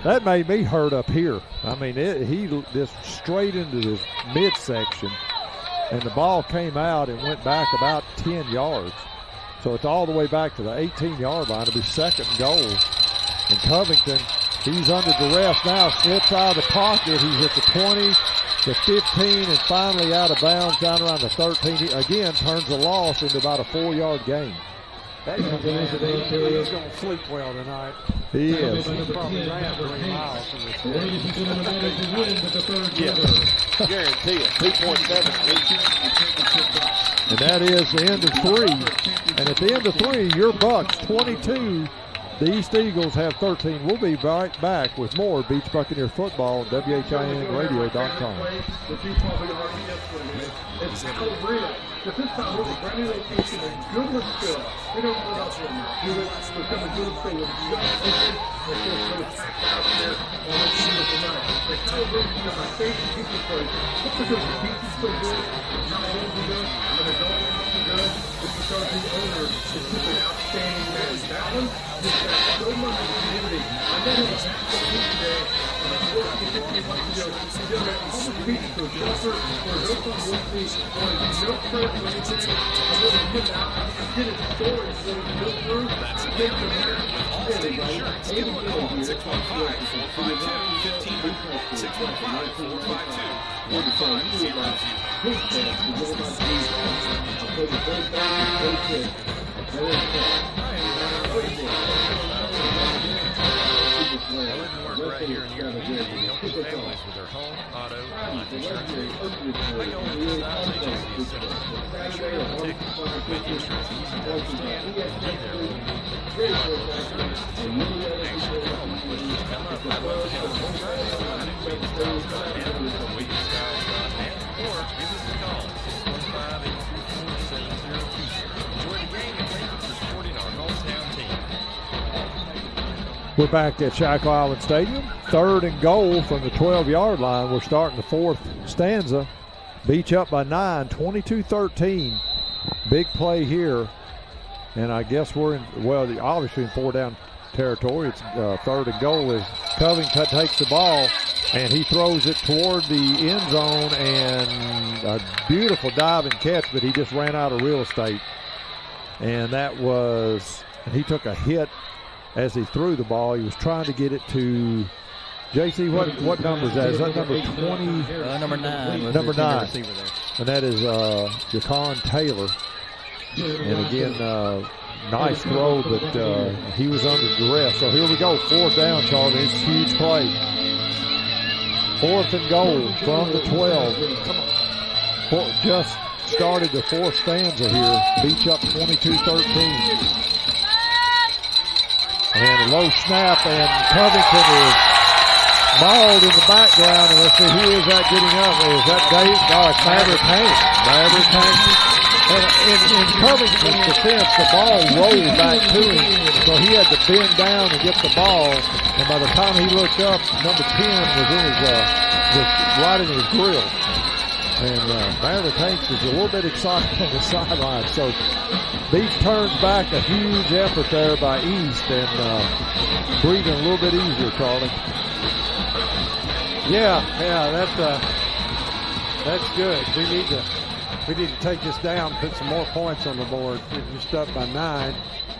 That made me hurt up here. I mean, he just straight into this midsection, and the ball came out and went back about 10 yards. So it's all the way back to the 18-yard line. It'll be 2nd and goal. And Covington, he's under duress now, slips out of the pocket. He's at the 20, the 15, and finally out of bounds down around the 13. He, again, turns the loss into about a 4-yard gain. That young man, he's going to sleep well tonight. He is. He probably ran 3 miles from this Yeah, guarantee it. 2.7. And that is the end of 3. And at the end of 3, your Bucks 22. The East Eagles have 13. We'll be right back with more Beech Buccaneer football on WHINradio.com. I live and work right here in your community, helping families with their home, auto, and life insurance needs. My goal with this Styles agency is simple. Make sure you have a ticket, make insurance easy to understand, and be there when you need it. Service is simple. Actually, call me. Come up, I'd love to help. Find it at WheatonStyles.net, WheatonStyles.net, or give us a call, 615-824-7020. Enjoy the game and thank you for supporting our hometown team. We're back at Shackle Island Stadium. 3rd and goal from the 12-yard line. We're starting the 4th stanza. Beech up by 9, 22-13. Big play here. And I guess we're in, well, obviously in 4-down territory. It's 3rd and goal as Covington takes the ball, and he throws it toward the end zone, and a beautiful diving catch, but he just ran out of real estate. And that was, he took a hit as he threw the ball. He was trying to get it to JC. What number is that? Is that number 20? Number 9. Number 9. Receiver there. And that is Jacon Taylor. And again, nice throw, but he was under duress. So here we go. 4th down, Charlie. It's a huge play. 4th and goal from the 12. Just started the 4th stanza here. Beech up 22-13. And a low snap, and Covington is mauled in the background. And let's see, who is that getting up? Is that Dave? No, it's Maverick Hank. Maverick Hank And in Covington's defense, the ball rolled back to him, so he had to bend down and get the ball. And by the time he looked up, number 10 was in his, was right in his grill. And Maverick Hanks was a little bit excited on the sideline. So Beech turns back, a huge effort there by East, and breathing a little bit easier, Charlie. Yeah, that's good. We need to take this down, put some more points on the board. We're just up by 9,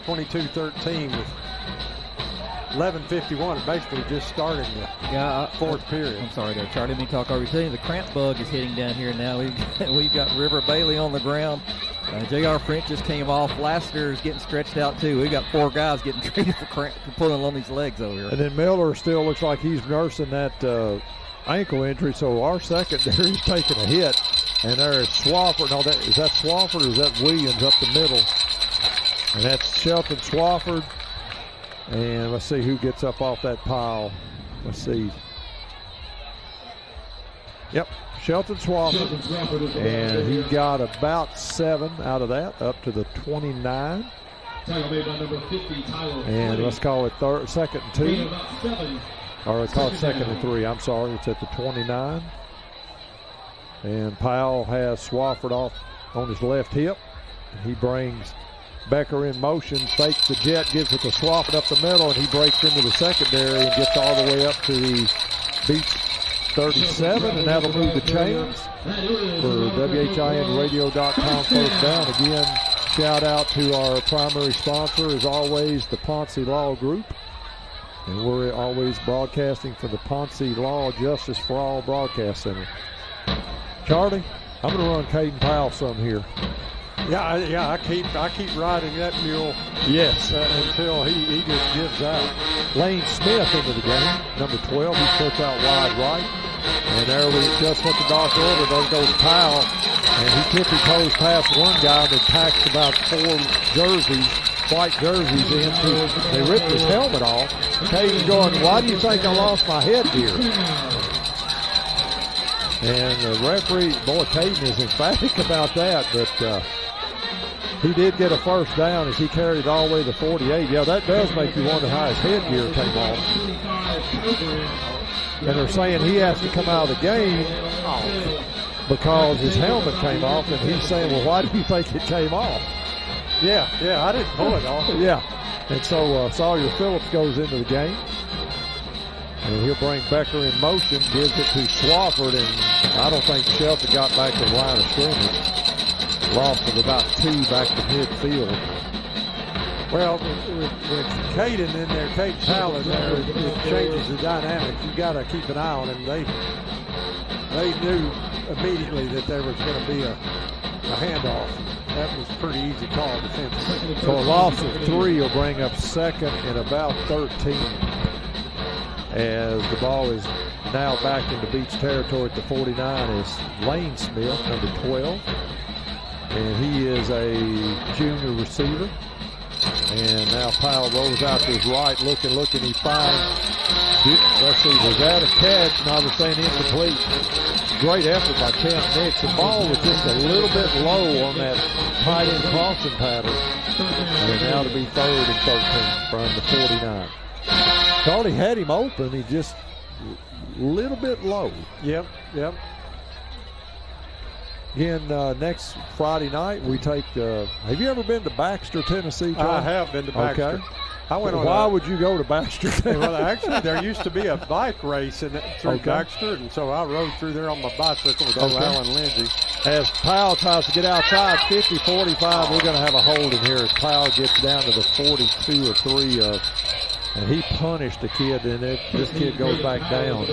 22-13 with 11:51. Basically just starting the fourth period. I'm sorry there, Charlie. Let me talk over you. The cramp bug is hitting down here now. We've got River Bailey on the ground. J.R. French just came off. Laster is getting stretched out too. We've got 4 guys getting treated for cramp, pulling on these legs over here. And then Miller still looks like he's nursing that ankle injury, so our secondary is taking a hit. And there is Swafford. No, is that Swafford or is that Williams up the middle? And that's Shelton Swafford. And let's see who gets up off that pile. Let's see. Yep, Shelton Swafford. And he got about 7 out of that, up to the 29. And let's call it second and 2. Or let's call it second and 3. I'm sorry, it's at the 29. And Powell has Swafford off on his left hip. And he brings Becker in motion, fakes the jet, gives it to Swafford up the middle, and he breaks into the secondary and gets all the way up to the Beech 37, and that'll move the chains for WHINradio.com first down. Again, shout out to our primary sponsor, as always, the Ponce Law Group. And we're always broadcasting from the Ponce Law Justice for All Broadcast Center. Charlie, I'm going to run Kaden Powell some here. Yeah, I keep riding that mule. Yes. Until he just gives out. Lane Smith into the game, number 12. He puts out wide right. And there we just went to dark order. There goes Powell. And he tippy-toes past one guy that packs about 4 jerseys, white jerseys in. They ripped his helmet off. Caden's going, why do you think I lost my headgear? And the referee, boy, Kaden is emphatic about that, but he did get a first down as he carried it all the way to 48. Yeah, that does make you wonder how his headgear came off. And they're saying he has to come out of the game because his helmet came off, and he's saying, well, why do you think it came off? Yeah, I didn't pull it off. Yeah, and so Sawyer Phillips goes into the game. And he'll bring Becker in motion, gives it to Swafford, and I don't think Shelton got back to the line of scrimmage. Loss of about 2 back to midfield. Well, with Kaden in there, Kaden Powell in there, it changes the dynamics. You've got to keep an eye on him. They knew immediately that there was going to be a handoff. That was a pretty easy call defensively. So a loss of 3 will bring up second and about 13. As the ball is now back into Beech territory at the 49 is Lane Smith, number 12. And he is a junior receiver. And now Powell rolls out to his right, looking. He finds, let's see, was that a catch? No, they're saying incomplete. Great effort by Camp Nix. The ball was just a little bit low on that tight end crossing pattern. And now to be 3rd and 13 from the 49. Charlie had him open. He just a little bit low. Yep. Again, next Friday night we take. Have you ever been to Baxter, Tennessee, Charlie? I have been to Baxter. Okay. I went on. Why would you go to Baxter? Well, actually, there used to be a bike race through Baxter, and so I rode through there on my bicycle with Alan Lindsay. As Powell tries to get outside, 50-45, we're going to have a holding here as Powell gets down to the 42 or 3 of. And he punished the kid, and this kid goes back down.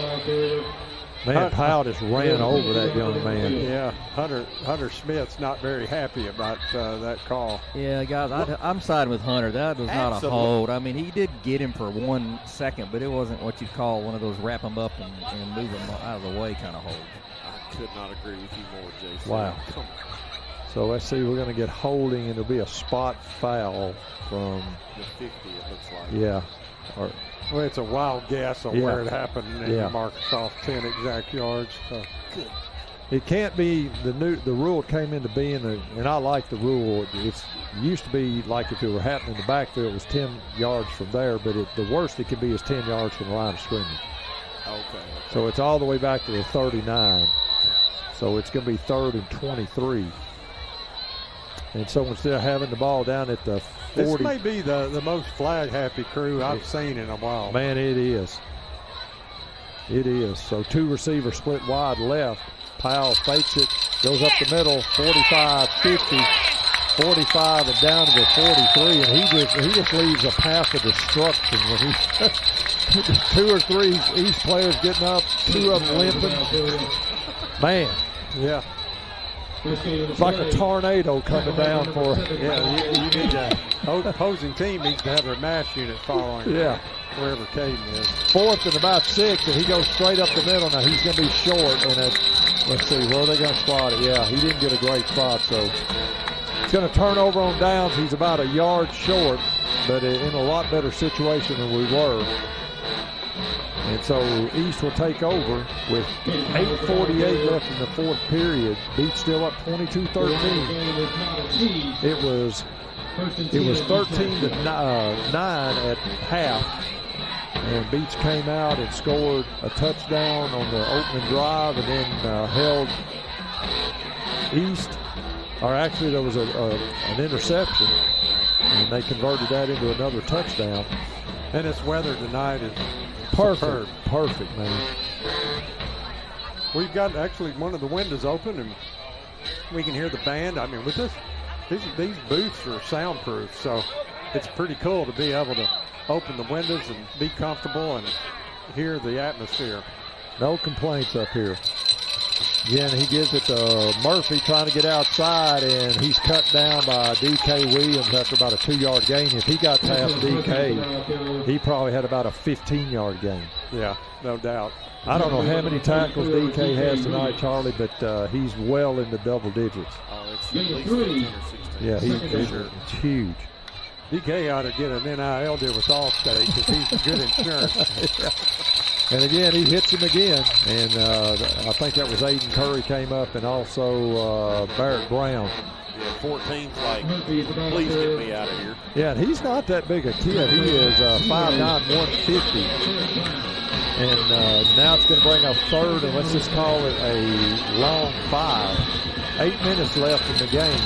Man, Powell just ran over that young man. Yeah, Hunter Smith's not very happy about that call. Yeah, guys, I'm siding with Hunter. That was not a hold. I mean, he did get him for 1 second, but it wasn't what you'd call one of those wrap him up and move him out of the way kind of hold. I could not agree with you more, Jason. Wow. Come on. So let's see, we're going to get holding, and it'll be a spot foul from the 50, it looks like. Yeah. Well, it's a wild guess on where it happened, and he marks off 10 exact yards. So. Good. It can't be the rule came into being, and I like the rule. It used to be like if it were happening in the backfield, it was 10 yards from there, but the worst it could be is 10 yards from the line of scrimmage. Okay. So it's all the way back to the 39. So it's going to be 3rd and 23. And so instead of having the ball down at the 40. This may be the most flag-happy crew I've seen in a while. Man, it is. It is. So 2 receivers split wide left. Powell fakes it, goes up the middle, 45, 50, 45, and down to the 43. And he just leaves a path of destruction when he 2 or 3 East players getting up, 2 of them limping. Man, yeah. It's like a tornado coming down for. Yeah, you need to. Opposing team needs to have their mass unit following. Yeah. Wherever Kaden is. 4th and about 6, and he goes straight up the middle. Now he's going to be short, and let's see, where are they going to spot it? Yeah, he didn't get a great spot, so it's going to turn over on downs. He's about a yard short, but in a lot better situation than we were. And so East will take over with 8:48 left in the 4th period. Beech still up 22-13. It was 13-9 at half. And Beech came out and scored a touchdown on the opening drive and then held East. Or actually, there was an interception, and they converted that into another touchdown. And this weather tonight is perfect. Perfect, man. We've got actually one of the windows open, and we can hear the band. I mean, with these booths are soundproof, so it's pretty cool to be able to open the windows and be comfortable and hear the atmosphere. No complaints up here. Again, he gives it to Murphy trying to get outside, and he's cut down by D.K. Williams after about a 2-yard gain. If he got past D.K., he probably had about a 15-yard gain. Yeah, no doubt. I don't know how many tackles D.K. has tonight, Charlie, but he's well in the double digits. Oh, it's at least 15 or 16. Yeah, it's huge. DK ought to get an NIL deal with Allstate because he's good insurance. Yeah. And again, he hits him again. And I think that was Aiden Curry came up, and also Barrett Brown. Yeah, 14's like, please get me out of here. Yeah, and he's not that big a kid. He is 5'9", 150. And now it's going to bring up 3rd, and let's just call it a long 5. 8 minutes left in the game.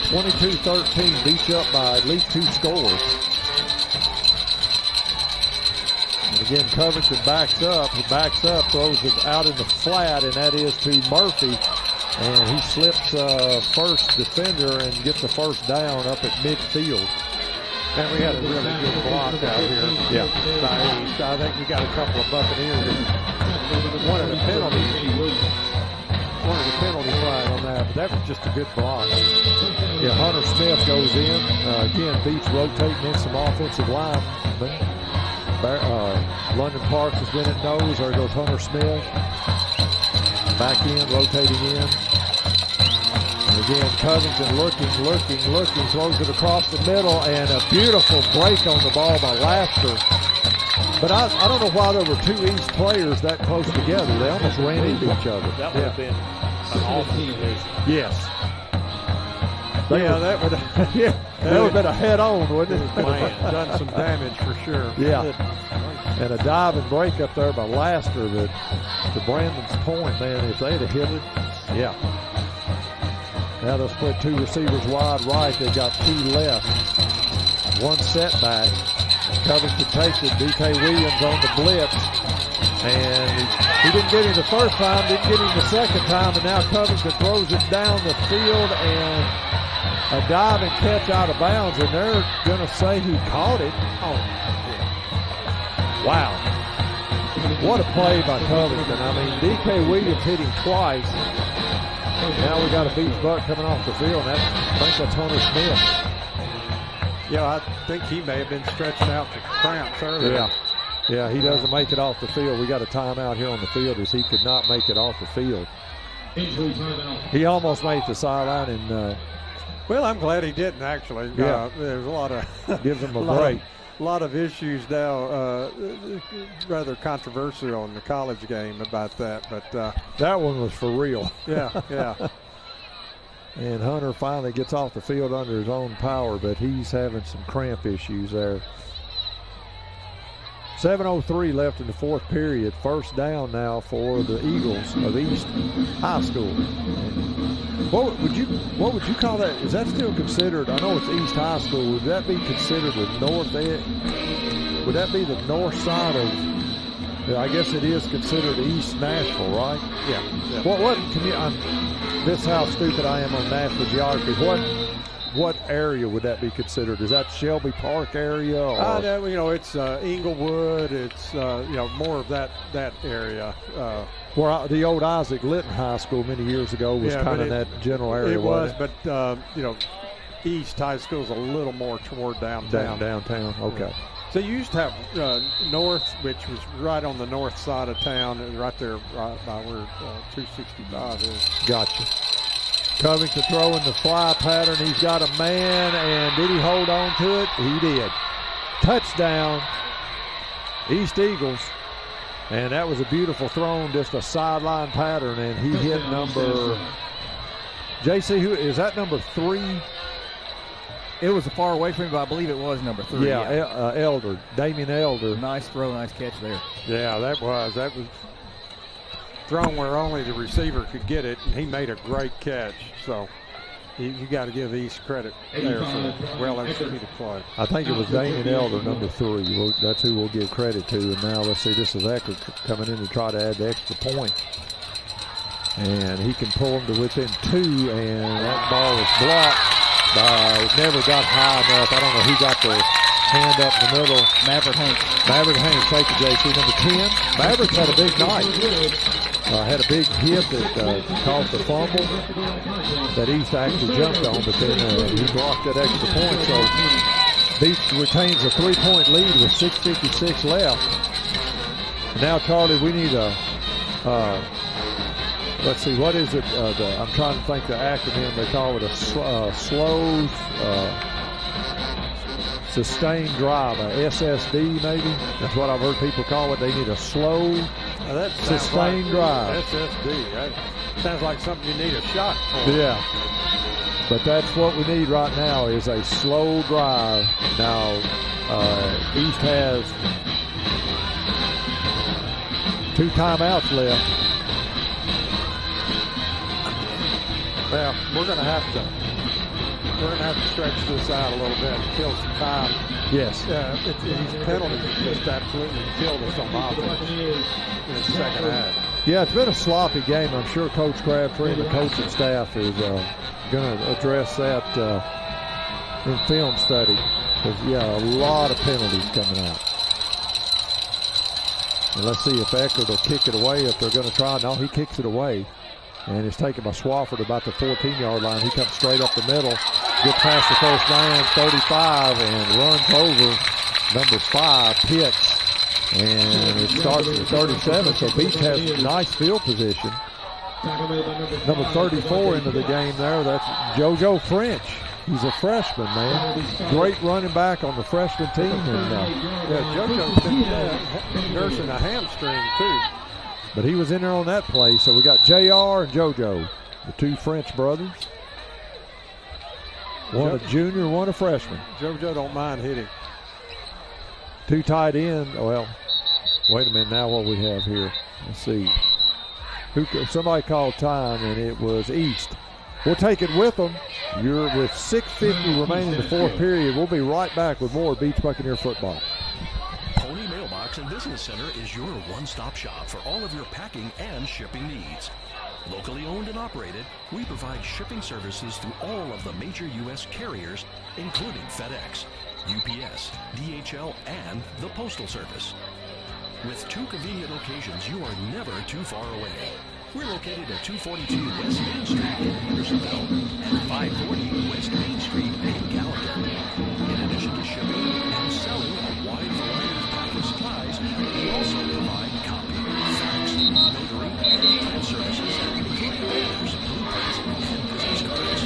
22-13, Beech up by at least 2 scores. And again, Covington backs up. He backs up, throws it out in the flat, and that is to Murphy. And he slips first defender and gets a first down up at midfield. And we had a really good block out here. Yeah. By East. I think we got a couple of Buccaneers. One of the penalty flag on that, but that was just a good block. Yeah, Hunter Smith goes in. Again, Beech rotating in some offensive linemen. London Parks has been at nose. There goes Hunter Smith. Back in, rotating in. And again, Covington looking, throws it across the middle, and a beautiful break on the ball by Laster. But I don't know why there were 2 East players that close together. They almost ran into each other. That would have been an awful collision. Yes. That would have been a head-on, wouldn't it? Man, done some damage for sure. Yeah. And a dive and break up there by Laster that, to Brandon's point, man, if they'd have hit it, yeah. Now they'll split 2 receivers wide right. They've got 2 left. 1 setback. Covington takes it. D.K. Williams on the blitz. And he didn't get him the first time, didn't get him the second time, and now Covington throws it down the field, and a dive and catch out of bounds, and they're going to say he caught it. Oh, wow. What a play by Covington. I mean, D.K. Williams hit him twice. Now we got a Beech buck coming off the field, and I think that's Hunter Smith. Yeah, I think he may have been stretched out to cramps earlier. Yeah, he doesn't make it off the field. We got a timeout here on the field as he could not make it off the field. He almost made the sideline, and well, I'm glad he didn't actually. Yeah, there's a lot of gives him a break. lot of issues now, rather controversial in the college game about that, but that one was for real. Yeah, yeah. And Hunter finally gets off the field under his own power, but he's having some cramp issues there. 7:03 left in the fourth period. First down now for the Eagles of East High School. And what would you call that? Is that still considered? I know it's East High School. Would that be considered the north end? Would that be the north side of? I guess it is considered East Nashville, right? Yeah. What can you? This is how stupid I am on Nashville geography. What area would that be considered? Is that Shelby Park area? Or? It's Inglewood. It's more of that area. Where the old Isaac Litton High School many years ago was kind of that general area. It was, but East High School is a little more toward downtown. Downtown, okay. So you used to have North, which was right on the north side of town, and right there right by where 265 is. Gotcha. Covington throwing the fly pattern. He's got a man, and did he hold on to it? He did. Touchdown, East Eagles. And that was a beautiful throw, just a sideline pattern, and he hit number, JC, who is that, number 3? It was far away from him, but I believe it was number 3. Yeah. Elder, Damian Elder. Nice throw, nice catch there. Yeah, that was thrown where only the receiver could get it, and he made a great catch. So you got to give East credit there for the well-executed play. I think it was Damian Elder, number 3. That's who we'll give credit to. And now let's see, this is Eckert coming in to try to add the extra point. And he can pull them to within 2, and that ball is blocked. Never got high enough. I don't know who got their hand up in the middle. Maverick Hanks, take it, JC, number 10. Maverick had a big night. Had a big hit that caused a fumble that East actually jumped on, but then he blocked that extra point. So Beech retains a 3-point lead with 6:56 left. And now, Charlie, we need let's see, what is it? I'm trying to think the acronym. They call it a slow sustained drive, a SSD maybe. That's what I've heard people call it. They need a slow sustained drive. SSD. That sounds like something you need a shot for. Yeah. But that's what we need right now is a slow drive. Now, East has 2 timeouts left. Well, we're going to have to stretch this out a little bit and kill some time. Yes. These penalties just absolutely killed us on offense in the second half. Yeah, it's been a sloppy game. I'm sure Coach Crabtree and the coaching staff is going to address that in film study. Because, a lot of penalties coming out. And let's see if Eckert will kick it away if they're going to try. No, he kicks it away. And it's taken by Swafford about the 14-yard line. He comes straight up the middle, gets past the first man, 35, and runs over number 5, Pitts. And it starts at 37, so Beech has nice field position. Number 34 into the game there, that's JoJo French. He's a freshman, man. Great running back on the freshman team. And, JoJo's been nursing a hamstring, too. But he was in there on that play, so we got JR and JoJo, the 2 French brothers. One a junior, one a freshman. JoJo don't mind hitting. 2 tight end. Well, wait a minute. Now what we have here? Let's see. Somebody called time, and it was East. We'll take it with them. You're with 6:50 remaining in the fourth period. We'll be right back with more Beech Buccaneer football. Pony Mailbox and Business Center is your one-stop shop for all of your packing and shipping needs. Locally owned and operated, we provide shipping services through all of the major U.S. carriers, including FedEx, UPS, DHL, and the Postal Service. With 2 convenient locations, you are never too far away. We're located at 242 West Main Street in Hendersonville and 540 West Main Street in Gallatin. In addition to shipping and selling a wide variety of package supplies, we also provide copy, fax, notary, and print services, including banners, blueprints, and business cards.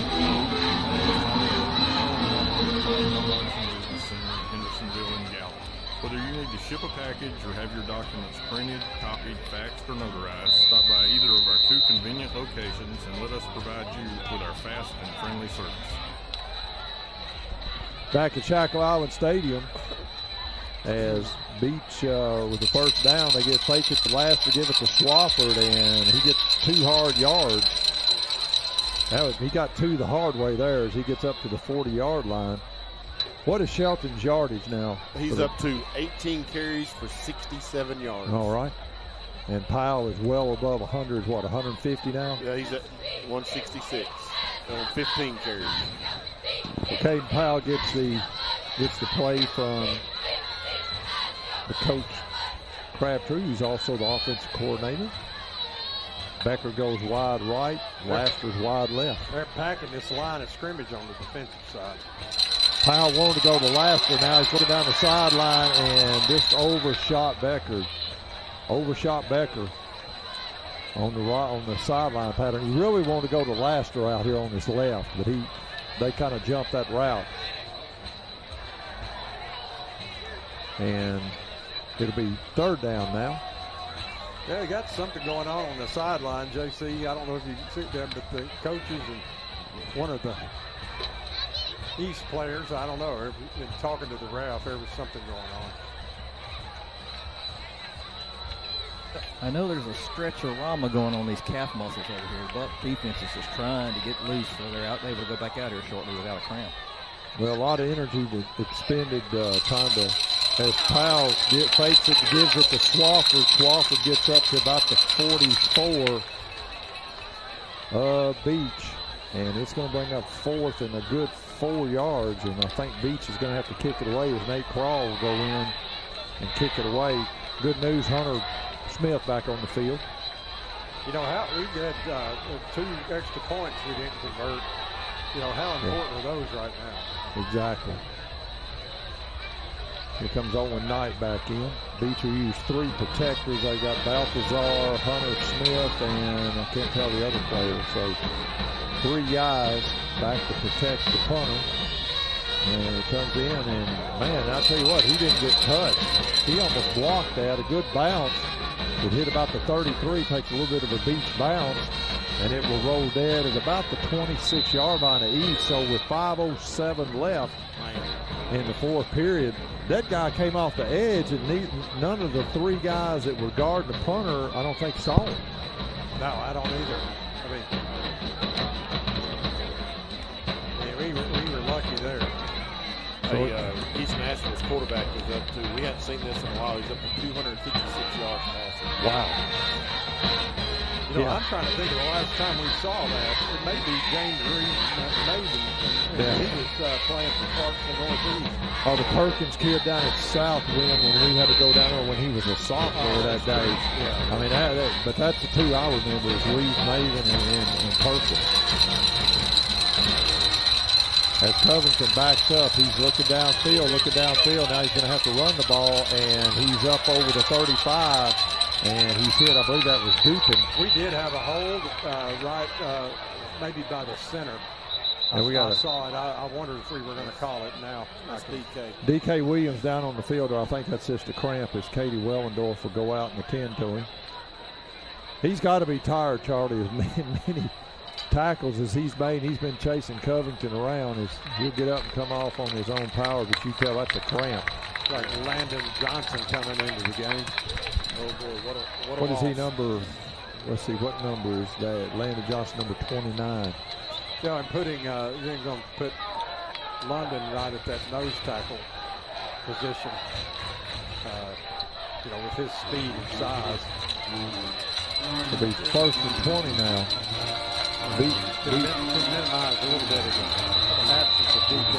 Hendersonville and Gallatin. package or have your documents printed, copied, faxed, or notarized, stop by either of our 2 convenient locations and let us provide you with our fast and friendly service. Back at Shackle Island Stadium, as Beech with the first down, they get fake it to Laster, give it to Swafford, and he gets 2 hard yards. He got 2 the hard way there as he gets up to the 40-yard line. What is Shelton's yardage now? He's up to 18 carries for 67 yards. All right. And Powell is well above 100, 150 now? Yeah, he's at 166 on 15 carries. Kaden Powell gets the play from the coach Crabtree, who's also the offensive coordinator. Becker goes wide right, Laster's wide left. They're packing this line of scrimmage on the defensive side. Powell wanted to go to Laster. Now he's looking down the sideline and just overshot Becker. Overshot Becker on the sideline pattern. He really wanted to go to Laster out here on his left, but they kind of jumped that route. And it'll be 3rd down now. Yeah, they got something going on the sideline, JC. I don't know if you can see them, but the coaches and one of the East players, I don't know, are talking to the ref. There was something going on. I know there's a stretch-o-rama going on these calf muscles over here. Buck defense is just trying to get loose so they're able to go back out here shortly without a cramp. Well, a lot of energy was expended trying to, as Powell fakes it, gives it to Swafford. Swafford gets up to about the 44 of Beech, and it's going to bring up 4th and a good 4 yards, and I think Beech is going to have to kick it away as Nate Crawl will go in and kick it away. Good news, Hunter Smith back on the field. You know, how we had 2 extra points we didn't convert. You know, how important are those right now? Exactly. Here comes Owen Knight back in. Beech will use 3 protectors. They got Balthazar, Hunter Smith, and I can't tell the other player. So 3 guys back to protect the punter. And it comes in, and man, I'll tell you what, he didn't get touched. He almost blocked that. A good bounce. It hit about the 33, takes a little bit of a Beech bounce, and it will roll dead at about the 26-yard line of East. So with 5:07 left in the 4th period, that guy came off the edge, and none of the 3 guys that were guarding the punter, I don't think, saw him. No, I don't either. I mean, we were lucky there. East Nashville's quarterback is up to, we hadn't seen this in a while, he's up to 256 yards passing. Wow. You know, I'm trying to think of the last time we saw that. It may be James Reed, maybe. He was playing for Clarksville Northeast. Oh, the Perkins kid down at Southwind when we had to go down there when he was a sophomore that day. Yeah. I mean, but that's the 2 I remember is Reed Maven and Perkins. As Covington backs up, he's looking downfield. Now he's going to have to run the ball, and he's up over the 35, and he's hit. I believe that was Dupin. We did have a hold maybe by the center. I saw it. I wondered if we were going to call it now. That's DK. DK Williams down on the field, or I think that's just a cramp as Katie Wellendorf will go out and attend to him. He's got to be tired, Charlie, as many tackles as he's made. He's been chasing Covington around. He'll get up and come off on his own power, but you tell that's a cramp. It's like Landon Johnson coming into the game. Oh boy, what is he number? Let's see, what number is that? Landon Johnson, number 29. Yeah, I'm putting, they're going to put London right at that nose tackle position. You know, with his speed and size. It'll be 1st and 20 now. Minimize a little bit of the absence of DK.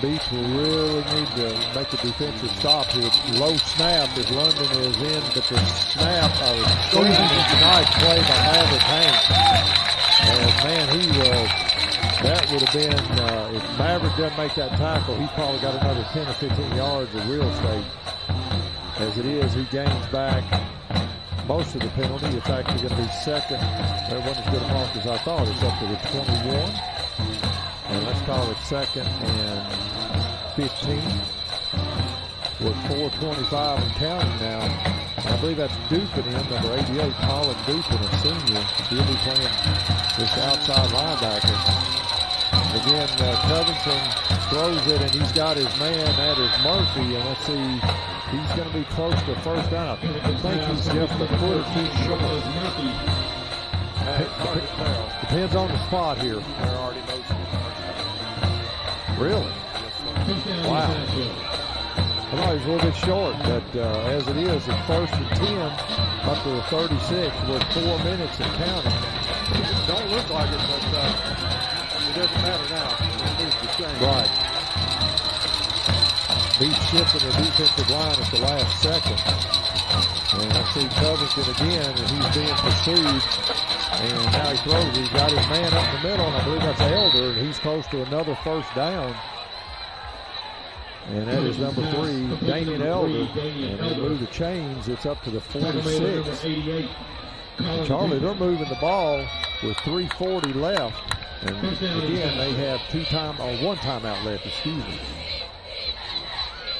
Beech will really need to make a defensive stop here. Low snap as London is in, but the snap of nice play by Maverick Hanks. And man, that would have been, if Maverick doesn't make that tackle, he's probably got another 10 or 15 yards of real estate. As it is, he gains back most of the penalty. It's actually going to be 2nd. That wasn't as good a mark as I thought. It's up to the 21. And let's call it 2nd and 15. with 4:25 and counting now. I believe that's Dupin in, number 88, Colin Dupin, a senior. He'll be playing this outside linebacker. Again, Covington throws it, and he's got his man, that is Murphy, and let's see, he's going to be close to first down. I think he's just a foot or two short. Depends on the spot here. They're already motioning. Really? Wow. I thought he was a little bit short, but as it is, it's 1st and 10 up to the 36 with 4 minutes and counting. Don't look like it, but it doesn't matter now. It's the same. Right. Beech shifting the defensive line at the last second. And I see Covington again, and he's being pursued. And now he throws. He's got his man up in the middle, and I believe that's Elder, and he's close to another first down. And that is number 3, Damian Elder. And they move the chains. It's up to the 46. And Charlie, they're moving the ball with 3:40 left. And again, they have one timeout left, excuse me.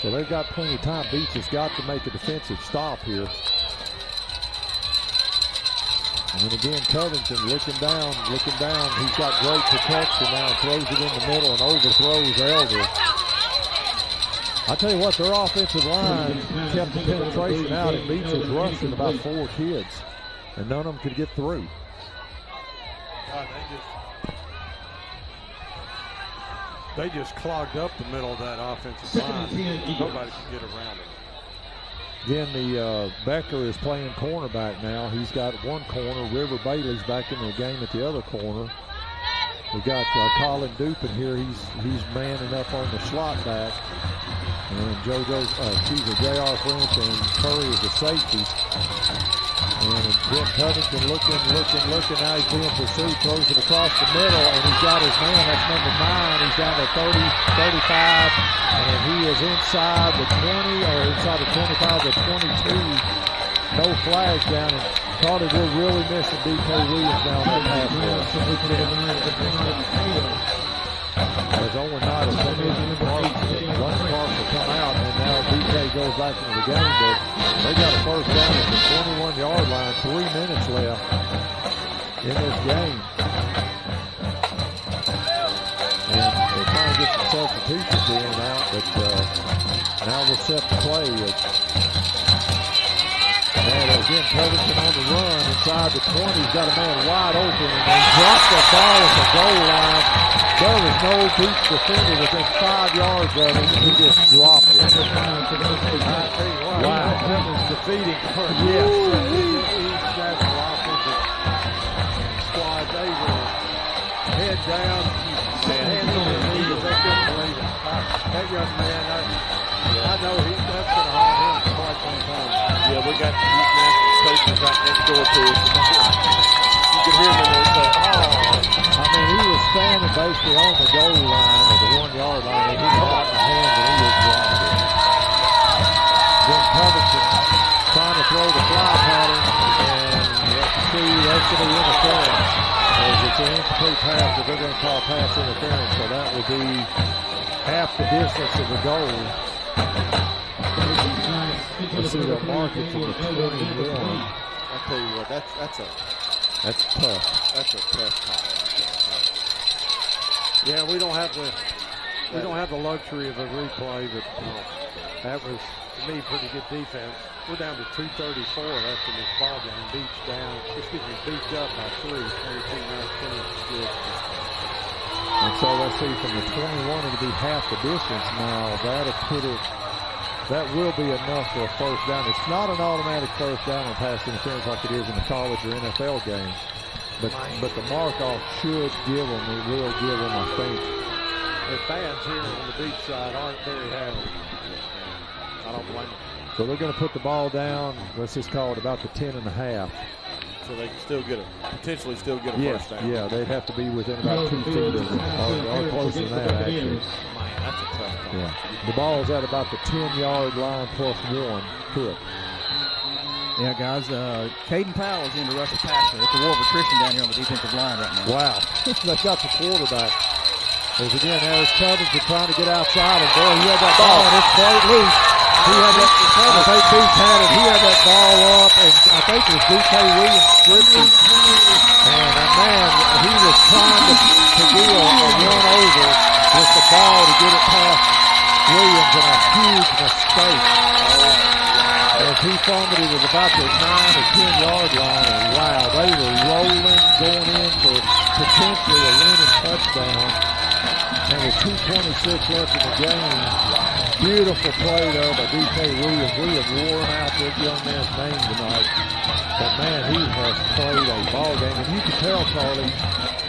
So they've got plenty of time. Beech has got to make a defensive stop here. And then again, Covington looking down. He's got great protection now, throws it in the middle and overthrows Elder. I tell you what, their offensive line kept the penetration out, and Beech was rushing about 4 kids, and none of them could get through. God, they just clogged up the middle of that offensive line. Nobody could get around it. Again, the Becker is playing cornerback now. He's got one corner. River Bailey's back in the game at the other corner. We got Colin Dupin here. He's manning up on the slot back. And J.R. French and Curry is the safety. And again, Covington looking. Now he's being pursued, throws it across the middle, and he's got his man. That's number 9. He's down to 30, 35, and he is inside the 20, or inside the 25 to 22. No flags down, and Carter, we're really missing D.K. Williams down that pass rush. As Owen Knight is coming in, Run Clark will come out, and now D.K. goes back into the game, but they got a first down at the 21-yard line, 3 minutes left in this game. And they're trying to get some substitutions in and out, but now we're set to play. And again, Covington on the run inside the 20. He's got a man wide open, and they dropped the ball at the goal line. There was no Beech defender within 5 yards of him, and he just dropped it. Wow. That was defeating for yes. East Nashville offensive squad. They were head down, hands on their knees. They couldn't believe it. That young man, I know that's going to haunt him for quite some time. Yeah, we got East Nashville coaches right next door to us. You can hear them there say, I mean, he was standing basically on the goal line or the 1-yard line, and he got in the hands and he was dropped it. Then Covington trying to throw the fly pattern, and let's see, that's going to be interference. As it's an incomplete pass, but they're going to call pass interference, so that will be half the distance of the goal. Let's see that market from the 21. I'll tell you what, that's tough. That's a tough call. Yeah, we don't have the luxury of a replay, but that was, to me, pretty good defense. We're down to 2:34 left in this ball game. Beech up by 3, 22-19. Good. And so let's see, from the 21, it'll be half the distance now. That'll put it. That will be enough for a first down. It's not an automatic first down on pass interference like it is in the college or NFL game. But the mark-off should give them, it will give them, I think. The fans here on the Beech side aren't very happy. I don't blame them. So they're going to put the ball down, let's just call it about the 10.5. So they can potentially still get a first down. Yeah, they'd have to be within about 2 feet of it, or closer than that, actually. Man, that's a tough call. Yeah. The ball's at about the 10-yard line plus 1 foot. Yeah, guys, Kaden Powell is in to rush the passer. It's a war of attrition down here on the defensive line right now. Wow. They've got the quarterback. There's Covington trying to get outside, and boy, he had that ball, and it's played loose. I think Beech had it. He had that ball up, and I think it was D.K. Williams scripted. And man, he was trying to do a run over with the ball to get it past Williams, and a huge mistake. As he fumbled, it was about the 9 or 10 yard line, and wow, they were rolling, going in for potentially a winning touchdown. And with 2:26 left in the game, beautiful play there by D.K. Williams. We have worn out this young man's name tonight. But man, he has played a ball game. And you can tell, Carly,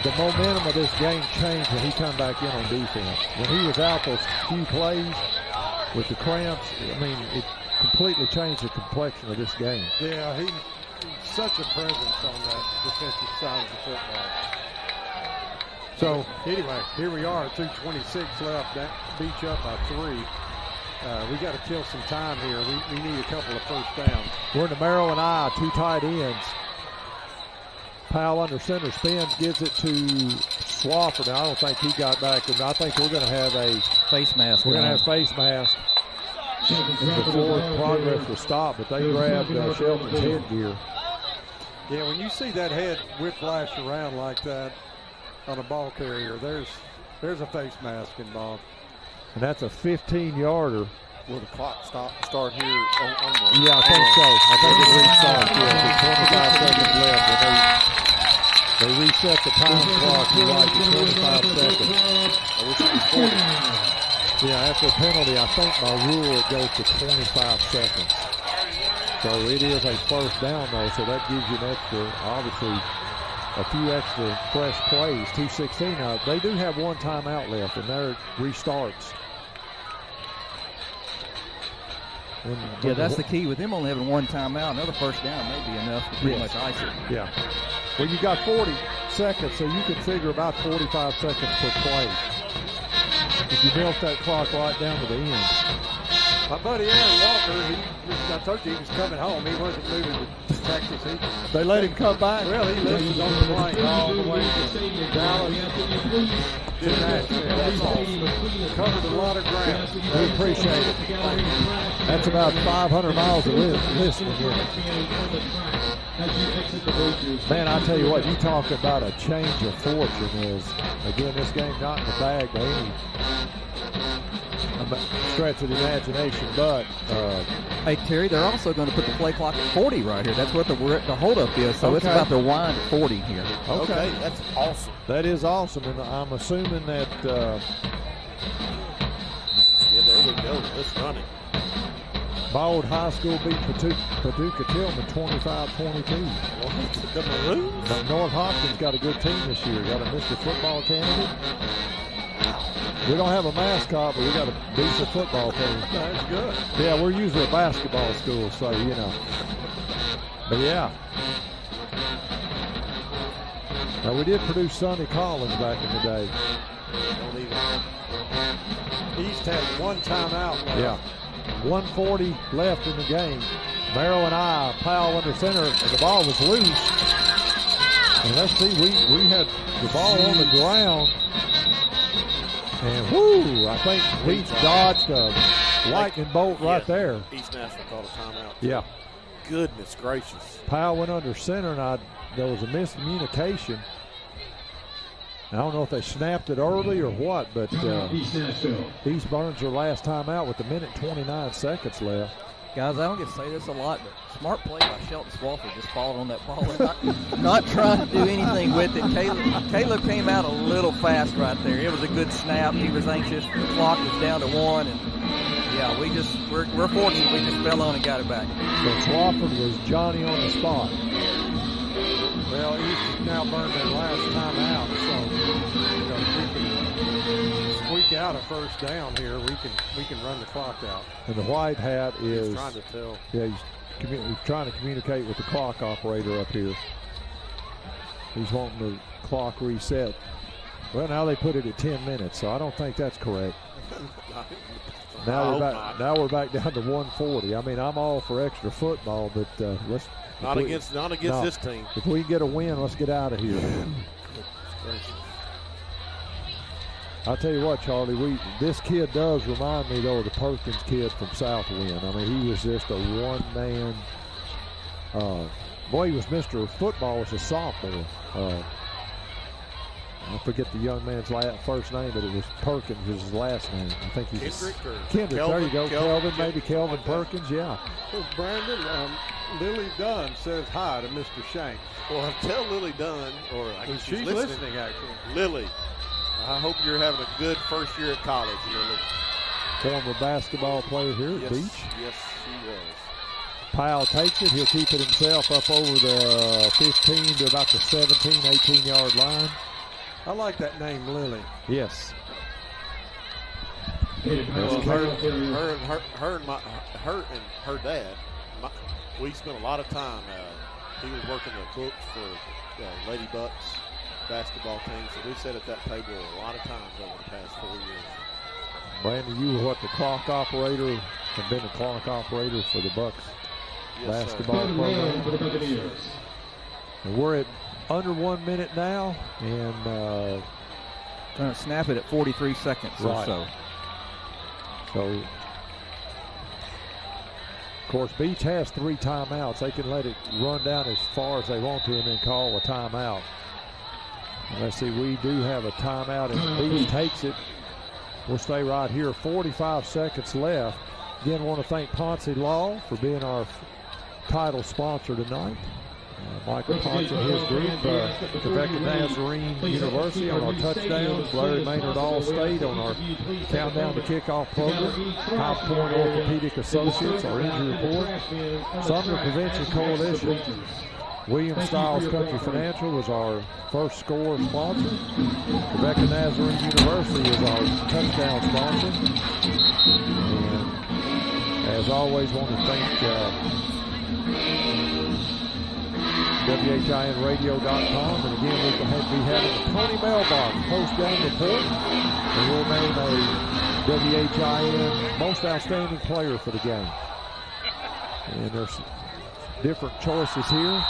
the momentum of this game changed when he come back in on defense. When he was out those few plays with the cramps, I mean, it completely changed the complexion of this game. Yeah, he's such a presence on that defensive side of the football. So, anyway, here we are, 2:26 left. That Beech up by 3. We got to kill some time here. We need a couple of first downs. We're in the Merrill and I, 2 tight ends. Powell under center spins, gives it to Swafford. Now, I don't think he got back, and I think we're going to have a face mask. We're going to have face mask before progress will stop, but they grabbed Shelton's headgear. Yeah, when you see that head whiplash around like that on a ball carrier, there's a face mask involved. And that's a 15-yarder. Will the clock start here on the... Yeah, I think so. I think it restarts. Yeah, 25 seconds left. They reset the time clock. You're right, to 25 seconds. I wish it was 40. Yeah, after a penalty, I think by rule it goes to 25 seconds. So it is a first down, though, so that gives you an extra, obviously, a few extra fresh plays. 2:16. Now, they do have one timeout left, and there restarts. Yeah, that's the key with them only having one timeout. Another first down may be enough to pretty much ice it. Yeah. Well, you got 40 seconds, so you can figure about 45 seconds per play. If you built that clock right down to the end. My buddy Aaron Walker, I told you he was coming home. He wasn't moving to Texas. They let him come back? Well, he lives on the plane all the way to Dallas to Nashville. That's awesome. Covered a lot of ground. We appreciate it. That's about 500 miles of listening here. Man, I tell you what, you talk about a change of fortune is, again, this game not in the bag by any stretch of the imagination, but hey Terry, they're also going to put the play clock at 40 right here. That's what the holdup is. So it's about to wind at 40 here. Okay, that's awesome. That is awesome, and I'm assuming that. Yeah, there we go. It's running. Bald High School beat Paducah Tillman 25-22. The Maroons? But North Hopkins got a good team this year. Got a Mr. Football candidate. We don't have a mascot, but we got a decent football team. That's good. Yeah, we're usually a basketball school, so, you know. But, yeah. Now, we did produce Sonny Collins back in the day. East has one timeout left. Yeah. 1:40 left in the game. Merrill and I, Powell under center, and the ball was loose. And let's see, we had the ball on the ground. And whoo, I think Beech dodged a lightning bolt right there. East Nashville called a timeout. Yeah. Goodness gracious. Powell went under center, and there was a miscommunication. I don't know if they snapped it early or what, but East burns their last time out with 1:29 seconds left. Guys, I don't get to say this a lot, but smart play by Shelton Swafford, just followed on that ball and not trying to do anything with it. Caleb came out a little fast right there. It was a good snap. He was anxious. The clock was down to 1, and yeah, we're fortunate we just fell on and got it back. So Swafford was Johnny on the spot. Well, East has now burned their last time out, so if we can squeak out a first down here, we can run the clock out. And the white hat is He's trying to tell. Yeah, he's trying to communicate with the clock operator up here. He's wanting the clock reset. Well, now they put it at 10 minutes, so I don't think that's correct. Now we're back down to 1:40. I mean, I'm all for extra football, but let's. Not against this team. If we get a win, let's get out of here. I'll tell you what, Charlie, this kid does remind me, though, of the Perkins kid from Southwind. I mean, he was just a one-man. Boy, he was Mr. Football as a sophomore. I forget the young man's first name, but it was Perkins was his last name. I think he's Kendrick. There you go, Kelvin Perkins, yeah. Well, Brandon, Lily Dunn says hi to Mr. Shanks. Well, tell Lily Dunn, or I guess she's listening, actually. Lily, I hope you're having a good first year at college, Lily. Former basketball player here at Beech. Yes, he was. Powell takes it. He'll keep it himself up over the 15 to about the 17, 18-yard line. I like that name, Lily. Yes. Well, her and her dad, we spent a lot of time. He was working the books for Lady Bucks basketball team, so we sat at that table a lot of times over the past 4 years. Brandon, you were the clock operator, have been a clock operator for the Bucks basketball program. And we're at under 1 minute now, and going to snap it at 43 seconds or so. So, of course, Beech has 3 timeouts. They can let it run down as far as they want to and then call a timeout. And let's see, we do have a timeout, and Beech takes it. We'll stay right here. 45 seconds left. Again, want to thank Ponce Law for being our title sponsor tonight. Michael Ponce and his group, Quebec Nazarene University on our touchdowns, Larry Maynard All-State on our countdown to kickoff program, High Point Orthopedic Associates, our injury report, Sumner Prevention Coalition, William Stiles Country Financial was our first score sponsor, Quebec Nazarene University is our touchdown sponsor, and as always, want to thank WHINradio.com, and again, we'll be having a Tony Mailbox post-game report, and we'll name a WHIN Most Outstanding Player for the game. And there's different choices here.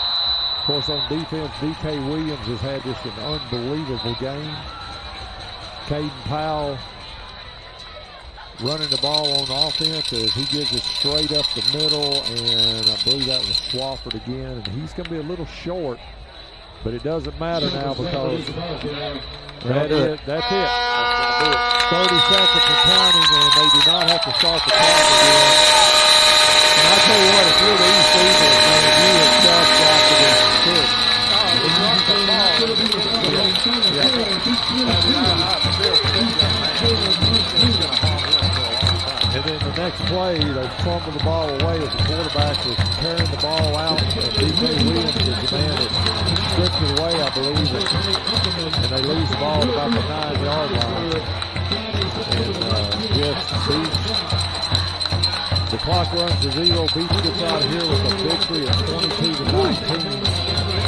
Of course, on defense, D.K. Williams has had just an unbelievable game. Kaden Powell running the ball on offense as he gives it straight up the middle, and I believe that was Swafford again, and he's going to be a little short, but it doesn't matter now because that's it. 30 seconds of counting, and they do not have to start the clock again. And I tell you what, if you're the East Eagles, man, you have just got to be sick. And then the next play, they fumble the ball away as the quarterback was carrying the ball out. And D.J. Williams is the man that stripped it away, I believe. And they lose the ball at about the 9-yard line. And yes, Beech, the clock runs to 0. Beech gets out of here with a victory of 22-19.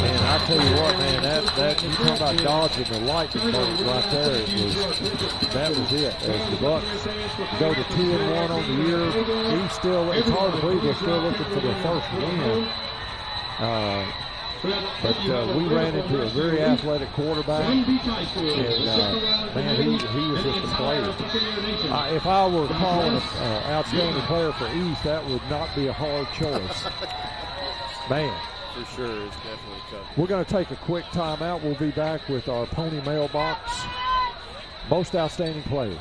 And I tell you what, man, that you talk about dodging the lightning bolt right there. That was it. As the Bucks go to 2-1 on the year, it's hard to believe they're still looking for their first win. But we ran into a very athletic quarterback, and man, he was just a player. If I were calling an outstanding player for East, that would not be a hard choice. Man. For sure, it's definitely tough. We're going to take a quick timeout. We'll be back with our Pony Mailbox Most Outstanding Player.